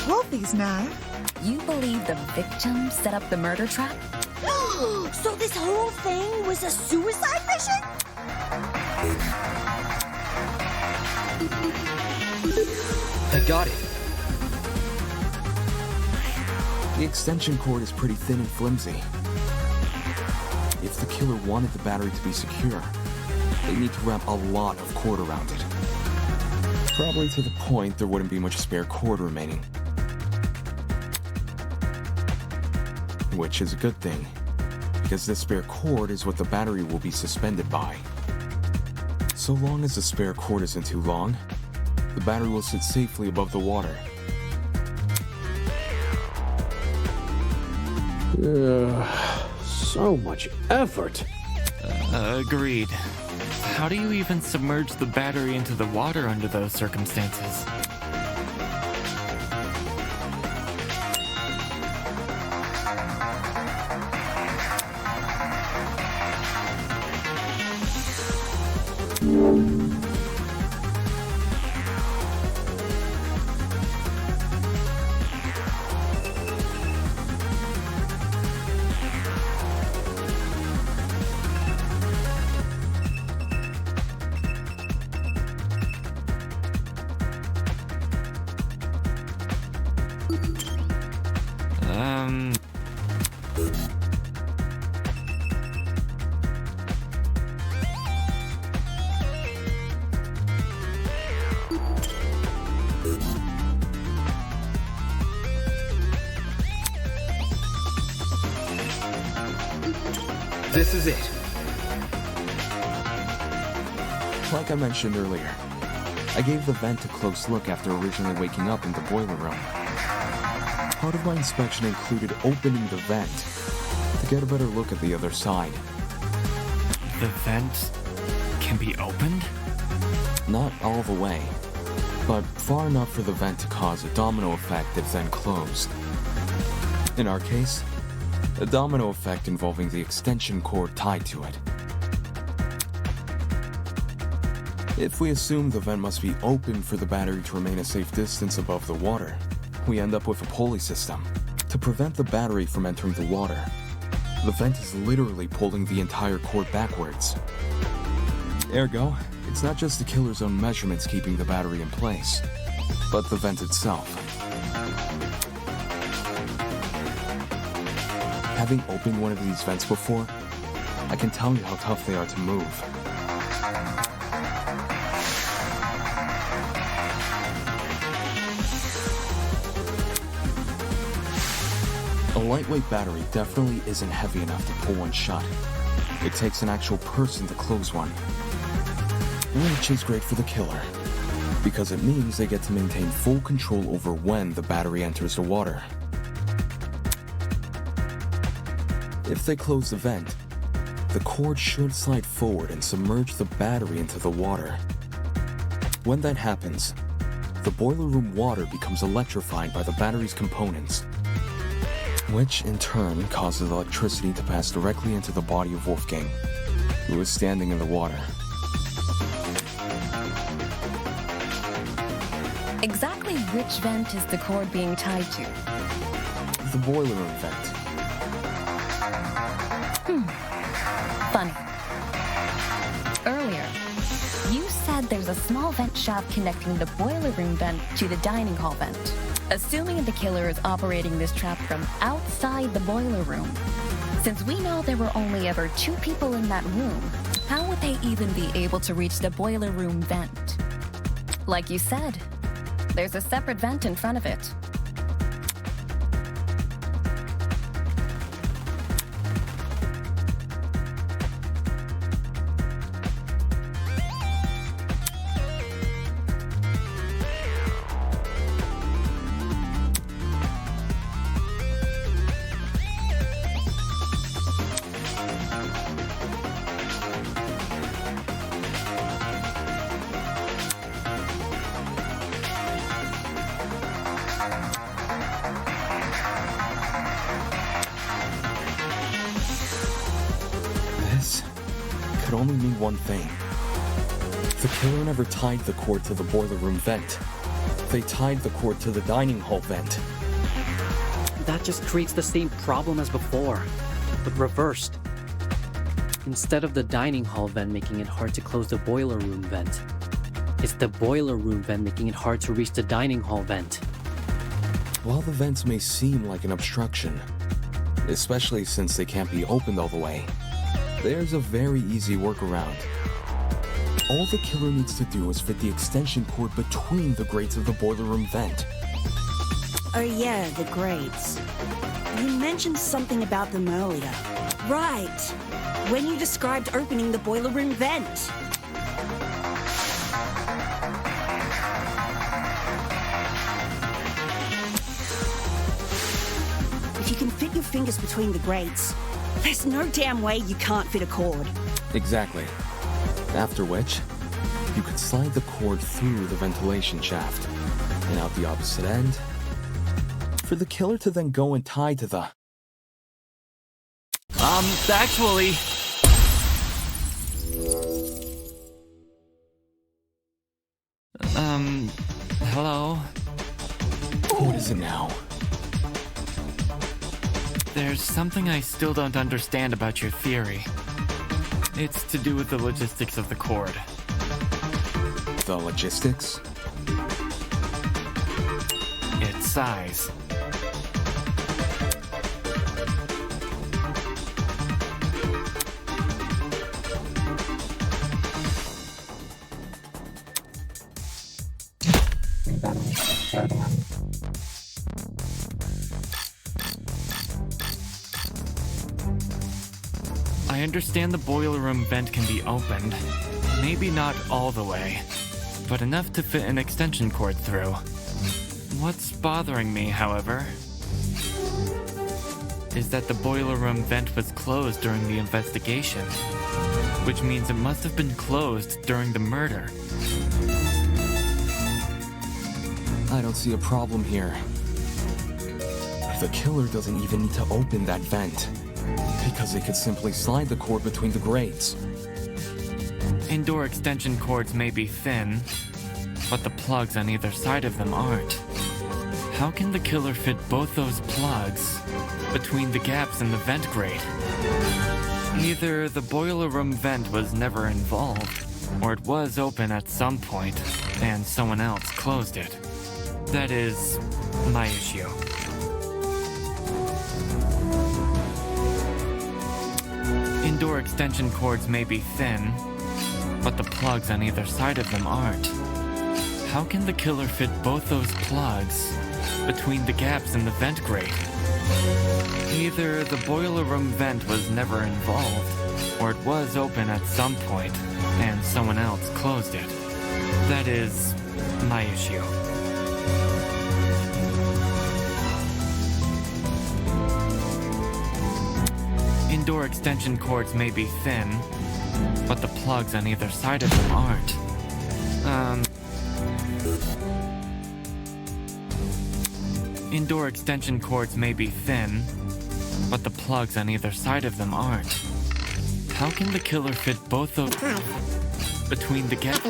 Wolfie's knife? You believe the victim set up the murder trap? So this whole thing was a suicide mission? I got it. The extension cord is pretty thin and flimsy. If the killer wanted the battery to be secure, they need to wrap a lot of cord around it. Probably to the point there wouldn't be much spare cord remaining. Which is a good thing, because this spare cord is what the battery will be suspended by. So long as the spare cord isn't too long, the battery will sit safely above the water. So much effort. Agreed. How do you even submerge the battery into the water under those circumstances? This is it. Like I mentioned earlier, I gave the vent a close look after originally waking up in the boiler room. Part of my inspection included opening the vent to get a better look at the other side. The vent can be opened? Not all the way, but far enough for the vent to cause a domino effect if then closed. In our case, a domino effect involving the extension cord tied to it. If we assume the vent must be open for the battery to remain a safe distance above the water, we end up with a pulley system. To prevent the battery from entering the water, the vent is literally pulling the entire cord backwards. Ergo, it's not just the killer's own measurements keeping the battery in place, but the vent itself. Having opened one of these vents before, I can tell you how tough they are to move. A lightweight battery definitely isn't heavy enough to pull one shut. It takes an actual person to close one. Which is great for the killer, because it means they get to maintain full control over when the battery enters the water. If they close the vent, the cord should slide forward and submerge the battery into the water. When that happens, the boiler room water becomes electrified by the battery's components, which in turn causes electricity to pass directly into the body of Wolfgang, who is standing in the water. Exactly which vent is the cord being tied to? The boiler room vent. Funny. Earlier, you said there's a small vent shaft connecting the boiler room vent to the dining hall vent. Assuming the killer is operating this trap from outside the boiler room, since we know there were only ever 2 people in that room, how would they even be able to reach the boiler room vent? Like you said, there's a separate vent in front of it. This could only mean one thing. The killer never tied the cord to the boiler room vent. They tied the cord to the dining hall vent. That just creates the same problem as before, but reversed. Instead of the dining hall vent making it hard to close the boiler room vent, it's the boiler room vent making it hard to reach the dining hall vent. While the vents may seem like an obstruction, especially since they can't be opened all the way, there's a very easy workaround. All the killer needs to do is fit the extension cord between the grates of the boiler room vent. Oh yeah, the grates. You mentioned something about them earlier. Right, when you described opening the boiler room vent. If you can fit your fingers between the grates, there's no damn way you can't fit a cord. Exactly. After which, you could slide the cord through the ventilation shaft and out the opposite end for the killer to then go and tie to the... Actually... Hello? What is it now? There's something I still don't understand about your theory. It's to do with the logistics of the cord. The logistics? Its size. I understand the boiler room vent can be opened. Maybe not all the way, but enough to fit an extension cord through. What's bothering me, however, is that the boiler room vent was closed during the investigation, which means it must have been closed during the murder. I don't see a problem here. The killer doesn't even need to open that vent, because they could simply slide the cord between the grates. Indoor extension cords may be thin, but the plugs on either side of them aren't. How can the killer fit both those plugs between the gaps in the vent grate? Either the boiler room vent was never involved, or it was open at some point, and someone else closed it. That is my issue. Indoor extension cords may be thin, but the plugs on either side of them aren't. How can the killer fit both those plugs between the gaps in the vent grate? Either the boiler room vent was never involved, or it was open at some point, and someone else closed it. That is my issue. Indoor extension cords may be thin, but the plugs on either side of them aren't. Indoor extension cords may be thin, but the plugs on either side of them aren't. How can the killer fit both those between the gaps?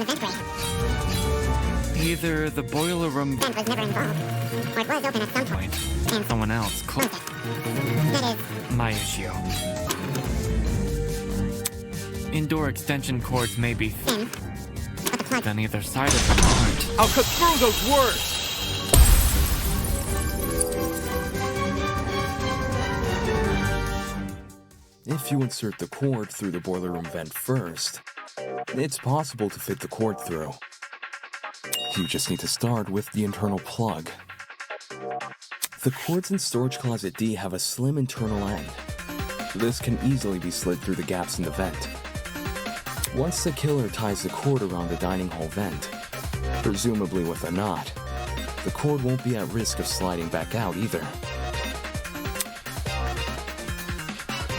Either the boiler room vent was never involved, or it was open at some point, someone else my issue. Indoor extension cords may be on either side of them aren't. I'll cut through those words! If you insert the cord through the boiler room vent first, it's possible to fit the cord through. You just need to start with the internal plug. The cords in Storage Closet D have a slim internal end. This can easily be slid through the gaps in the vent. Once the killer ties the cord around the dining hall vent, presumably with a knot, the cord won't be at risk of sliding back out either.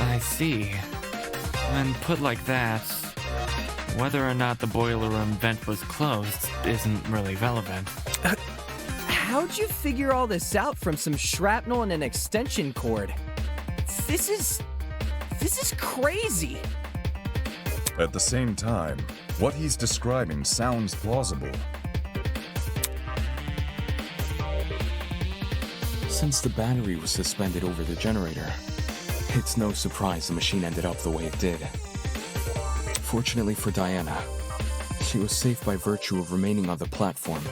I see. When put like that, whether or not the boiler room vent was closed isn't really relevant. How'd you figure all this out from some shrapnel and an extension cord? This is crazy. At the same time, what he's describing sounds plausible. Since the battery was suspended over the generator, it's no surprise the machine ended up the way it did. Fortunately for Diana, she was safe by virtue of remaining on the platform.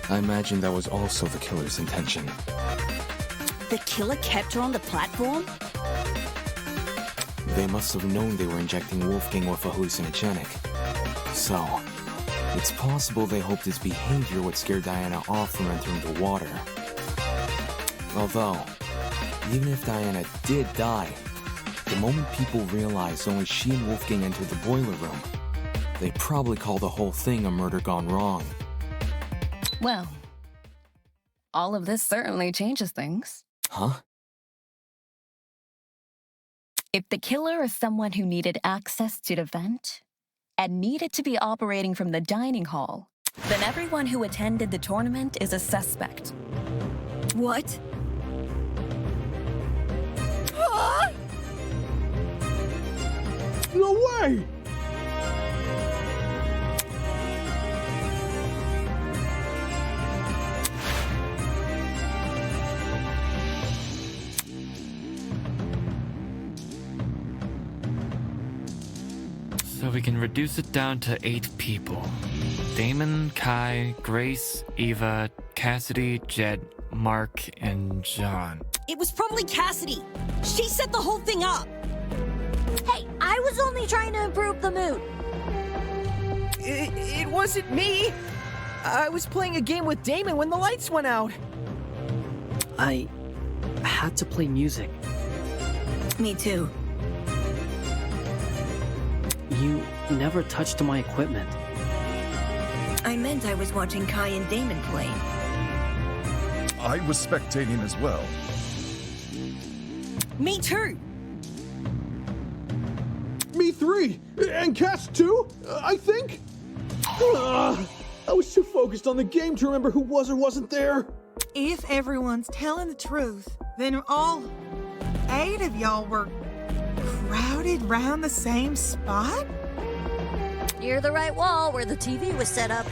I imagine that was also the killer's intention. The killer kept her on the platform? They must have known they were injecting Wolfgang with a hallucinogenic. So, it's possible they hoped his behavior would scare Diana off from entering the water. Although, even if Diana did die, the moment people realized only she and Wolfgang entered the boiler room, they'd probably call the whole thing a murder gone wrong. Well, all of this certainly changes things. Huh? If the killer is someone who needed access to the vent and needed to be operating from the dining hall, then everyone who attended the tournament is a suspect. What? No way! So we can reduce it down to 8 people. Damon, Kai, Grace, Eva, Cassidy, Jed, Mark, and John. It was probably Cassidy. She set the whole thing up. Hey, I was only trying to improve the mood. It wasn't me. I was playing a game with Damon when the lights went out. I had to play music. Me too. You never touched my equipment. I meant I was watching Kai and Damon play. I was spectating as well. Me too. Me 3! And Cass 2, I think? I was too focused on the game to remember who was or wasn't there. If everyone's telling the truth, then all 8 of y'all were crowded round the same spot? Near the right wall where the TV was set up.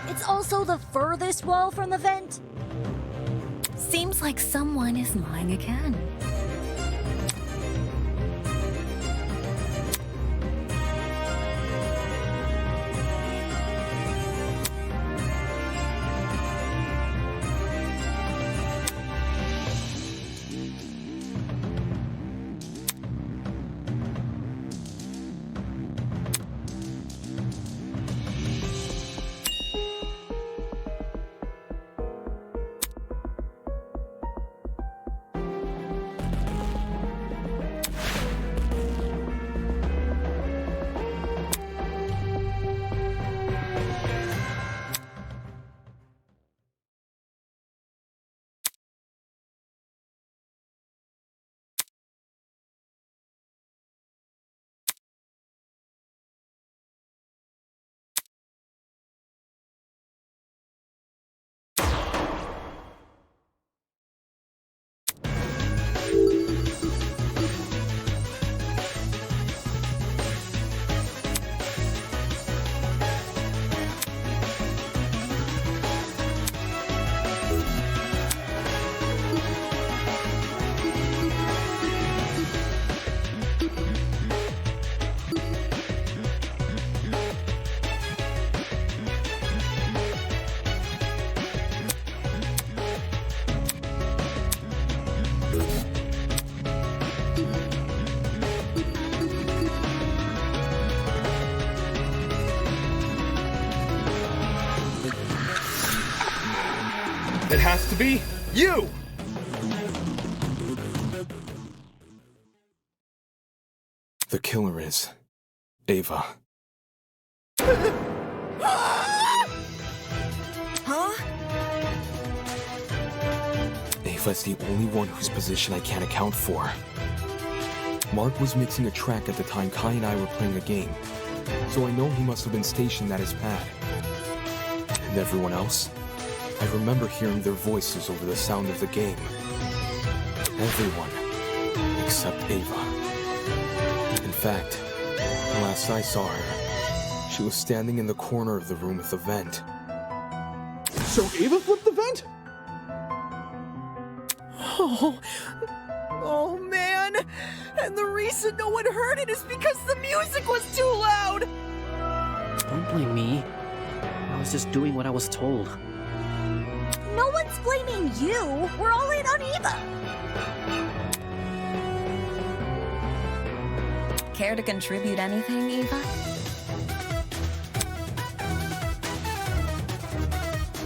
It's also the furthest wall from the vent. Seems like someone is lying again. It has to be you! The killer is Ava. Huh? Ava's the only one whose position I can't account for. Mark was mixing a track at the time Kai and I were playing a game, so I know he must have been stationed at his pad. And everyone else? I remember hearing their voices over the sound of the game. Everyone, except Ava. In fact, last I saw her, she was standing in the corner of the room with the vent. So Ava flipped the vent? Oh man! And the reason no one heard it is because the music was too loud! Don't blame me. I was just doing what I was told. No one's blaming you. We're all in on Eva. Care to contribute anything, Eva?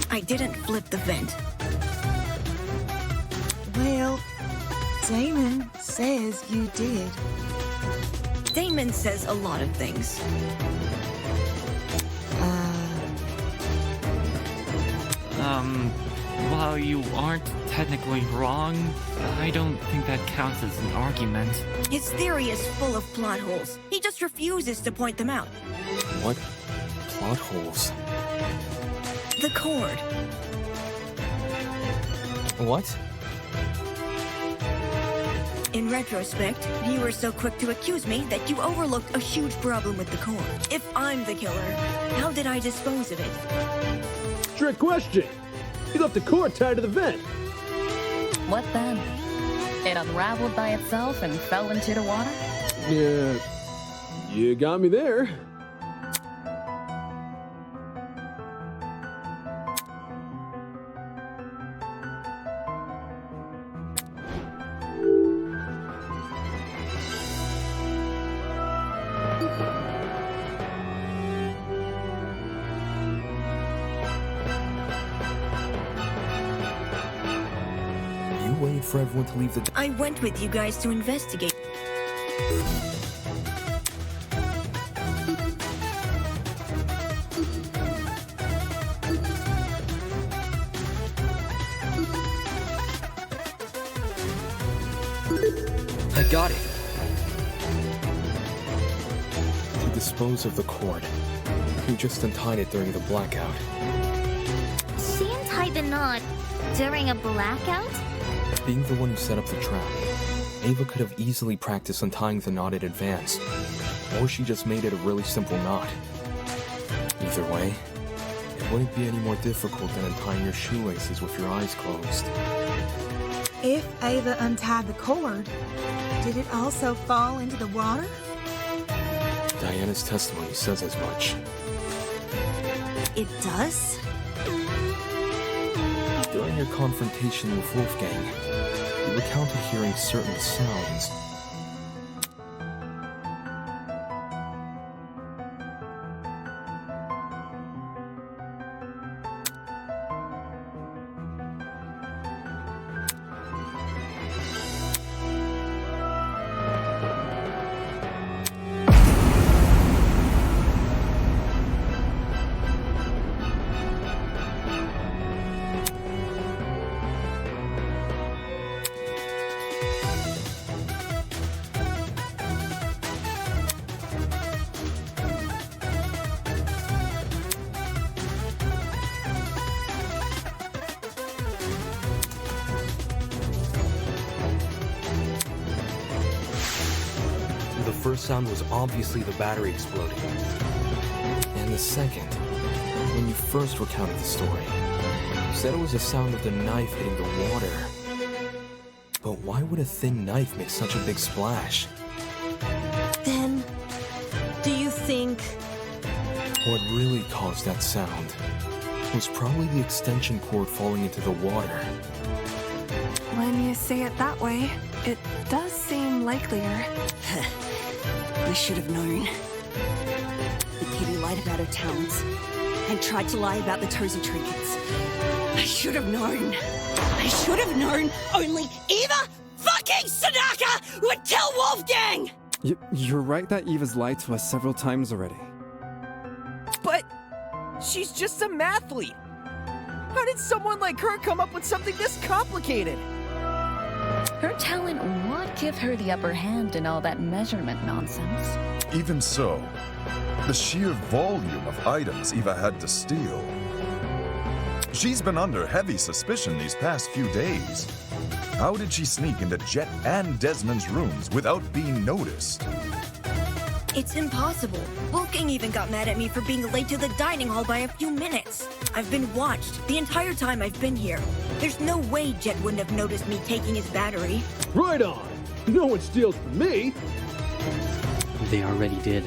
I didn't flip the vent. Well, Damon says you did. Damon says a lot of things. While you aren't technically wrong, I don't think that counts as an argument. His theory is full of plot holes. He just refuses to point them out. What plot holes? The cord. What? In retrospect, you were so quick to accuse me that you overlooked a huge problem with the cord. If I'm the killer, how did I dispose of it? Trick question. You left the cord tied to the vent. What then? It unraveled by itself and fell into the water? Yeah, you got me there. Waited for everyone to leave the... I went with you guys to investigate. I got it. To dispose of the cord. You just untied it during the blackout. She untied the knot during a blackout? Being the one who set up the trap, Ava could have easily practiced untying the knot in advance. Or she just made it a really simple knot. Either way, it wouldn't be any more difficult than untying your shoelaces with your eyes closed. If Ava untied the cord, did it also fall into the water? Diana's testimony says as much. It does? During your confrontation with Wolfgang, you recounted hearing certain sounds. The first sound was obviously the battery exploding. And the second, when you first recounted the story, you said it was the sound of the knife hitting the water. But why would a thin knife make such a big splash? Then, do you think... What really caused that sound was probably the extension cord falling into the water. When you say it that way, it does seem likelier. I should have known. The kitty lied about her talents and tried to lie about the toes and trinkets. I should have known. I should have known only Eva fucking Sadaka would kill Wolfgang! You're right that Eva's lied to us several times already. But she's just a mathlete. How did someone like her come up with something this complicated? Her talent would give her the upper hand in all that measurement nonsense. Even so, the sheer volume of items Eva had to steal. She's been under heavy suspicion these past few days. How did she sneak into Jet and Desmond's rooms without being noticed? It's impossible. Wolfgang even got mad at me for being late to the dining hall by a few minutes. I've been watched the entire time I've been here. There's no way Jet wouldn't have noticed me taking his battery. Right on! No one steals from me! They already did.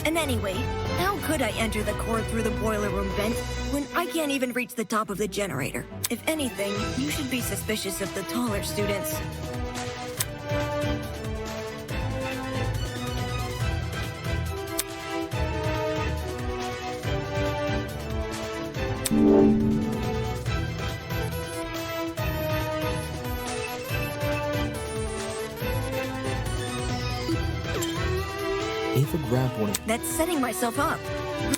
And anyway, how could I enter the core through the boiler room vent when I can't even reach the top of the generator? If anything, you should be suspicious of the taller students. Ava grabbed one of... That's setting myself up.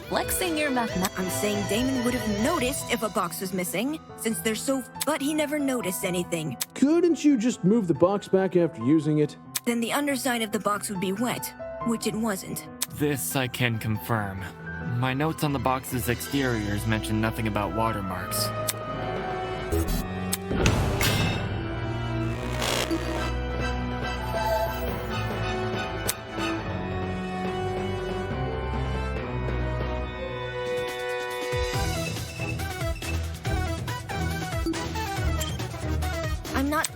Flexing your mathematics. I'm saying Damon would have noticed if a box was missing, since they're so... But he never noticed anything. Couldn't you just move the box back after using it? Then the underside of the box would be wet, which it wasn't. This I can confirm. My notes on the box's exteriors mention nothing about watermarks. I'm not...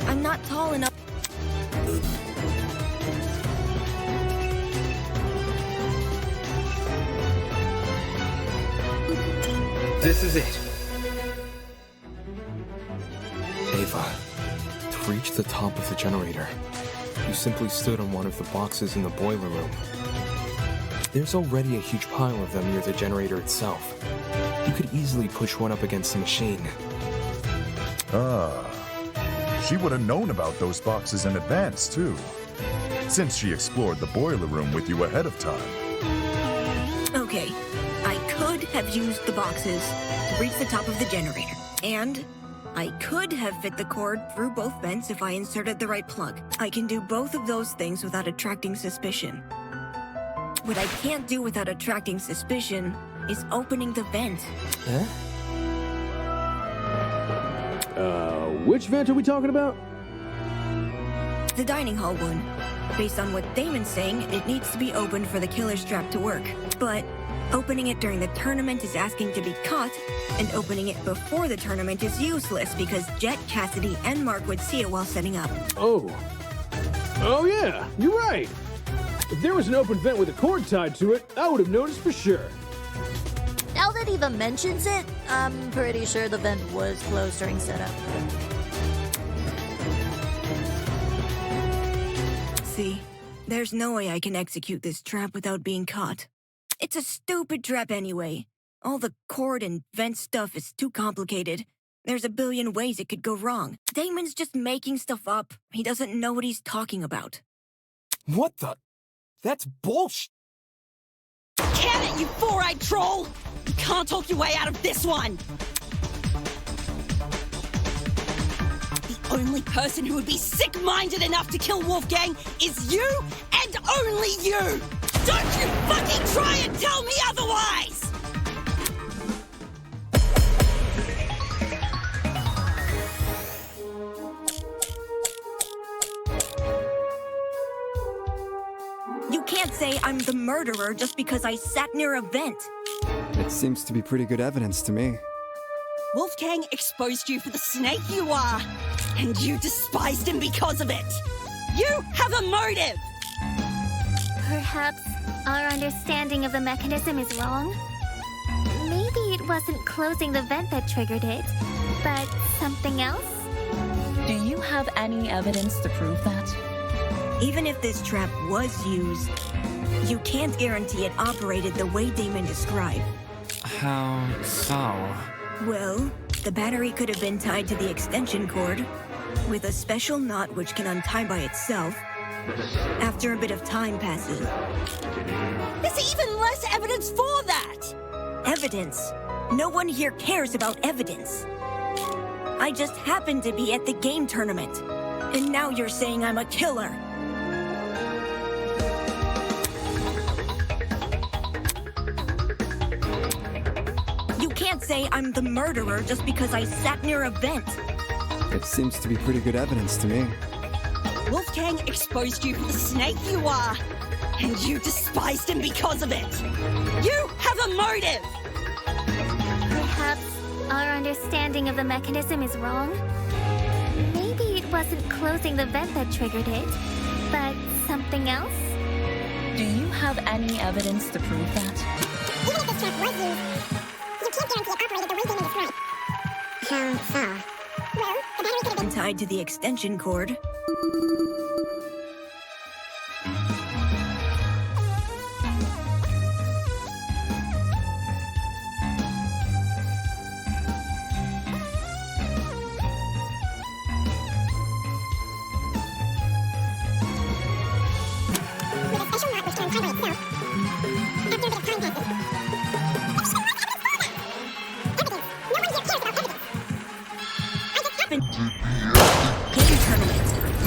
I'm not tall enough... This is it. Ava, to reach the top of the generator, you simply stood on one of the boxes in the boiler room. There's already a huge pile of them near the generator itself. You could easily push one up against the machine. Ah, she would have known about those boxes in advance, too, since she explored the boiler room with you ahead of time. Okay, I could have used the boxes to reach the top of the generator, and I could have fit the cord through both vents if I inserted the right plug. I can do both of those things without attracting suspicion. What I can't do without attracting suspicion is opening the vent. Huh? Which vent are we talking about? The dining hall one. Based on what Damon's saying, it needs to be opened for the killer's trap to work. But opening it during the tournament is asking to be caught, and opening it before the tournament is useless because Jet, Cassidy, and Mark would see it while setting up. Oh yeah, you're right. If there was an open vent with a cord tied to it, I would have noticed for sure. Now that Eva mentions it, I'm pretty sure the vent was closed during setup. See, there's no way I can execute this trap without being caught. It's a stupid trap anyway. All the cord and vent stuff is too complicated. There's a billion ways it could go wrong. Damon's just making stuff up. He doesn't know what he's talking about. What the? That's bullshit. Can it, you four-eyed troll! You can't talk your way out of this one! The only person who would be sick-minded enough to kill Wolfgang is you and only you! Don't you fucking try and tell me otherwise! You can't say I'm the murderer just because I sat near a vent. It seems to be pretty good evidence to me. Wolfgang exposed you for the snake you are, and you despised him because of it. You have a motive! Perhaps our understanding of the mechanism is wrong? Maybe it wasn't closing the vent that triggered it, but something else? have any evidence to prove that? Even if this trap was used, you can't guarantee it operated the way Damon described. How so? Well, the battery could have been tied to the extension cord with a special knot which can untie by itself after a bit of time passes. There's even less evidence for that! Evidence? No one here cares about evidence. I just happened to be at the game tournament, and now you're saying I'm a killer. You can't say I'm the murderer just because I sat near a vent. It seems to be pretty good evidence to me. Wolfgang exposed you for the snake you are, and you despised him because of it. You have a motive! Perhaps our understanding of the mechanism is wrong? Maybe it wasn't closing the vent that triggered it, but something else? Do you have any evidence to prove that? Even if this trap was used, you can't guarantee it operated the way Damon described. How so? Well, the battery could have been Tied to the extension cord.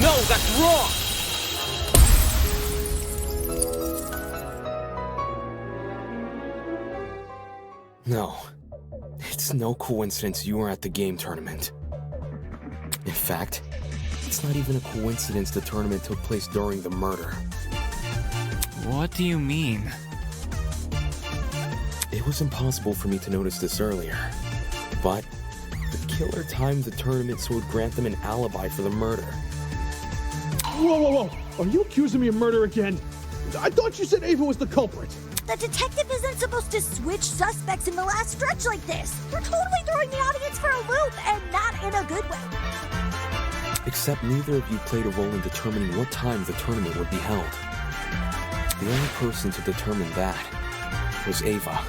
No, that's wrong! No. It's no coincidence you were at the game tournament. In fact, it's not even a coincidence the tournament took place during the murder. What do you mean? It was impossible for me to notice this earlier, but the killer timed the tournament so it would grant them an alibi for the murder. Whoa, whoa, whoa! Are you accusing me of murder again? I thought you said Ava was the culprit. The detective isn't supposed to switch suspects in the last stretch like this. We're totally throwing the audience for a loop, and not in a good way. Except neither of you played a role in determining what time the tournament would be held. The only person to determine that was Ava.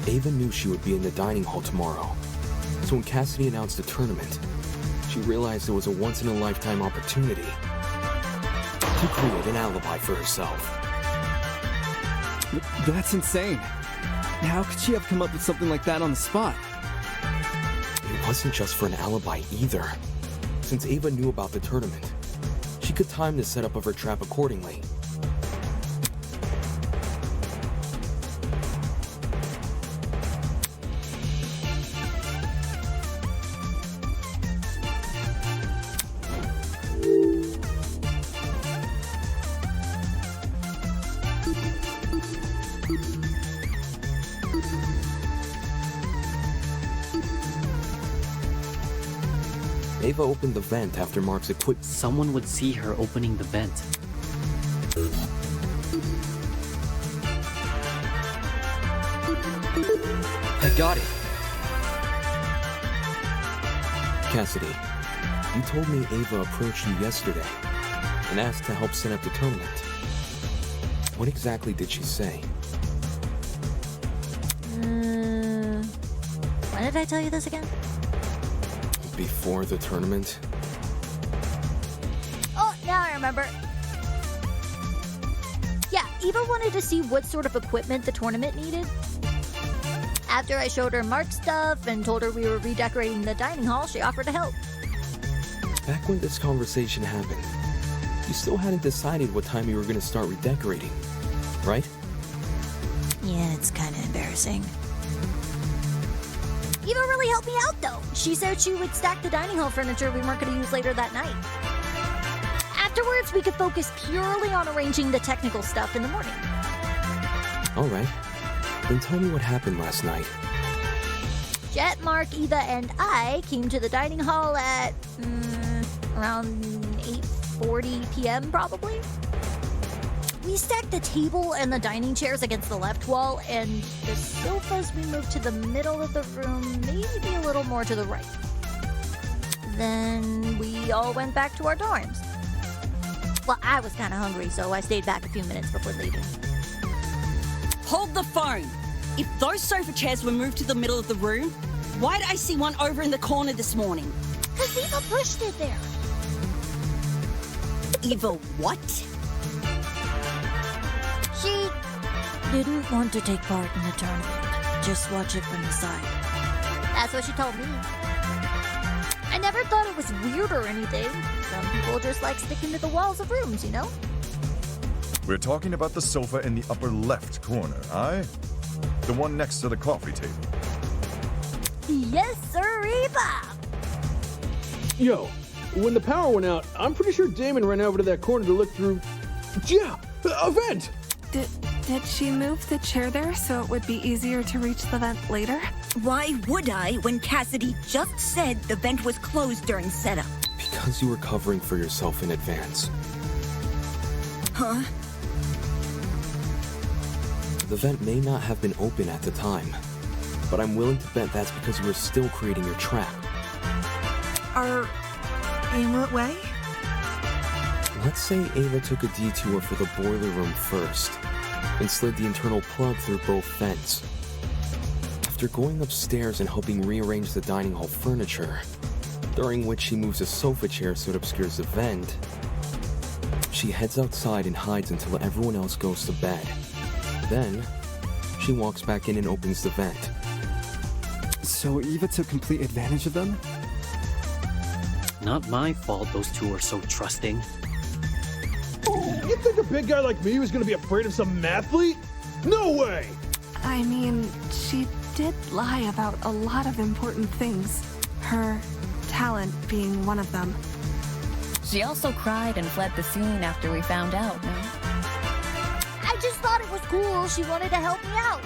Ava knew she would be in the dining hall tomorrow, so when Cassidy announced the tournament, she realized it was a once-in-a-lifetime opportunity to create an alibi for herself. That's insane. How could she have come up with something like that on the spot? It wasn't just for an alibi either. Since Ava knew about the tournament, she could time the setup of her trap accordingly. Ava opened the vent after Mark's equipment. Someone would see her opening the vent. I got it! Cassidy, you told me Ava approached you yesterday and asked to help set up the tournament. What exactly did she say? When did I tell you this again? Before the tournament? Oh, now I remember. Yeah, Eva wanted to see what sort of equipment the tournament needed. After I showed her Mark's stuff and told her we were redecorating the dining hall, she offered to help. Back when this conversation happened, you still hadn't decided what time you were going to start redecorating, right? Yeah, it's kind of embarrassing. Eva really helped me out, though. She said she would stack the dining hall furniture we weren't going to use later that night. Afterwards, we could focus purely on arranging the technical stuff in the morning. Alright. Then tell me what happened last night. Jet, Mark, Eva, and I came to the dining hall at around 8:40 p.m. probably. We stacked the table and the dining chairs against the left wall, and the sofas we moved to the middle of the room, maybe a little more to the right. Then we all went back to our dorms. Well, I was kind of hungry, so I stayed back a few minutes before leaving. Hold the phone! If those sofa chairs were moved to the middle of the room, why did I see one over in the corner this morning? Because Eva pushed it there. Eva what? She didn't want to take part in the tournament. Just watch it from the side. That's what she told me. I never thought it was weird or anything. Some people just like sticking to the walls of rooms, you know? We're talking about the sofa in the upper left corner, aye? The one next to the coffee table. Yes, sir, Eva! Yo, when the power went out, I'm pretty sure Damon ran over to that corner to look through... Yeah, a vent! Did she move the chair there so it would be easier to reach the vent later? Why would I when Cassidy just said the vent was closed during setup? Because you were covering for yourself in advance. Huh? The vent may not have been open at the time, but I'm willing to bet that's because you were still creating your trap. In what way? Let's say Ava took a detour for the boiler room first, and slid the internal plug through both vents. After going upstairs and helping rearrange the dining hall furniture, during which she moves a sofa chair so it obscures the vent, she heads outside and hides until everyone else goes to bed. Then, she walks back in and opens the vent. So Eva took complete advantage of them? Not my fault those two are so trusting. You think a big guy like me was gonna be afraid of some mathlete? No way! I mean, she did lie about a lot of important things. Her talent being one of them. She also cried and fled the scene after we found out, no? I just thought it was cool. She wanted to help me out.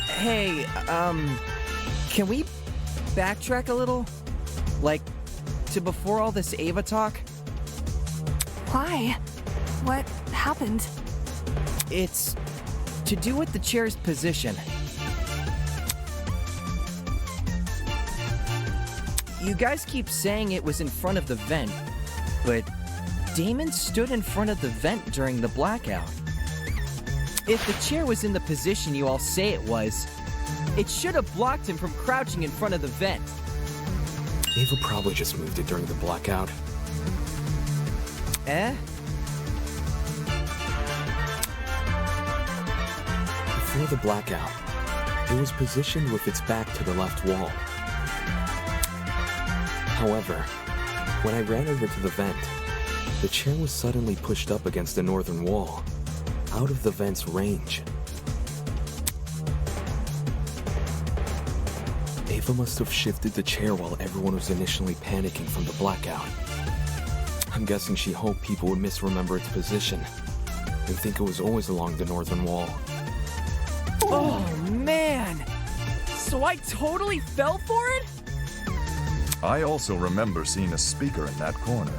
Hey, can we backtrack a little? Like, to before all this Ava talk? Why? What happened? It's to do with the chair's position. You guys keep saying it was in front of the vent, but Damon stood in front of the vent during the blackout. If the chair was in the position you all say it was, it should have blocked him from crouching in front of the vent. Ava probably just moved it during the blackout. Eh? Before the blackout, it was positioned with its back to the left wall. However, when I ran over to the vent, the chair was suddenly pushed up against the northern wall, out of the vent's range. Ava must have shifted the chair while everyone was initially panicking from the blackout. I'm guessing she hoped people would misremember its position and think it was always along the northern wall. Oh, man! So I totally fell for it? I also remember seeing a speaker in that corner.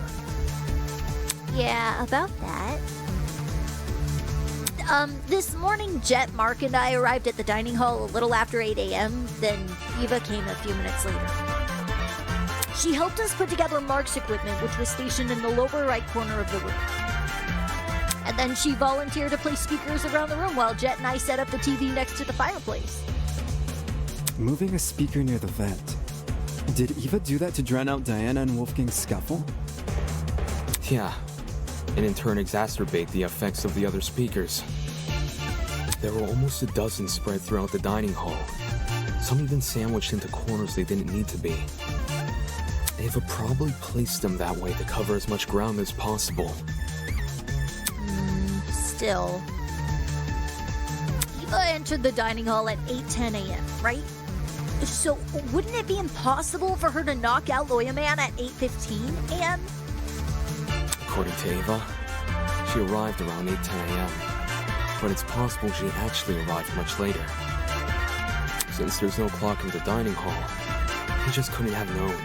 Yeah, about that. This morning, Jet, Mark, and I arrived at the dining hall a little after 8 a.m., then Eva came a few minutes later. She helped us put together Mark's equipment, which was stationed in the lower right corner of the room. And then she volunteered to place speakers around the room while Jet and I set up the TV next to the fireplace. Moving a speaker near the vent. Did Eva do that to drown out Diana and Wolfgang's scuffle? Yeah, and in turn exacerbate the effects of the other speakers. There were almost a dozen spread throughout the dining hall, some even sandwiched into corners they didn't need to be. Ava probably placed them that way to cover as much ground as possible. Still. entered the dining hall at 8:10 a.m., right? So wouldn't it be impossible for her to knock out Lawyer Man at 8:15 a.m.? According to Ava, she arrived around 8:10 a.m., but it's possible she actually arrived much later. Since there's no clock in the dining hall, he just couldn't have known.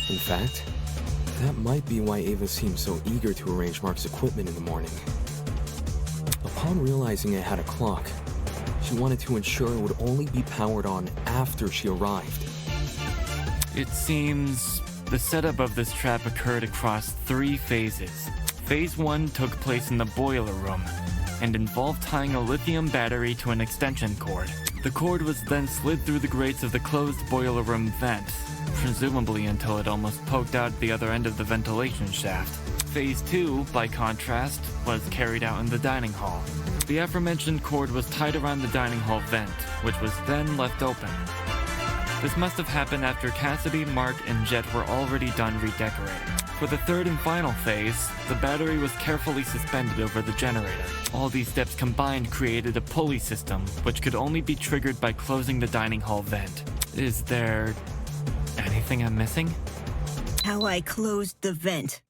In fact, that might be why Ava seemed so eager to arrange Mark's equipment in the morning. Upon realizing it had a clock, she wanted to ensure it would only be powered on after she arrived. It seems the setup of this trap occurred across 3 phases. Phase 1 took place in the boiler room and involved tying a lithium battery to an extension cord. The cord was then slid through the grates of the closed boiler room vent, presumably until it almost poked out the other end of the ventilation shaft. Phase 2, by contrast, was carried out in the dining hall. The aforementioned cord was tied around the dining hall vent, which was then left open. This must have happened after Cassidy, Mark, and Jet were already done redecorating. For the third and final phase, the battery was carefully suspended over the generator. All these steps combined created a pulley system, which could only be triggered by closing the dining hall vent. Is there anything I'm missing? How I closed the vent.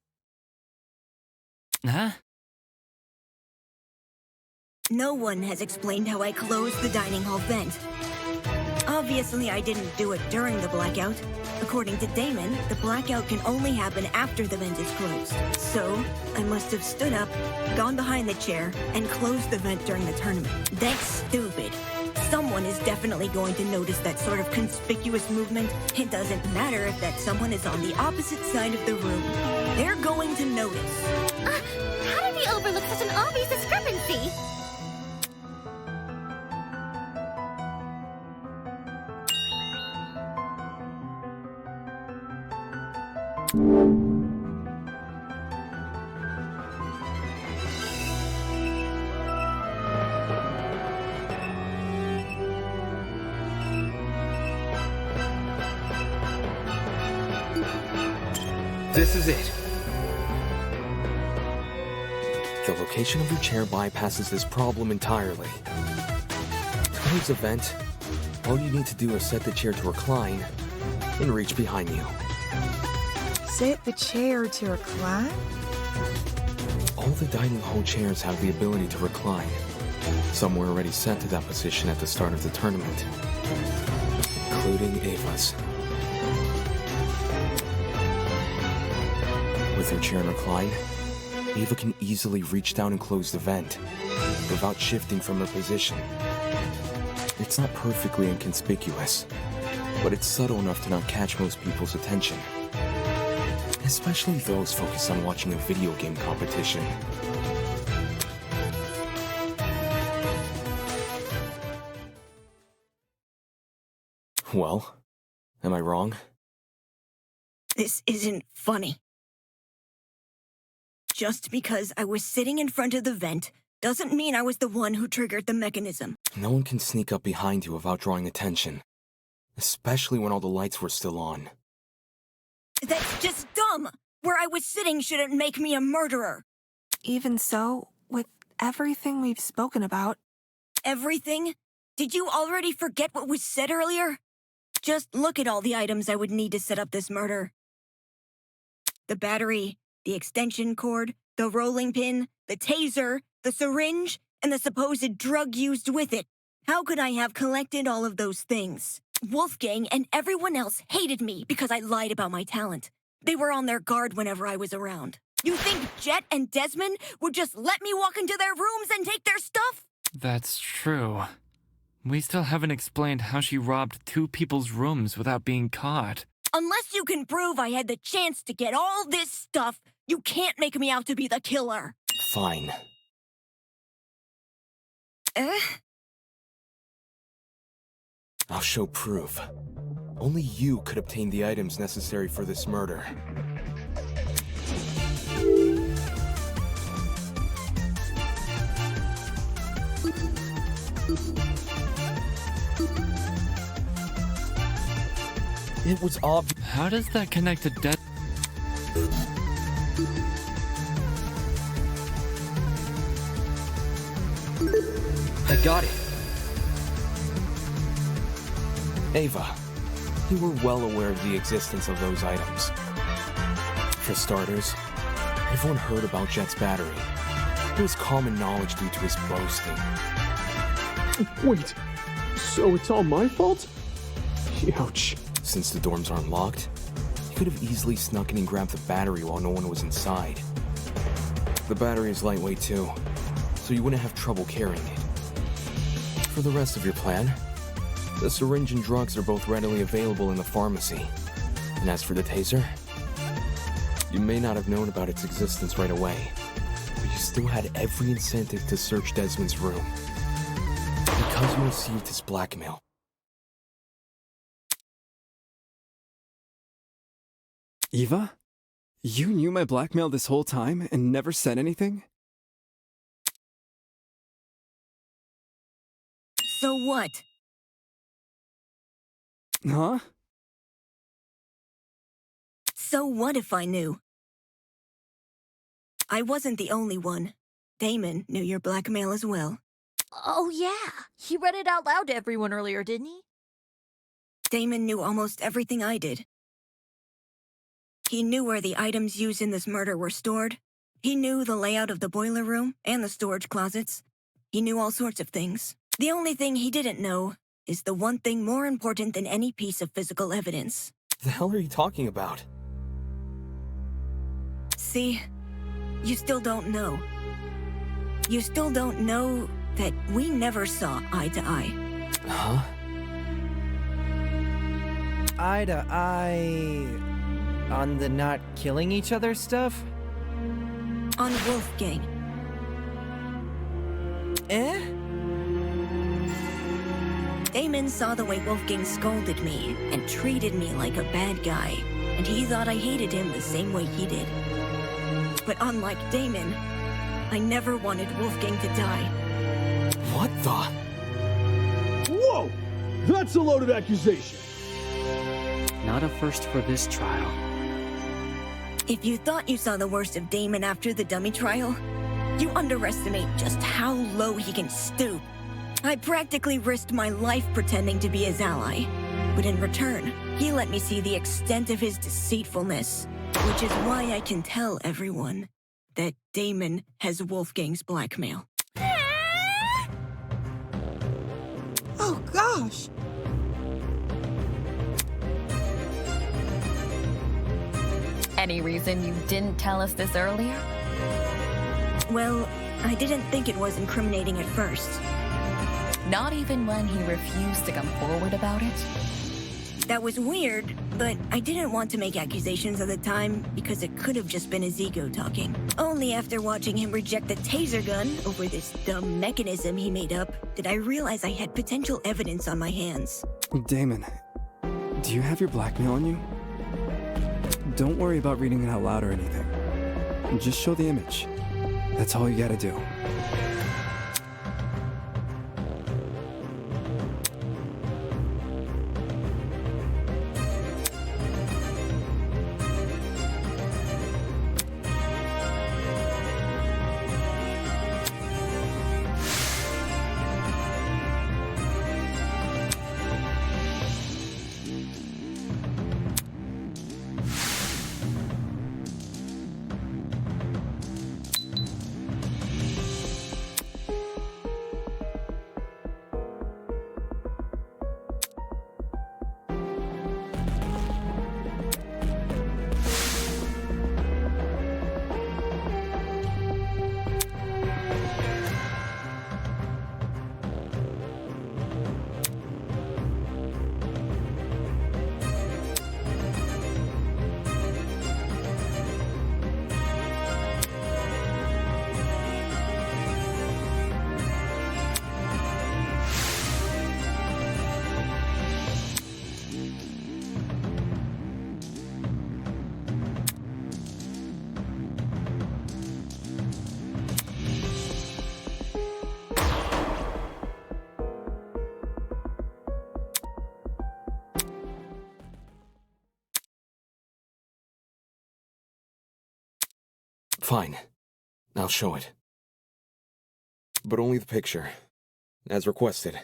Huh? No one has explained how I closed the dining hall vent. Obviously, I didn't do it during the blackout. According to Damon, the blackout can only happen after the vent is closed. So, I must have stood up, gone behind the chair, and closed the vent during the tournament. That's stupid. Someone is definitely going to notice that sort of conspicuous movement. It doesn't matter if that someone is on the opposite side of the room. They're going to notice. How did we overlook such an obvious discrepancy? This is it. The location of your chair bypasses this problem entirely. To close a vent, all you need to do is set the chair to recline and reach behind you. Set the chair to recline? All the dining hall chairs have the ability to recline. Some were already set to that position at the start of the tournament, including Ava's. With her chair reclined, Ava can easily reach down and close the vent without shifting from her position. It's not perfectly inconspicuous, but it's subtle enough to not catch most people's attention, especially those focused on watching a video game competition. Well, am I wrong? This isn't funny. Just because I was sitting in front of the vent doesn't mean I was the one who triggered the mechanism. No one can sneak up behind you without drawing attention, especially when all the lights were still on. That's just dumb! Where I was sitting shouldn't make me a murderer. Even so, with everything we've spoken about... Everything? Did you already forget what was said earlier? Just look at all the items I would need to set up this murder. The battery, the extension cord, the rolling pin, the taser, the syringe, and the supposed drug used with it. How could I have collected all of those things? Wolfgang and everyone else hated me because I lied about my talent. They were on their guard whenever I was around. You think Jet and Desmond would just let me walk into their rooms and take their stuff? That's true. We still haven't explained how she robbed 2 people's rooms without being caught. Unless you can prove I had the chance to get all this stuff, you can't make me out to be the killer. Fine. I'll show proof. Only you could obtain the items necessary for this murder. It was obvious. How does that connect to death? I got it. Ava, you were well aware of the existence of those items. For starters, everyone heard about Jet's battery. It was common knowledge due to his boasting. Wait, so it's all my fault? Ouch. Since the dorms aren't locked, you could have easily snuck in and grabbed the battery while no one was inside. The battery is lightweight too, so you wouldn't have trouble carrying it. For the rest of your plan, the syringe and drugs are both readily available in the pharmacy. And as for the taser, you may not have known about its existence right away, but you still had every incentive to search Desmond's room. Because you received his blackmail. Eva? You knew my blackmail this whole time and never said anything? So what? Huh? So what if I knew? I wasn't the only one. Damon knew your blackmail as well. Oh, yeah. He read it out loud to everyone earlier, didn't he? Damon knew almost everything I did. He knew where the items used in this murder were stored. He knew the layout of the boiler room and the storage closets. He knew all sorts of things. The only thing he didn't know is the one thing more important than any piece of physical evidence. The hell are you talking about? See, you still don't know. You still don't know that we never saw eye to eye. Huh? Eye to eye... on the not killing each other stuff? On Wolfgang. Damon saw the way Wolfgang scolded me and treated me like a bad guy, and he thought I hated him the same way he did. But unlike Damon, I never wanted Wolfgang to die. What the? Whoa! That's a loaded accusation! Not a first for this trial. If you thought you saw the worst of Damon after the dummy trial, you underestimate just how low he can stoop. I practically risked my life pretending to be his ally. But in return, he let me see the extent of his deceitfulness, which is why I can tell everyone that Damon has Wolfgang's blackmail. Oh, gosh. Any reason you didn't tell us this earlier? Well, I didn't think it was incriminating at first. Not even when he refused to come forward about it? That was weird, but I didn't want to make accusations at the time because it could have just been his ego talking. Only after watching him reject the taser gun over this dumb mechanism he made up did I realize I had potential evidence on my hands. Damon, do you have your blackmail on you? Don't worry about reading it out loud or anything. Just show the image. That's all you gotta do. Fine. I'll show it. But only the picture. as requested.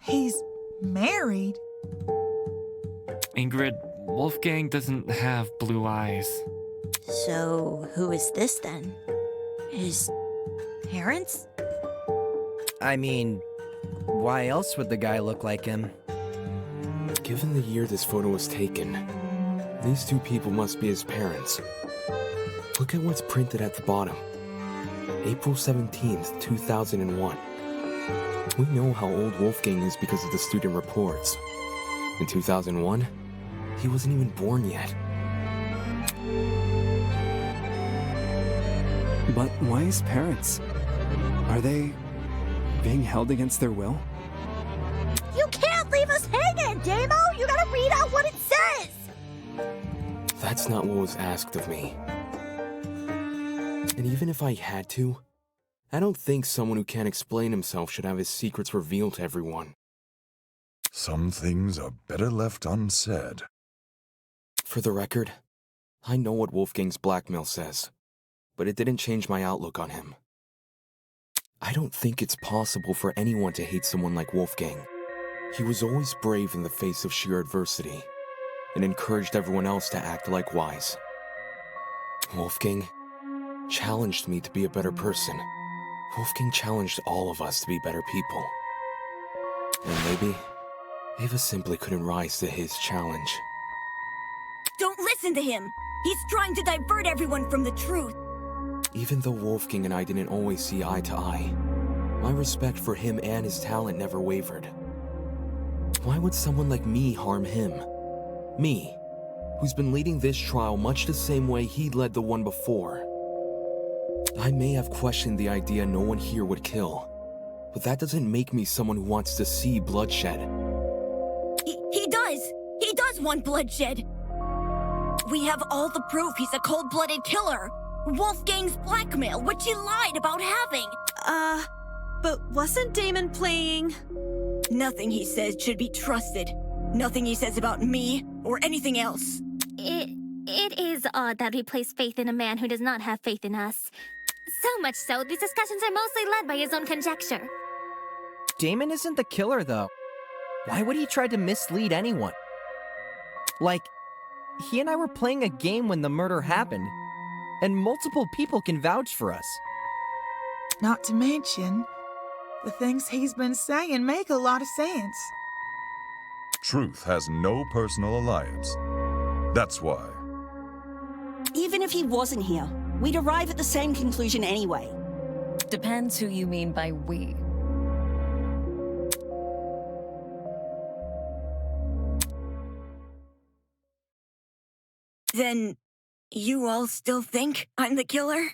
He's married? Ingrid, Wolfgang doesn't have blue eyes. So, who is this then? His parents? I mean, why else would the guy look like him? Given the year this photo was taken, these two people must be his parents. Look at what's printed at the bottom. April 17th, 2001. We know how old Wolfgang is because of the student reports. In 2001, he wasn't even born yet. But why his parents? Are they being held against their will? You can't leave us hanging, Damo! You gotta read out what it says! That's not what was asked of me. And even if I had to, I don't think someone who can't explain himself should have his secrets revealed to everyone. Some things are better left unsaid. For the record, I know what Wolfgang's blackmail says, but it didn't change my outlook on him. I don't think it's possible for anyone to hate someone like Wolfgang. He was always brave in the face of sheer adversity, and encouraged everyone else to act likewise. Wolfgang challenged me to be a better person. Wolfgang challenged all of us to be better people. And maybe Ava simply couldn't rise to his challenge. Don't listen to him! He's trying to divert everyone from the truth! Even though Wolfgang and I didn't always see eye to eye, my respect for him and his talent never wavered. Why would someone like me harm him? Me, who's been leading this trial much the same way he led the one before. I may have questioned the idea no one here would kill, but that doesn't make me someone who wants to see bloodshed. He does! He does want bloodshed! We have all the proof he's a cold-blooded killer! Wolfgang's blackmail, which he lied about having! But wasn't Damon playing? Nothing he says should be trusted. Nothing he says about me, or anything else. It is odd that we place faith in a man who does not have faith in us. So much so, these discussions are mostly led by his own conjecture. Damon isn't the killer, though. Why would he try to mislead anyone? Like, he and I were playing a game when the murder happened, and multiple people can vouch for us. Not to mention, the things he's been saying make a lot of sense. Truth has no personal alliance. That's why. Even if he wasn't here, we'd arrive at the same conclusion anyway. Depends who you mean by we. Then, you all still think I'm the killer?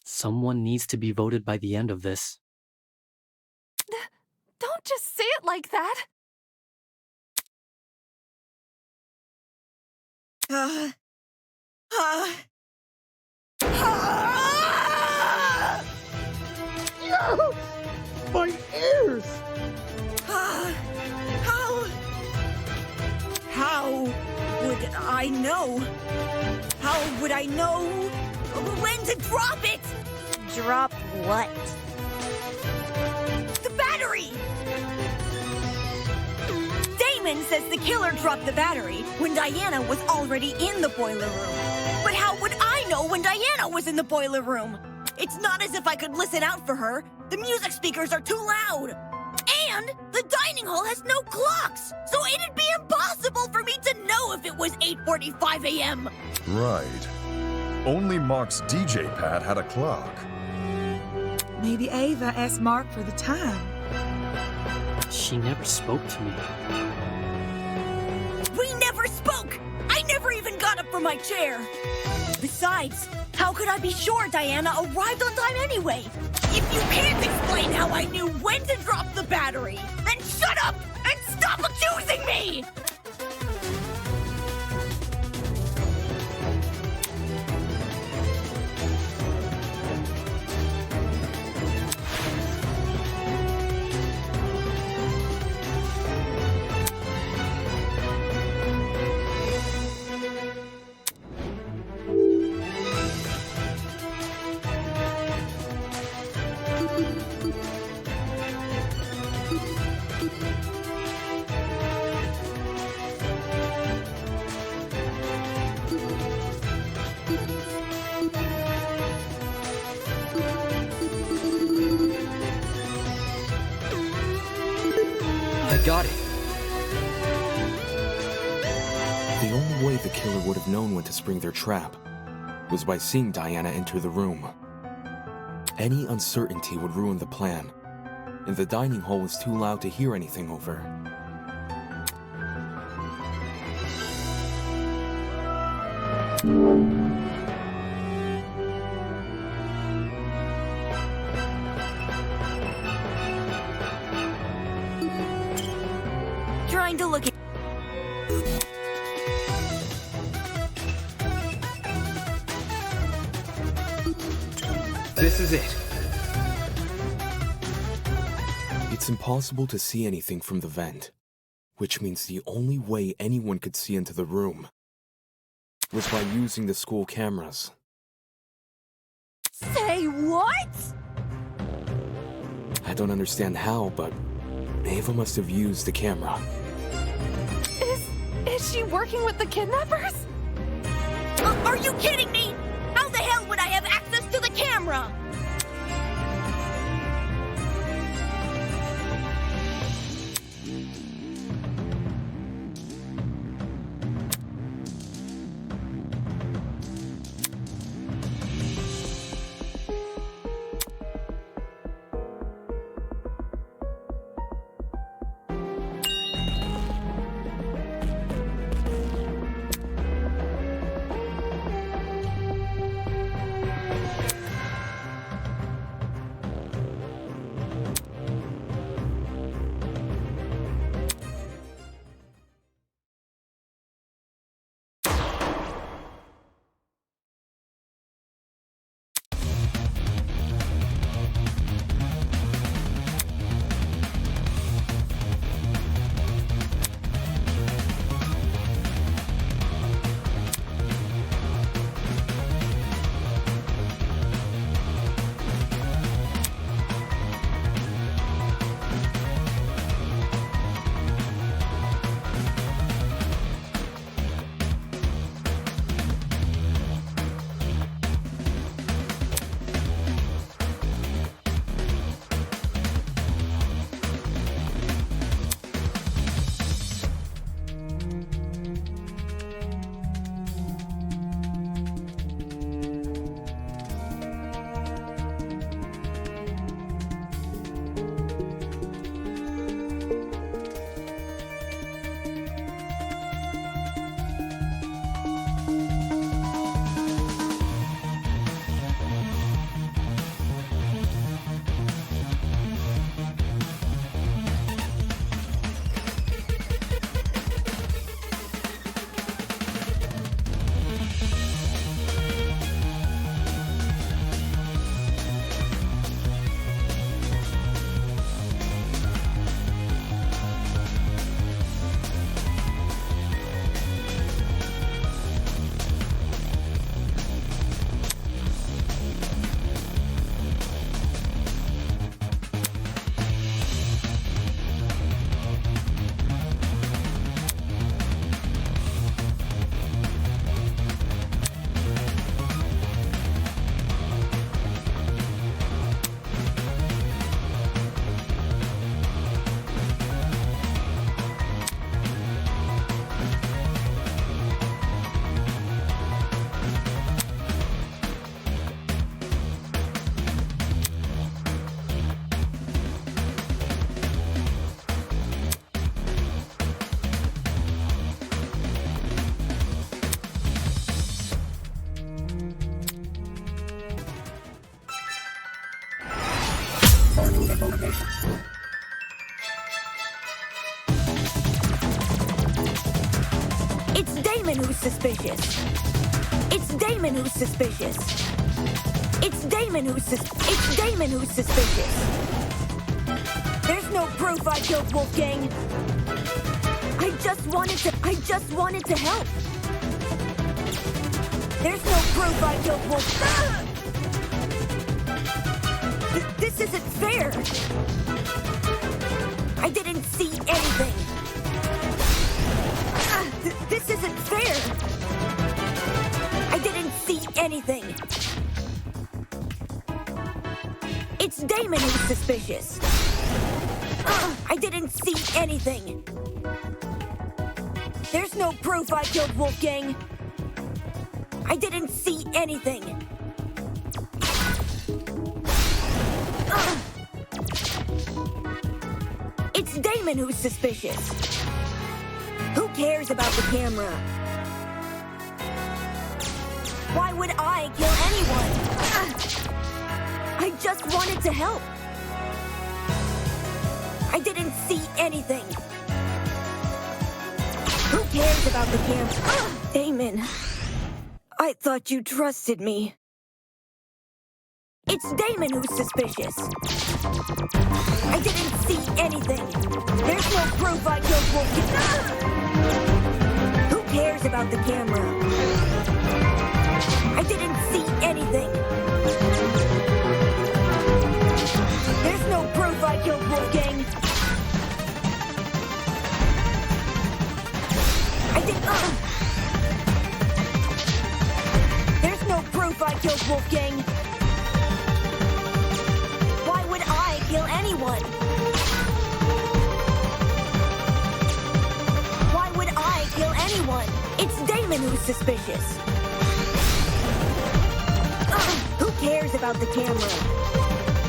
Someone needs to be voted by the end of this. Don't just say it like that! No! My ears! How would I know? How would I know when to drop it? Drop what? The battery! Damon says the killer dropped the battery when Diana was already in the boiler room. But how would I know when Diana was in the boiler room? It's not as if I could listen out for her. The music speakers are too loud. And the dining hall has no clocks, so it'd be impossible for me to know if it was 8:45 a.m. Right. Only Mark's DJ pad had a clock. Maybe Ava asked Mark for the time. She never spoke to me. We never spoke! I never even got up from my chair! Besides, how could I be sure Diana arrived on time anyway? If you can't explain how I knew when to drop the battery, then shut up and stop accusing me! got it. The only way the killer would have known when to spring their trap was by seeing Diana enter the room. Any uncertainty would ruin the plan, and the dining hall was too loud to hear anything over. Trying to look at... This is it. It's impossible to see anything from the vent, which means the only way anyone could see into the room was by using the school cameras. Say what? I don't understand how, but Ava must have used the camera. Is she working with the kidnappers? Are you kidding me? How the hell would I have access to the camera? It's Damon who's suspicious. It's Damon who's suspicious. It's Damon who's suspicious. There's no proof I killed Wolfgang. I just wanted to help. There's no proof I killed Wolfgang. This isn't fair. I didn't see anything. This isn't fair. I didn't see anything. It's Damon who's suspicious. I didn't see anything. There's no proof I killed Wolfgang. I didn't see anything. It's Damon who's suspicious. Who cares about the camera? Why would I kill anyone? I just wanted to help. I didn't see anything. Who cares about the camera? Damon, I thought you trusted me. It's Damon who's suspicious. I didn't see anything. There's no proof I killed Wolfgang. Who cares about the camera? I didn't see anything. There's no proof I killed Wolfgang. I did. There's no proof I killed Wolfgang. Why would I kill anyone? Why would I kill anyone? It's Damon who's suspicious. Who cares about the camera?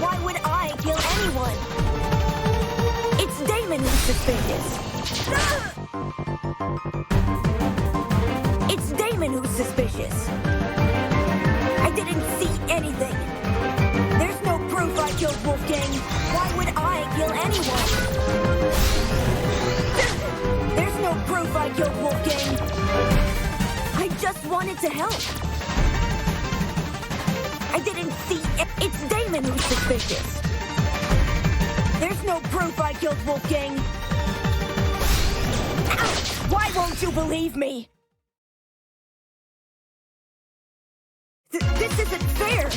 Why would I kill anyone? It's Damon who's suspicious. It's Damon who's suspicious. I didn't see anything. There's no proof I killed Wolfgang. Why would I kill anyone? There's no proof I killed Wolfgang. I just wanted to help. I didn't see it. It's Damon who's suspicious. There's no proof I killed Wolfgang. Why won't you believe me? This isn't fair.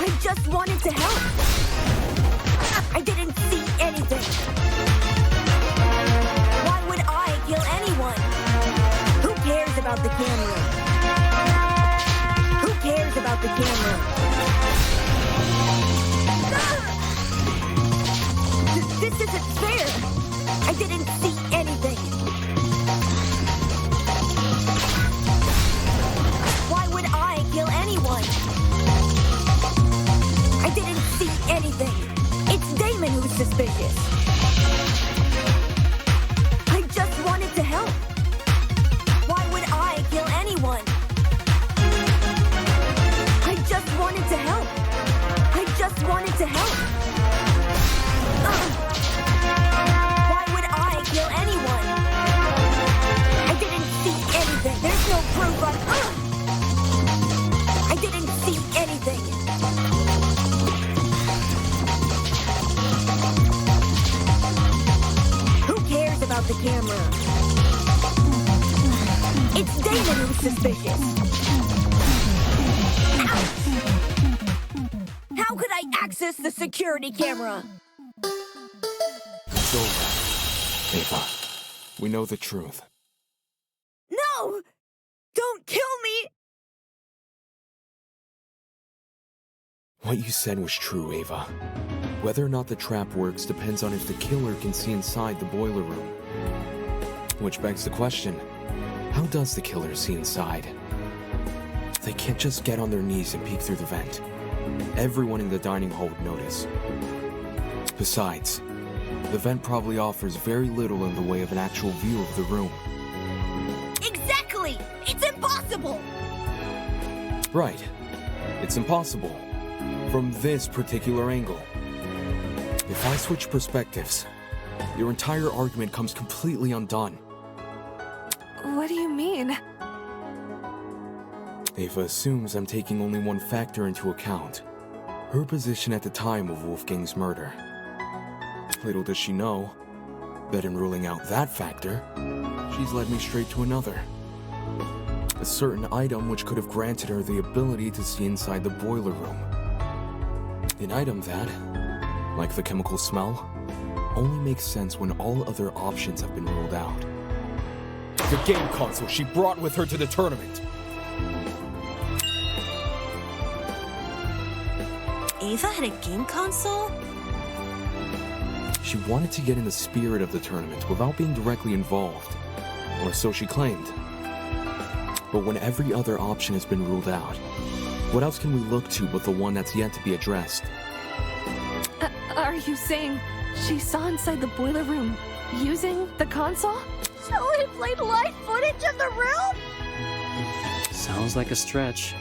I just wanted to help. I didn't see anything. Why would I kill anyone? Who cares about the camera? Who cares about the camera? This isn't fair. I didn't see anything. Why would I kill anyone? I didn't see anything. It's Damon who's suspicious. I just wanted to help. Why would I kill anyone? I just wanted to help. I just wanted to help. Why would I kill anyone? I didn't see anything. There's no proof I didn't see anything. Who cares about the camera? It's Damon who's suspicious. How could I access the security camera? It's over. Ava, we know the truth. No! Don't kill me! What you said was true, Ava. Whether or not the trap works depends on if the killer can see inside the boiler room. Which begs the question, how does the killer see inside? They can't just get on their knees and peek through the vent. Everyone in the dining hall would notice. Besides, the vent probably offers very little in the way of an actual view of the room. Exactly! It's impossible! Right. It's impossible. From this particular angle. If I switch perspectives, your entire argument comes completely undone. What do you mean? Ava assumes I'm taking only one factor into account. Her position at the time of Wolfgang's murder. Little does she know that in ruling out that factor, she's led me straight to another. A certain item which could have granted her the ability to see inside the boiler room. An item that, like the chemical smell, only makes sense when all other options have been ruled out. The game console she brought with her to the tournament. Ava had a game console? She wanted to get in the spirit of the tournament without being directly involved, or so she claimed. But when every other option has been ruled out, what else can we look to but the one that's yet to be addressed? Are you saying she saw inside the boiler room using the console? So he played live footage of the room? Sounds like a stretch.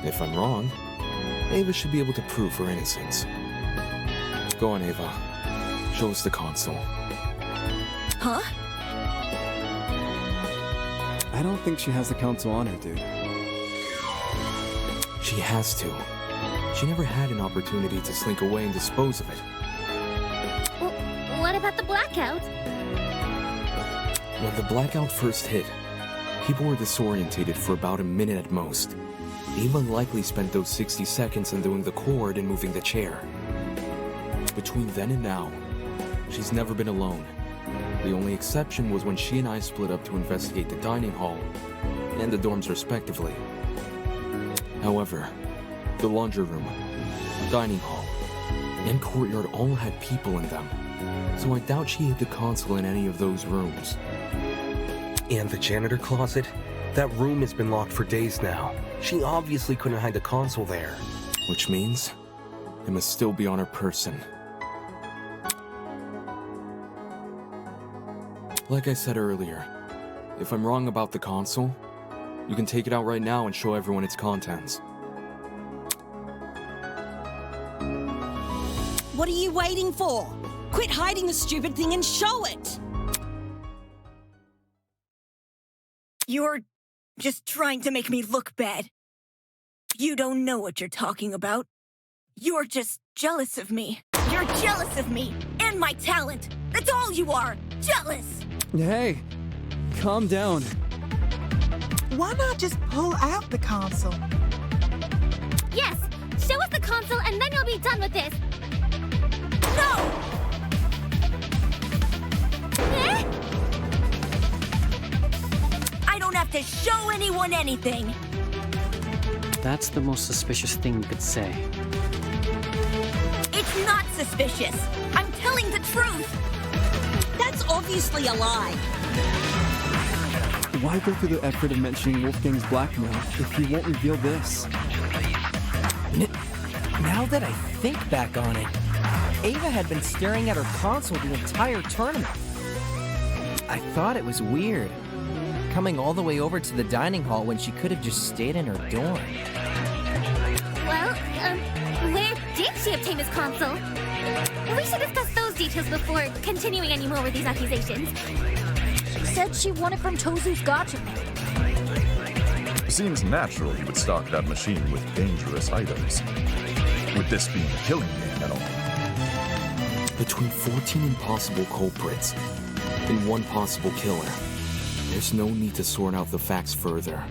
If I'm wrong, Ava should be able to prove her innocence. Go on, Ava. Show us the console. Huh? I don't think she has the console on her, dude. She has to. She never had an opportunity to slink away and dispose of it. What about the blackout? When the blackout first hit, people were disorientated for about a minute at most. Ava likely spent those 60 seconds undoing the cord and moving the chair. Between then and now, she's never been alone. The only exception was when she and I split up to investigate the dining hall and the dorms respectively. However, the laundry room, dining hall, and courtyard all had people in them, so I doubt she hid the console in any of those rooms. And the janitor closet? That room has been locked for days now. She obviously couldn't hide the console there. Which means it must still be on her person. Like I said earlier, if I'm wrong about the console, you can take it out right now and show everyone its contents. What are you waiting for? Quit hiding the stupid thing and show it! You're just trying to make me look bad. You don't know what you're talking about. You're just jealous of me. You're jealous of me and my talent. That's all you are. Jealous. Hey, calm down. Why not just pull out the console? Yes! Show us the console and then you'll be done with this! No! Eh? I don't have to show anyone anything. That's the most suspicious thing you could say. It's not suspicious. I'm telling the truth. That's obviously a lie. Why go through the effort of mentioning Wolfgang's blackmail if you won't reveal this? Now that I think back on it, Ava had been staring at her console the entire tournament. I thought it was weird, coming all the way over to the dining hall when she could have just stayed in her dorm. Well, where did she obtain this console? We should discuss those details before continuing any more with these accusations. She said she won it from Tozu's gotcha. Seems natural he would stock that machine with dangerous items. With this being a killing game and all. Between 14 impossible culprits and one possible killer, there's no need to sort out the facts further.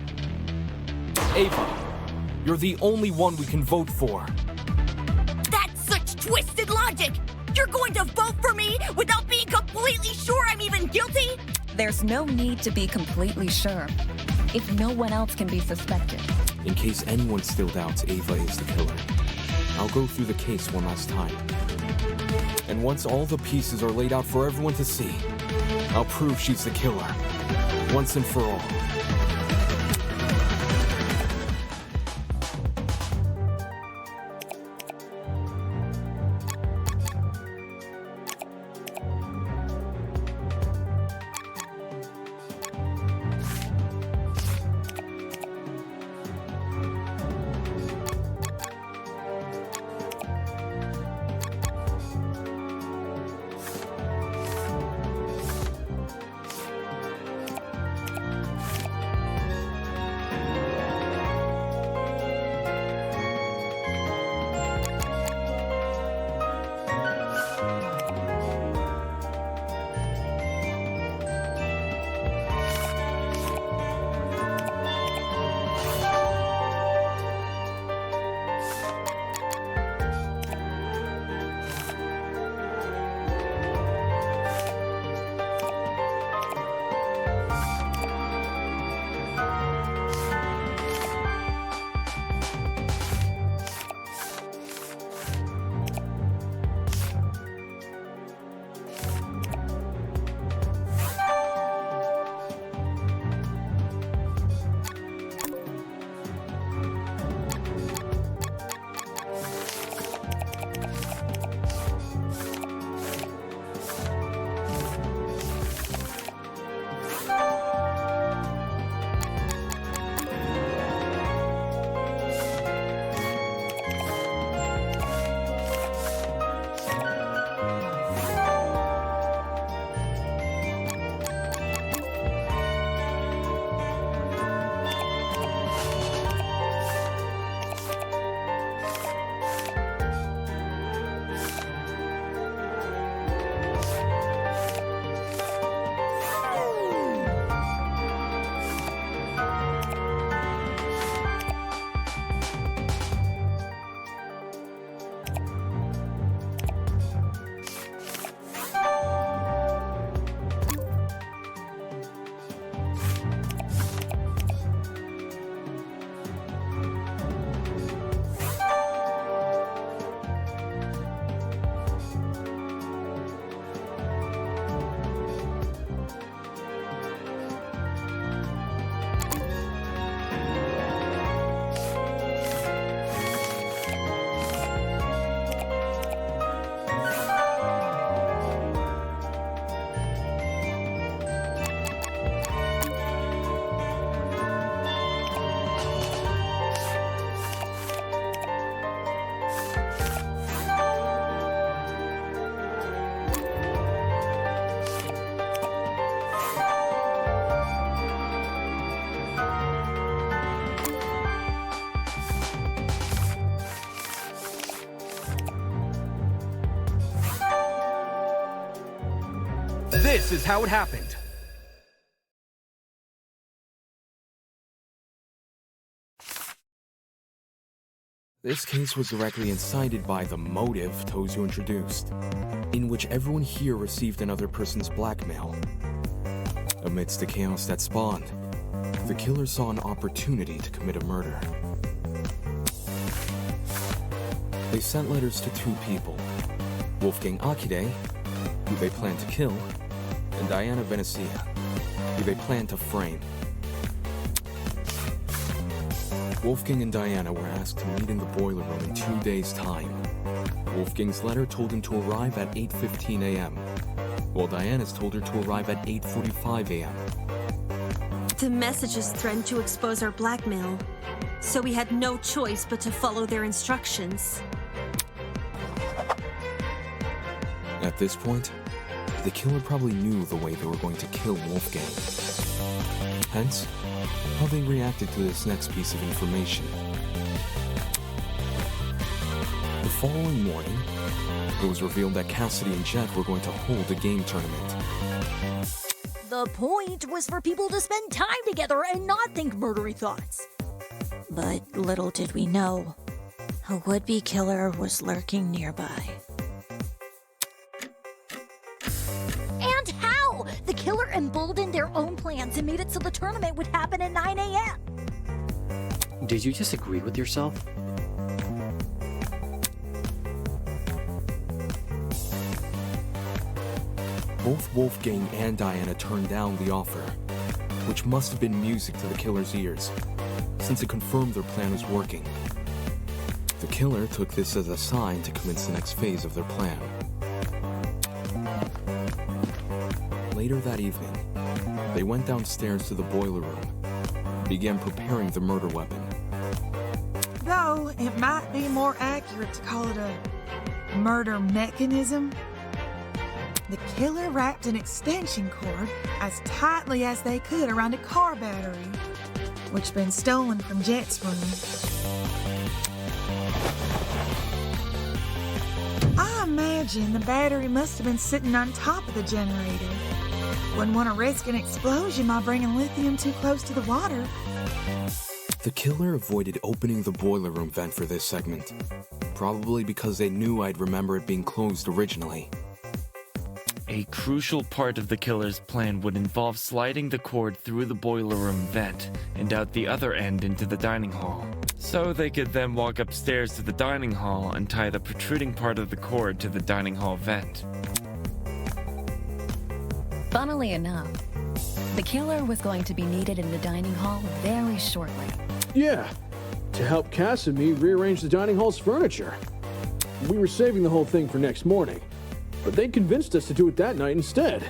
Ava, you're the only one we can vote for. That's such twisted logic. You're going to vote for me without being completely sure I'm even guilty? There's no need to be completely sure, if no one else can be suspected. In case anyone still doubts Ava is the killer, I'll go through the case one last time. And once all the pieces are laid out for everyone to see, I'll prove she's the killer, once and for all. This is how it happened. This case was directly incited by the motive Tozu introduced, in which everyone here received another person's blackmail. Amidst the chaos that spawned, the killer saw an opportunity to commit a murder. They sent letters to two people, Wolfgang Akide, who they planned to kill, and Diana Venezia, who they planned to frame. Wolfgang and Diana were asked to meet in the boiler room in 2 days' time. Wolfgang's letter told him to arrive at 8:15 a.m., while Diana's told her to arrive at 8:45 a.m. The messages threatened to expose our blackmail, so we had no choice but to follow their instructions. At this point, the killer probably knew the way they were going to kill Wolfgang. Hence, how they reacted to this next piece of information. The following morning, it was revealed that Cassidy and Jet were going to hold a game tournament. The point was for people to spend time together and not think murdery thoughts. But little did we know, a would-be killer was lurking nearby. And how? The killer emboldened their own plans and made it so the tournament would happen at 9 a.m. Did you just agree with yourself? Both Wolfgang and Diana turned down the offer, which must have been music to the killer's ears, since it confirmed their plan was working. The killer took this as a sign to commence the next phase of their plan. Later that evening, they went downstairs to the boiler room and began preparing the murder weapon. Though it might be more accurate to call it a murder mechanism. The killer wrapped an extension cord as tightly as they could around a car battery, which had been stolen from Jet's room. I imagine the battery must have been sitting on top of the generator. Wouldn't want to risk an explosion by bringing lithium too close to the water. The killer avoided opening the boiler room vent for this segment, probably because they knew I'd remember it being closed originally. A crucial part of the killer's plan would involve sliding the cord through the boiler room vent and out the other end into the dining hall. So they could then walk upstairs to the dining hall and tie the protruding part of the cord to the dining hall vent. Funnily enough, the killer was going to be needed in the dining hall very shortly. Yeah, to help Cass and me rearrange the dining hall's furniture. We were saving the whole thing for next morning, but they convinced us to do it that night instead.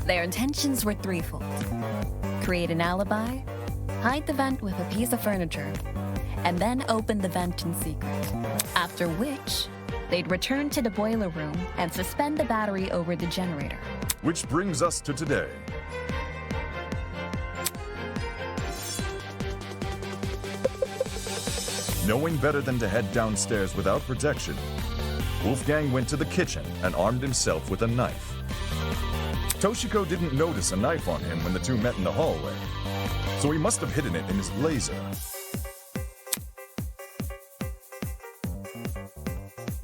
Their intentions were threefold. Create an alibi, hide the vent with a piece of furniture, and then open the vent in secret. After which, they'd return to the boiler room and suspend the battery over the generator. Which brings us to today. Knowing better than to head downstairs without protection, Wolfgang went to the kitchen and armed himself with a knife. Toshiko didn't notice a knife on him when the two met in the hallway, so he must have hidden it in his blazer.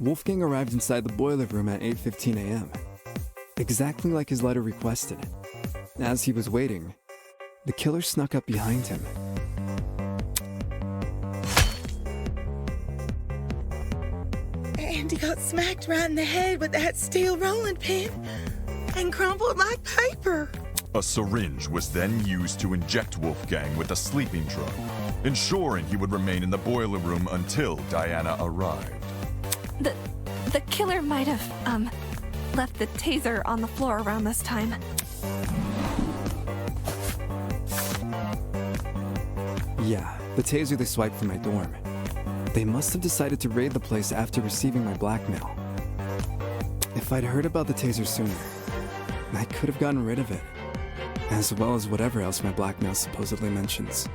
Wolfgang arrived inside the boiler room at 8:15 a.m., exactly like his letter requested. As he was waiting, the killer snuck up behind him. And he got smacked right in the head with that steel rolling pin and crumpled like paper. A syringe was then used to inject Wolfgang with a sleeping drug, ensuring he would remain in the boiler room until Diana arrived. The killer might have, left the taser on the floor around this time. Yeah, the taser they swiped from my dorm. They must have decided to raid the place after receiving my blackmail. If I'd heard about the taser sooner, I could have gotten rid of it, as well as whatever else my blackmail supposedly mentions.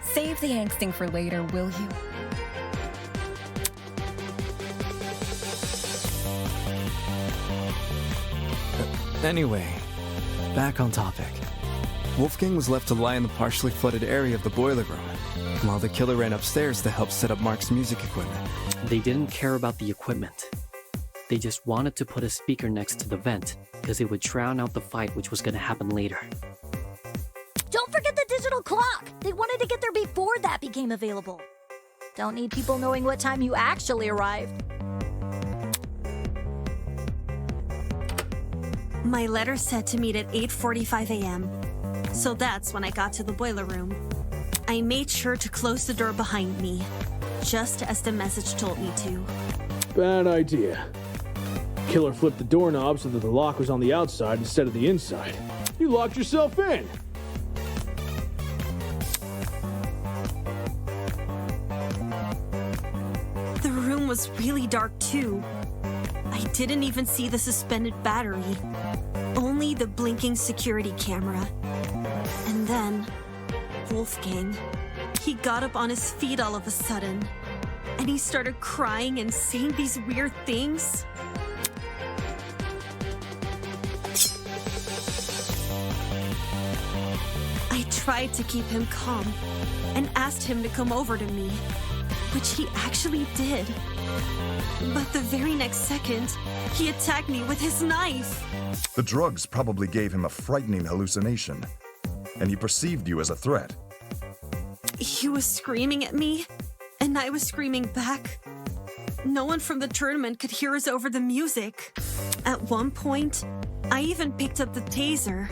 Save the angsting for later, will you? Anyway, back on topic. Wolfgang was left to lie in the partially flooded area of the boiler room, while the killer ran upstairs to help set up Mark's music equipment. They didn't care about the equipment. They just wanted to put a speaker next to the vent, because it would drown out the fight which was going to happen later. Don't forget the digital clock! They wanted to get there before that became available. Don't need people knowing what time you actually arrived. My letter said to meet at 8:45 a.m. So that's when I got to the boiler room. I made sure to close the door behind me, just as the message told me to. Bad idea. Killer flipped the doorknob so that the lock was on the outside instead of the inside. You locked yourself in! The room was really dark too. I didn't even see the suspended battery, only the blinking security camera. And then, Wolfgang, he got up on his feet all of a sudden, and he started crying and saying these weird things. I tried to keep him calm and asked him to come over to me, which he actually did. But the very next second, he attacked me with his knife. The drugs probably gave him a frightening hallucination, and he perceived you as a threat. He was screaming at me, and I was screaming back. No one from the tournament could hear us over the music. At one point, I even picked up the taser,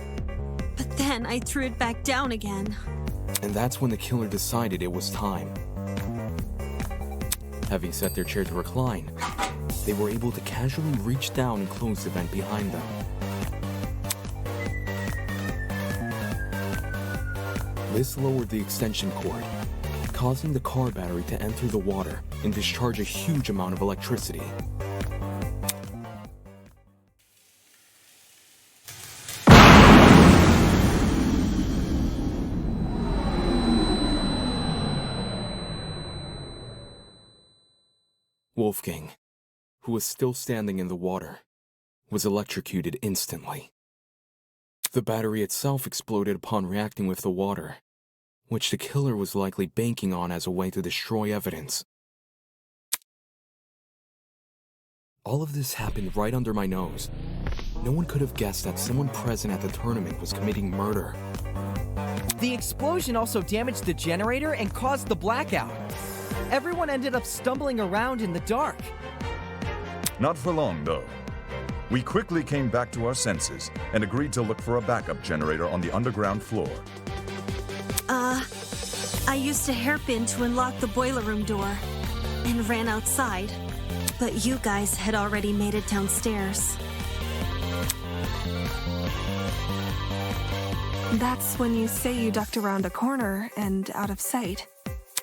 but then I threw it back down again. And that's when the killer decided it was time. Having set their chair to recline, they were able to casually reach down and close the vent behind them. This lowered the extension cord, causing the car battery to enter the water and discharge a huge amount of electricity. Wolfgang, who was still standing in the water, was electrocuted instantly. The battery itself exploded upon reacting with the water, which the killer was likely banking on as a way to destroy evidence. All of this happened right under my nose. No one could have guessed that someone present at the tournament was committing murder. The explosion also damaged the generator and caused the blackout. Everyone ended up stumbling around in the dark. Not for long, though. We quickly came back to our senses and agreed to look for a backup generator on the underground floor. I used a hairpin to unlock the boiler room door and ran outside, but you guys had already made it downstairs. That's when you say you ducked around a corner and out of sight.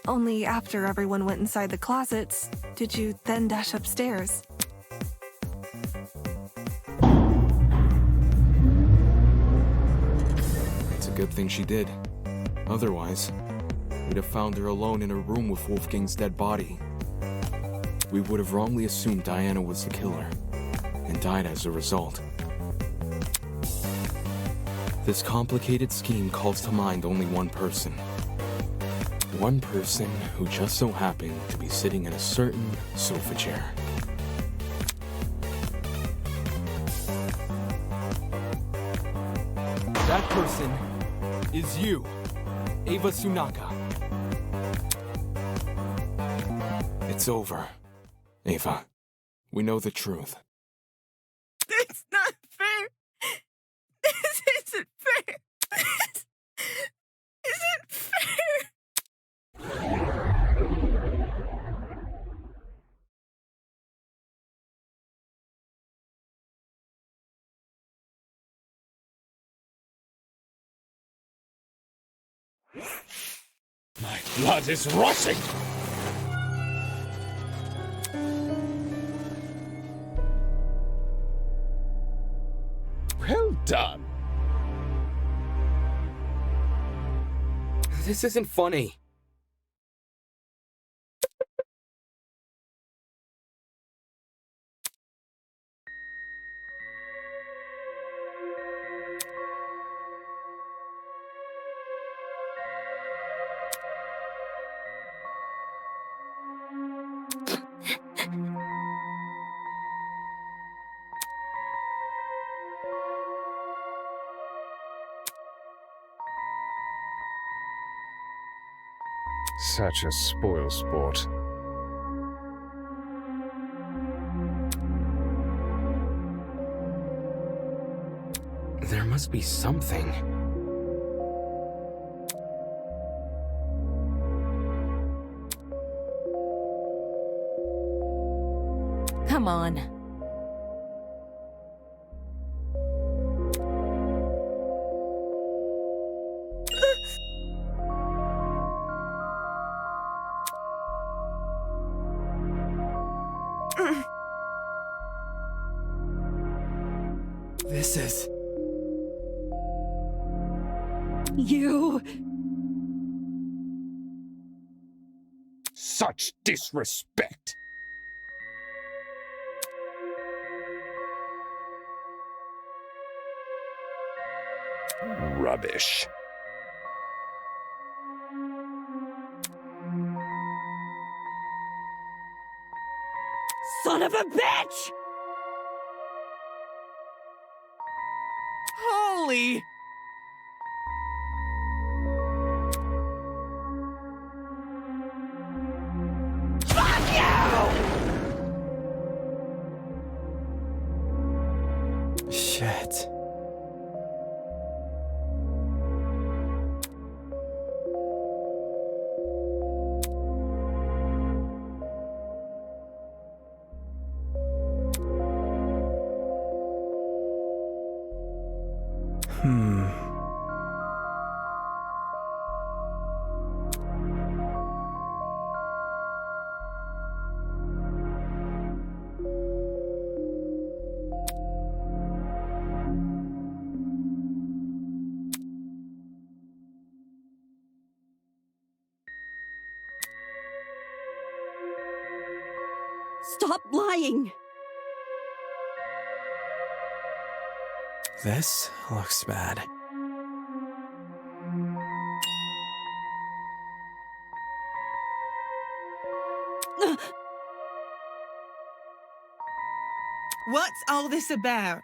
Only after everyone went inside the closets did you then dash upstairs. It's a good thing she did. Otherwise, we'd have found her alone in a room with Wolfgang's dead body. We would have wrongly assumed Diana was the killer, and died as a result. This complicated scheme calls to mind only one person. One person who just so happened to be sitting in a certain sofa chair. That person is you, Ava Sunaka. It's over, Ava. We know the truth. It's not fair. This isn't fair. This isn't fair. My blood is rushing! Well done. This isn't funny. Such a spoil sport. There must be something. Come on. This is... You... Such disrespect! Rubbish. Son of a bitch! Holy! Fuck you! Shit. Stop lying! This looks bad. What's all this about?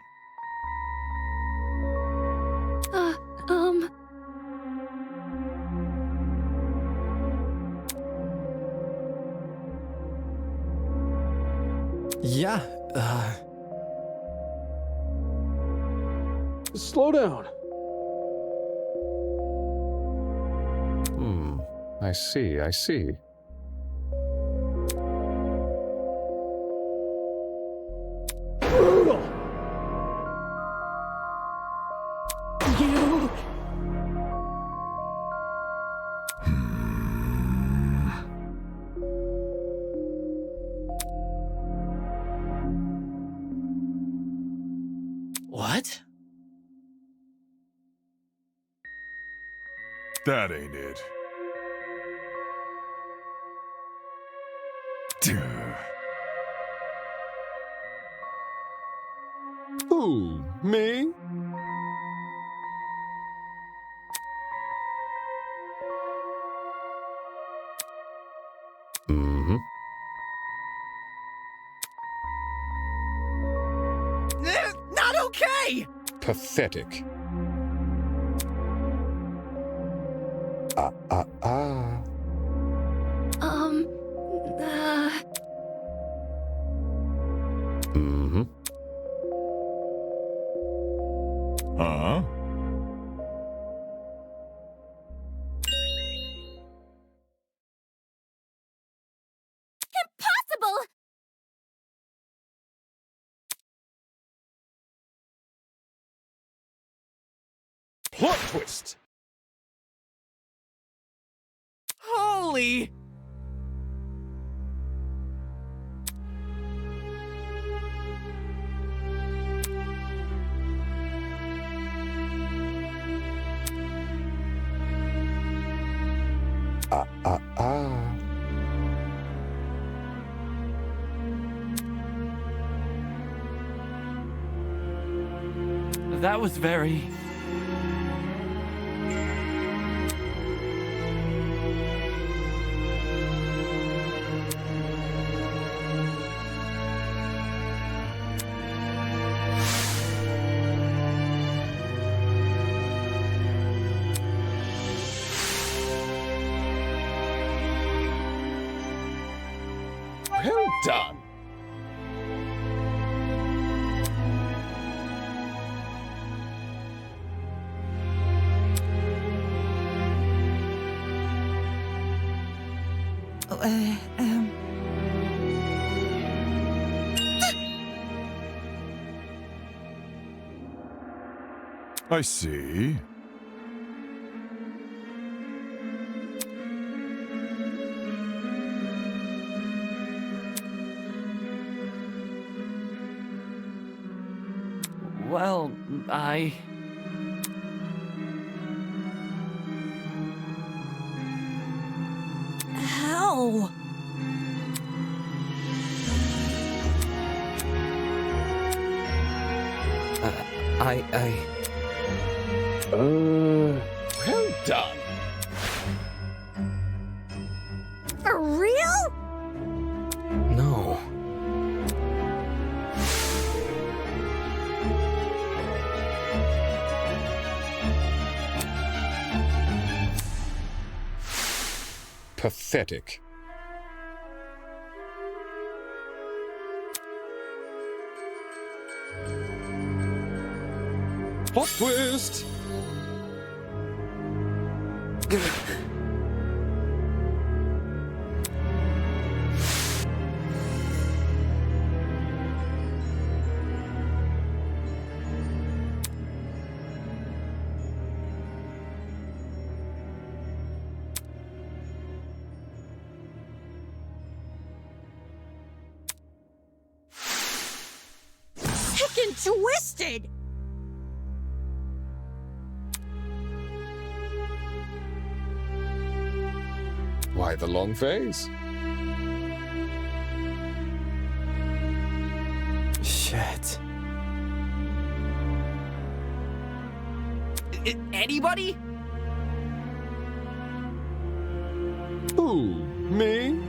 Yeah, Slow down. I see, I see. Brutal! You... What? That ain't it. Who? Me? Mm-hmm. Not okay! Pathetic. Mm-hmm. Huh? Impossible! Plot twist! Holy! That was very... done. I see. Well, How? Well done. For real? No. Pathetic. Plot twist! Sick and twisted! Why the long face? Shit. Anybody? Who? Me?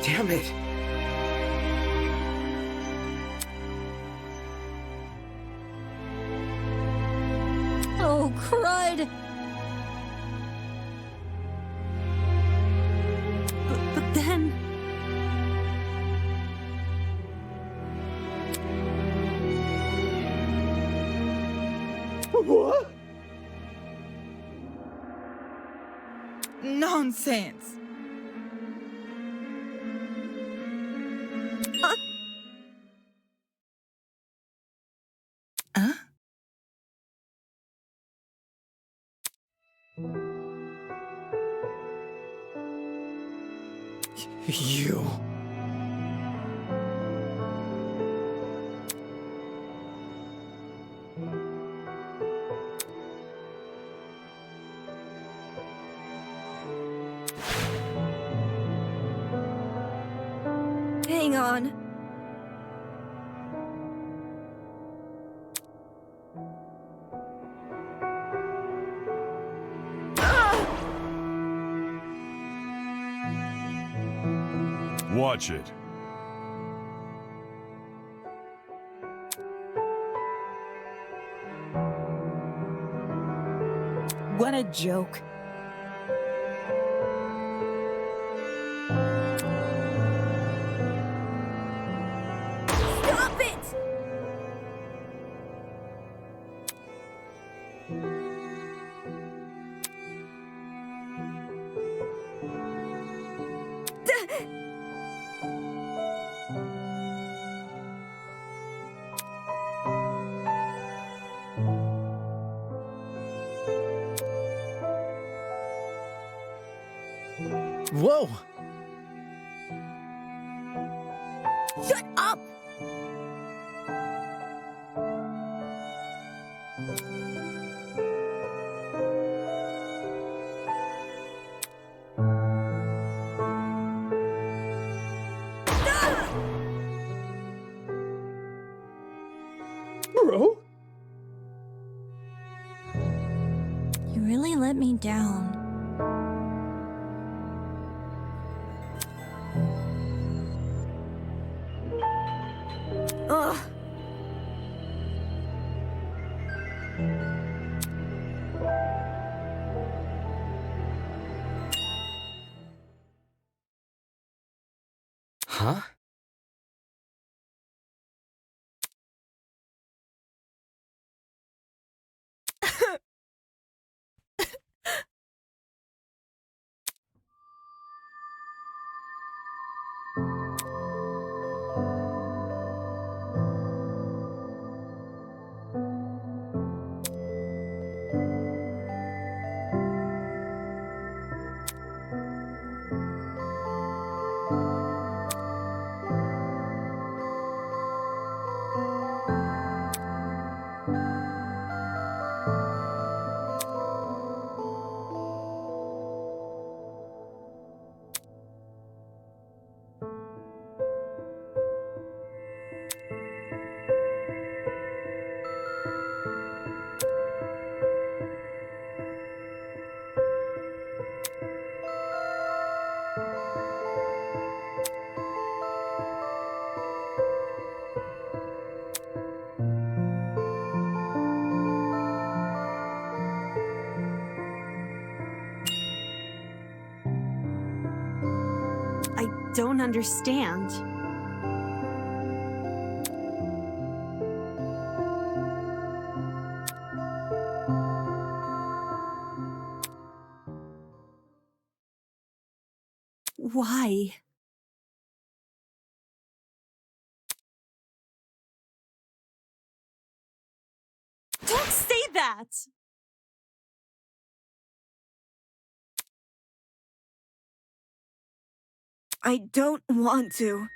Damn it. Oh, crud! But then... What? Nonsense. You. Hang on. Watch it. What a joke. Stop it! Whoa! Shut up! Bro? You really let me down. Huh? I don't understand. Why? Don't say that! I don't want to.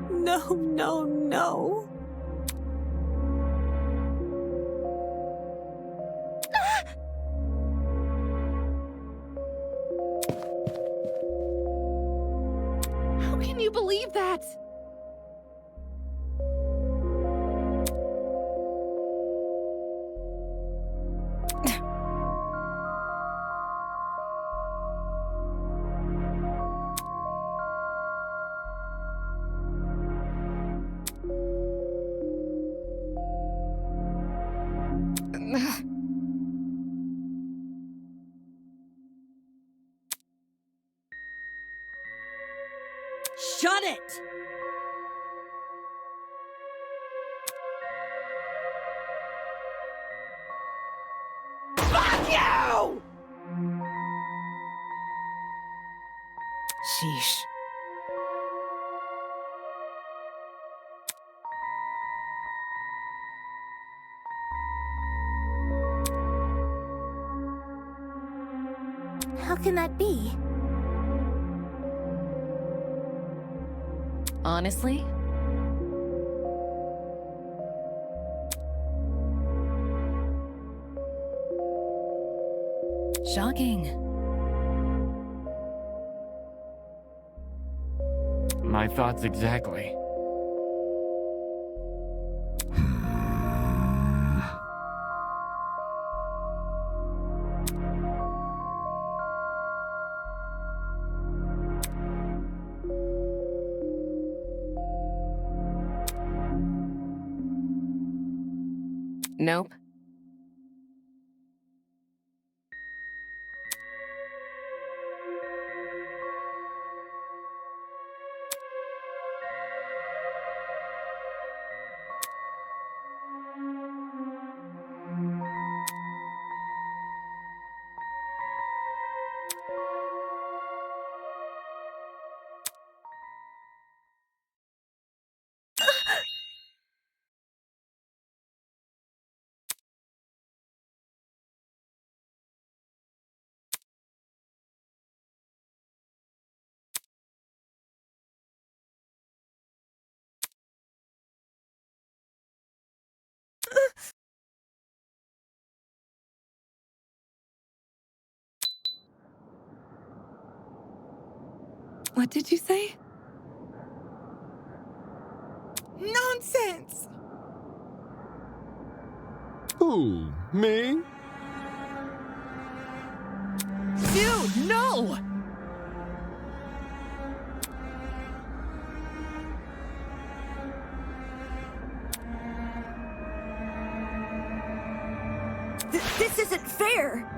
No, no, no. How can you believe that? Shut it! Fuck you! Sheesh. How can that be? Honestly? Shocking. My thoughts exactly. Nope. What did you say? Nonsense! Who? Me? Dude, no! This isn't fair!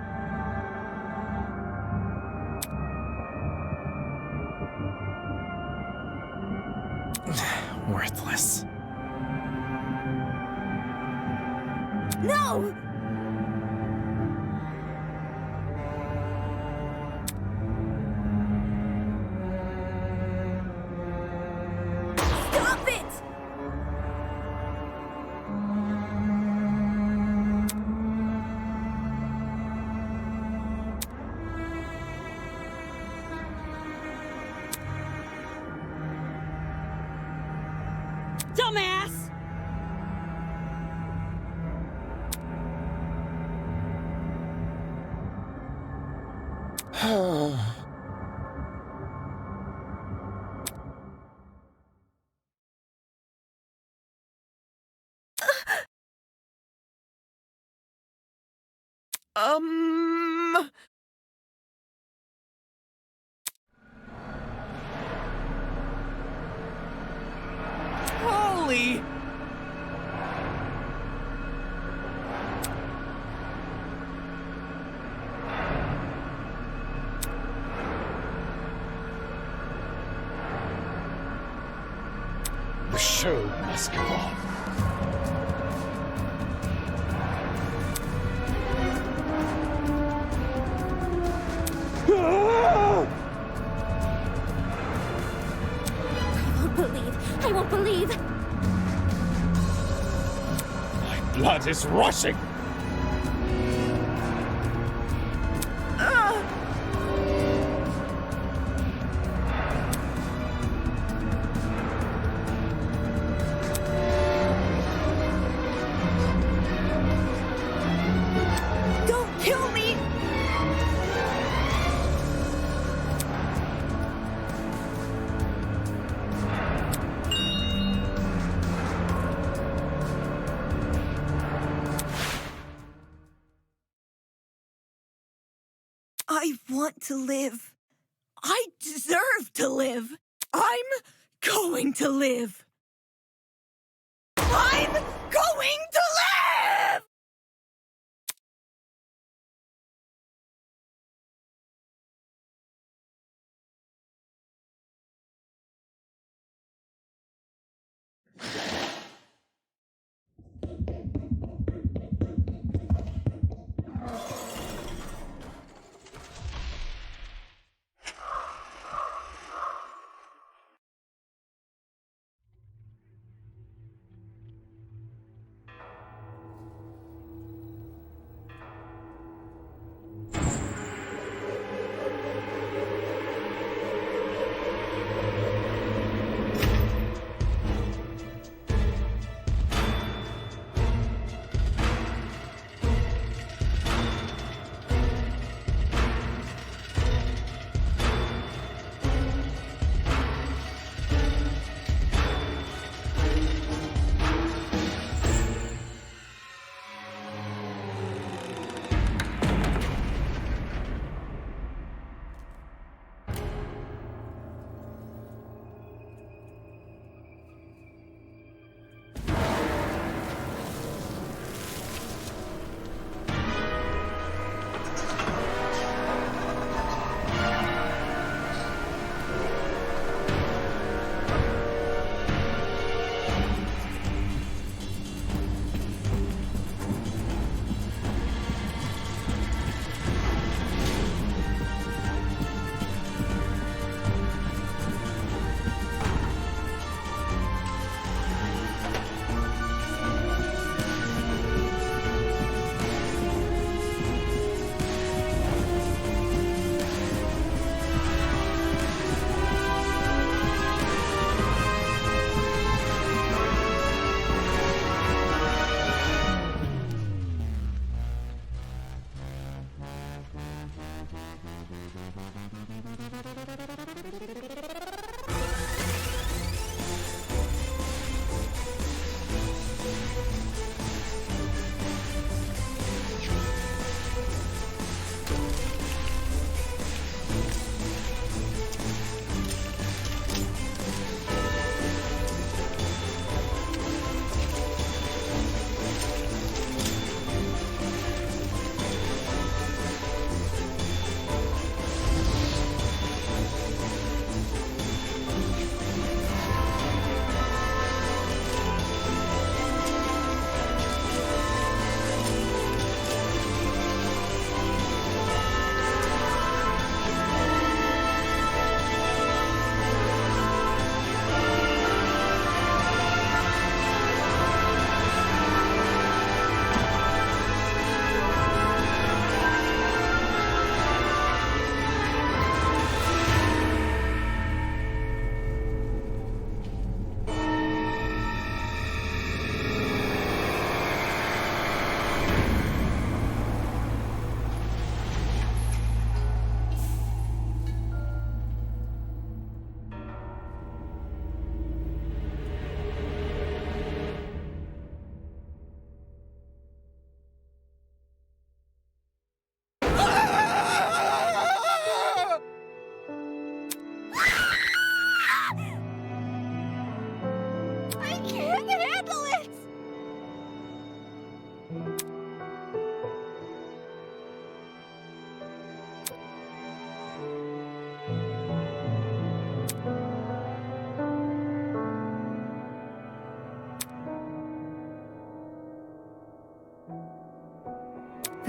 Worthless. No! Stop it! Dumbass! Holy! The show must go on. I won't believe. My blood is rushing. Don't kill me! I want to live. I deserve to live. I'm going to live. I'm going to live!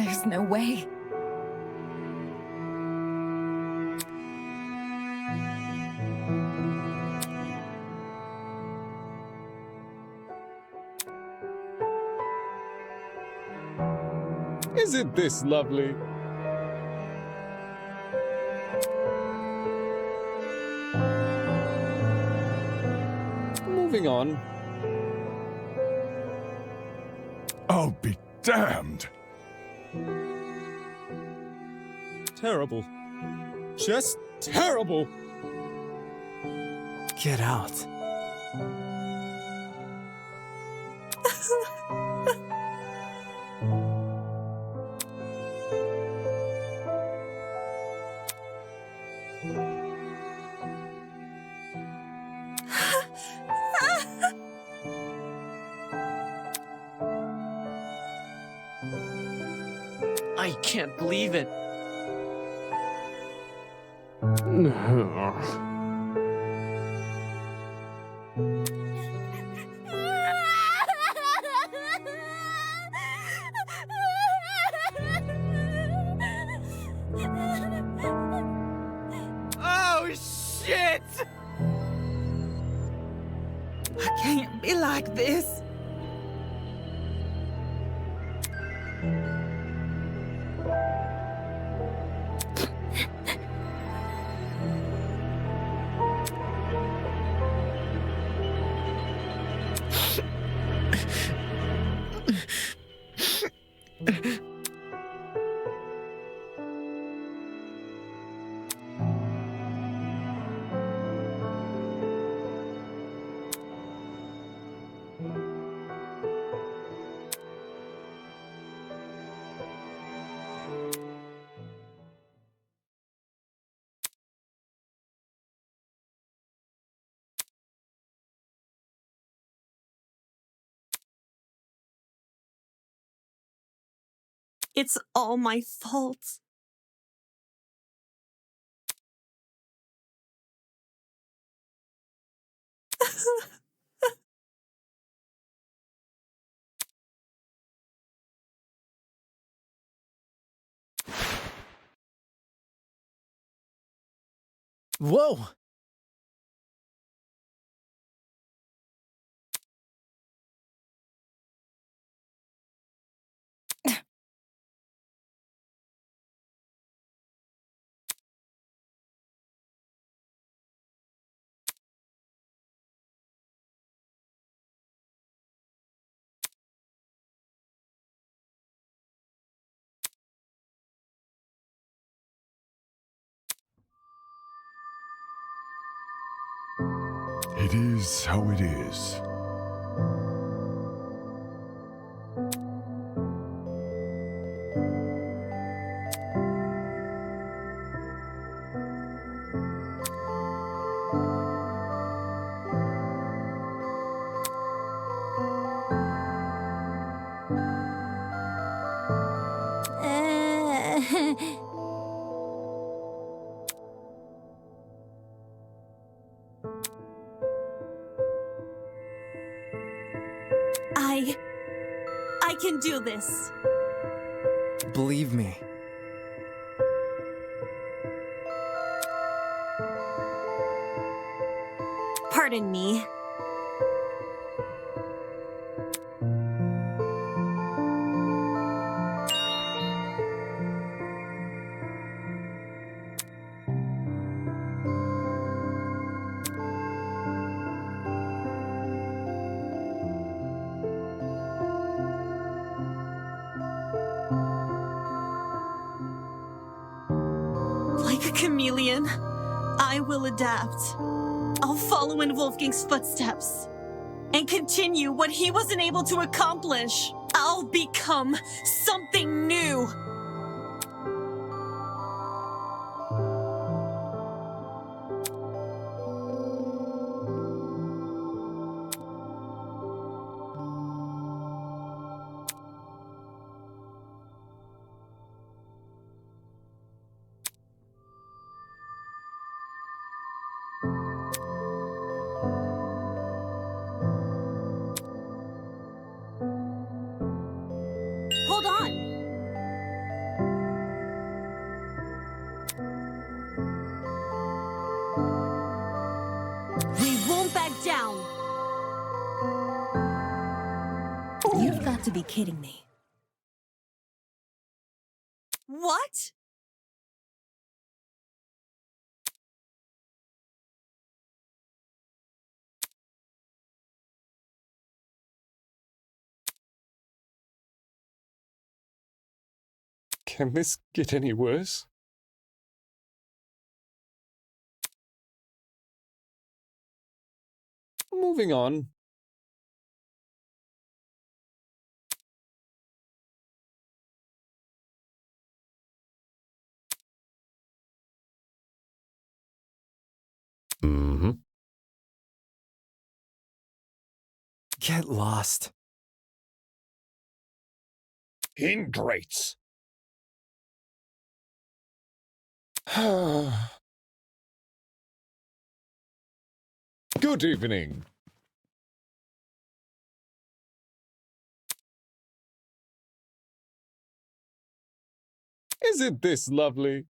There's no way. Isn't this lovely? Moving on. I'll be damned! Terrible. Just terrible! Get out. I can't believe it. Oh, shit! I can't be like this. It's all my fault. Whoa! It is how it is. I can do this. Believe me. Pardon me. Like a chameleon, I will adapt. I'll follow in Wolfgang's footsteps and continue what he wasn't able to accomplish. I'll become something new. Hold on. got to be kidding me. What? Can this get any worse? Moving on. Mm-hmm. Get lost. Ingrates. Good evening. Isn't this lovely?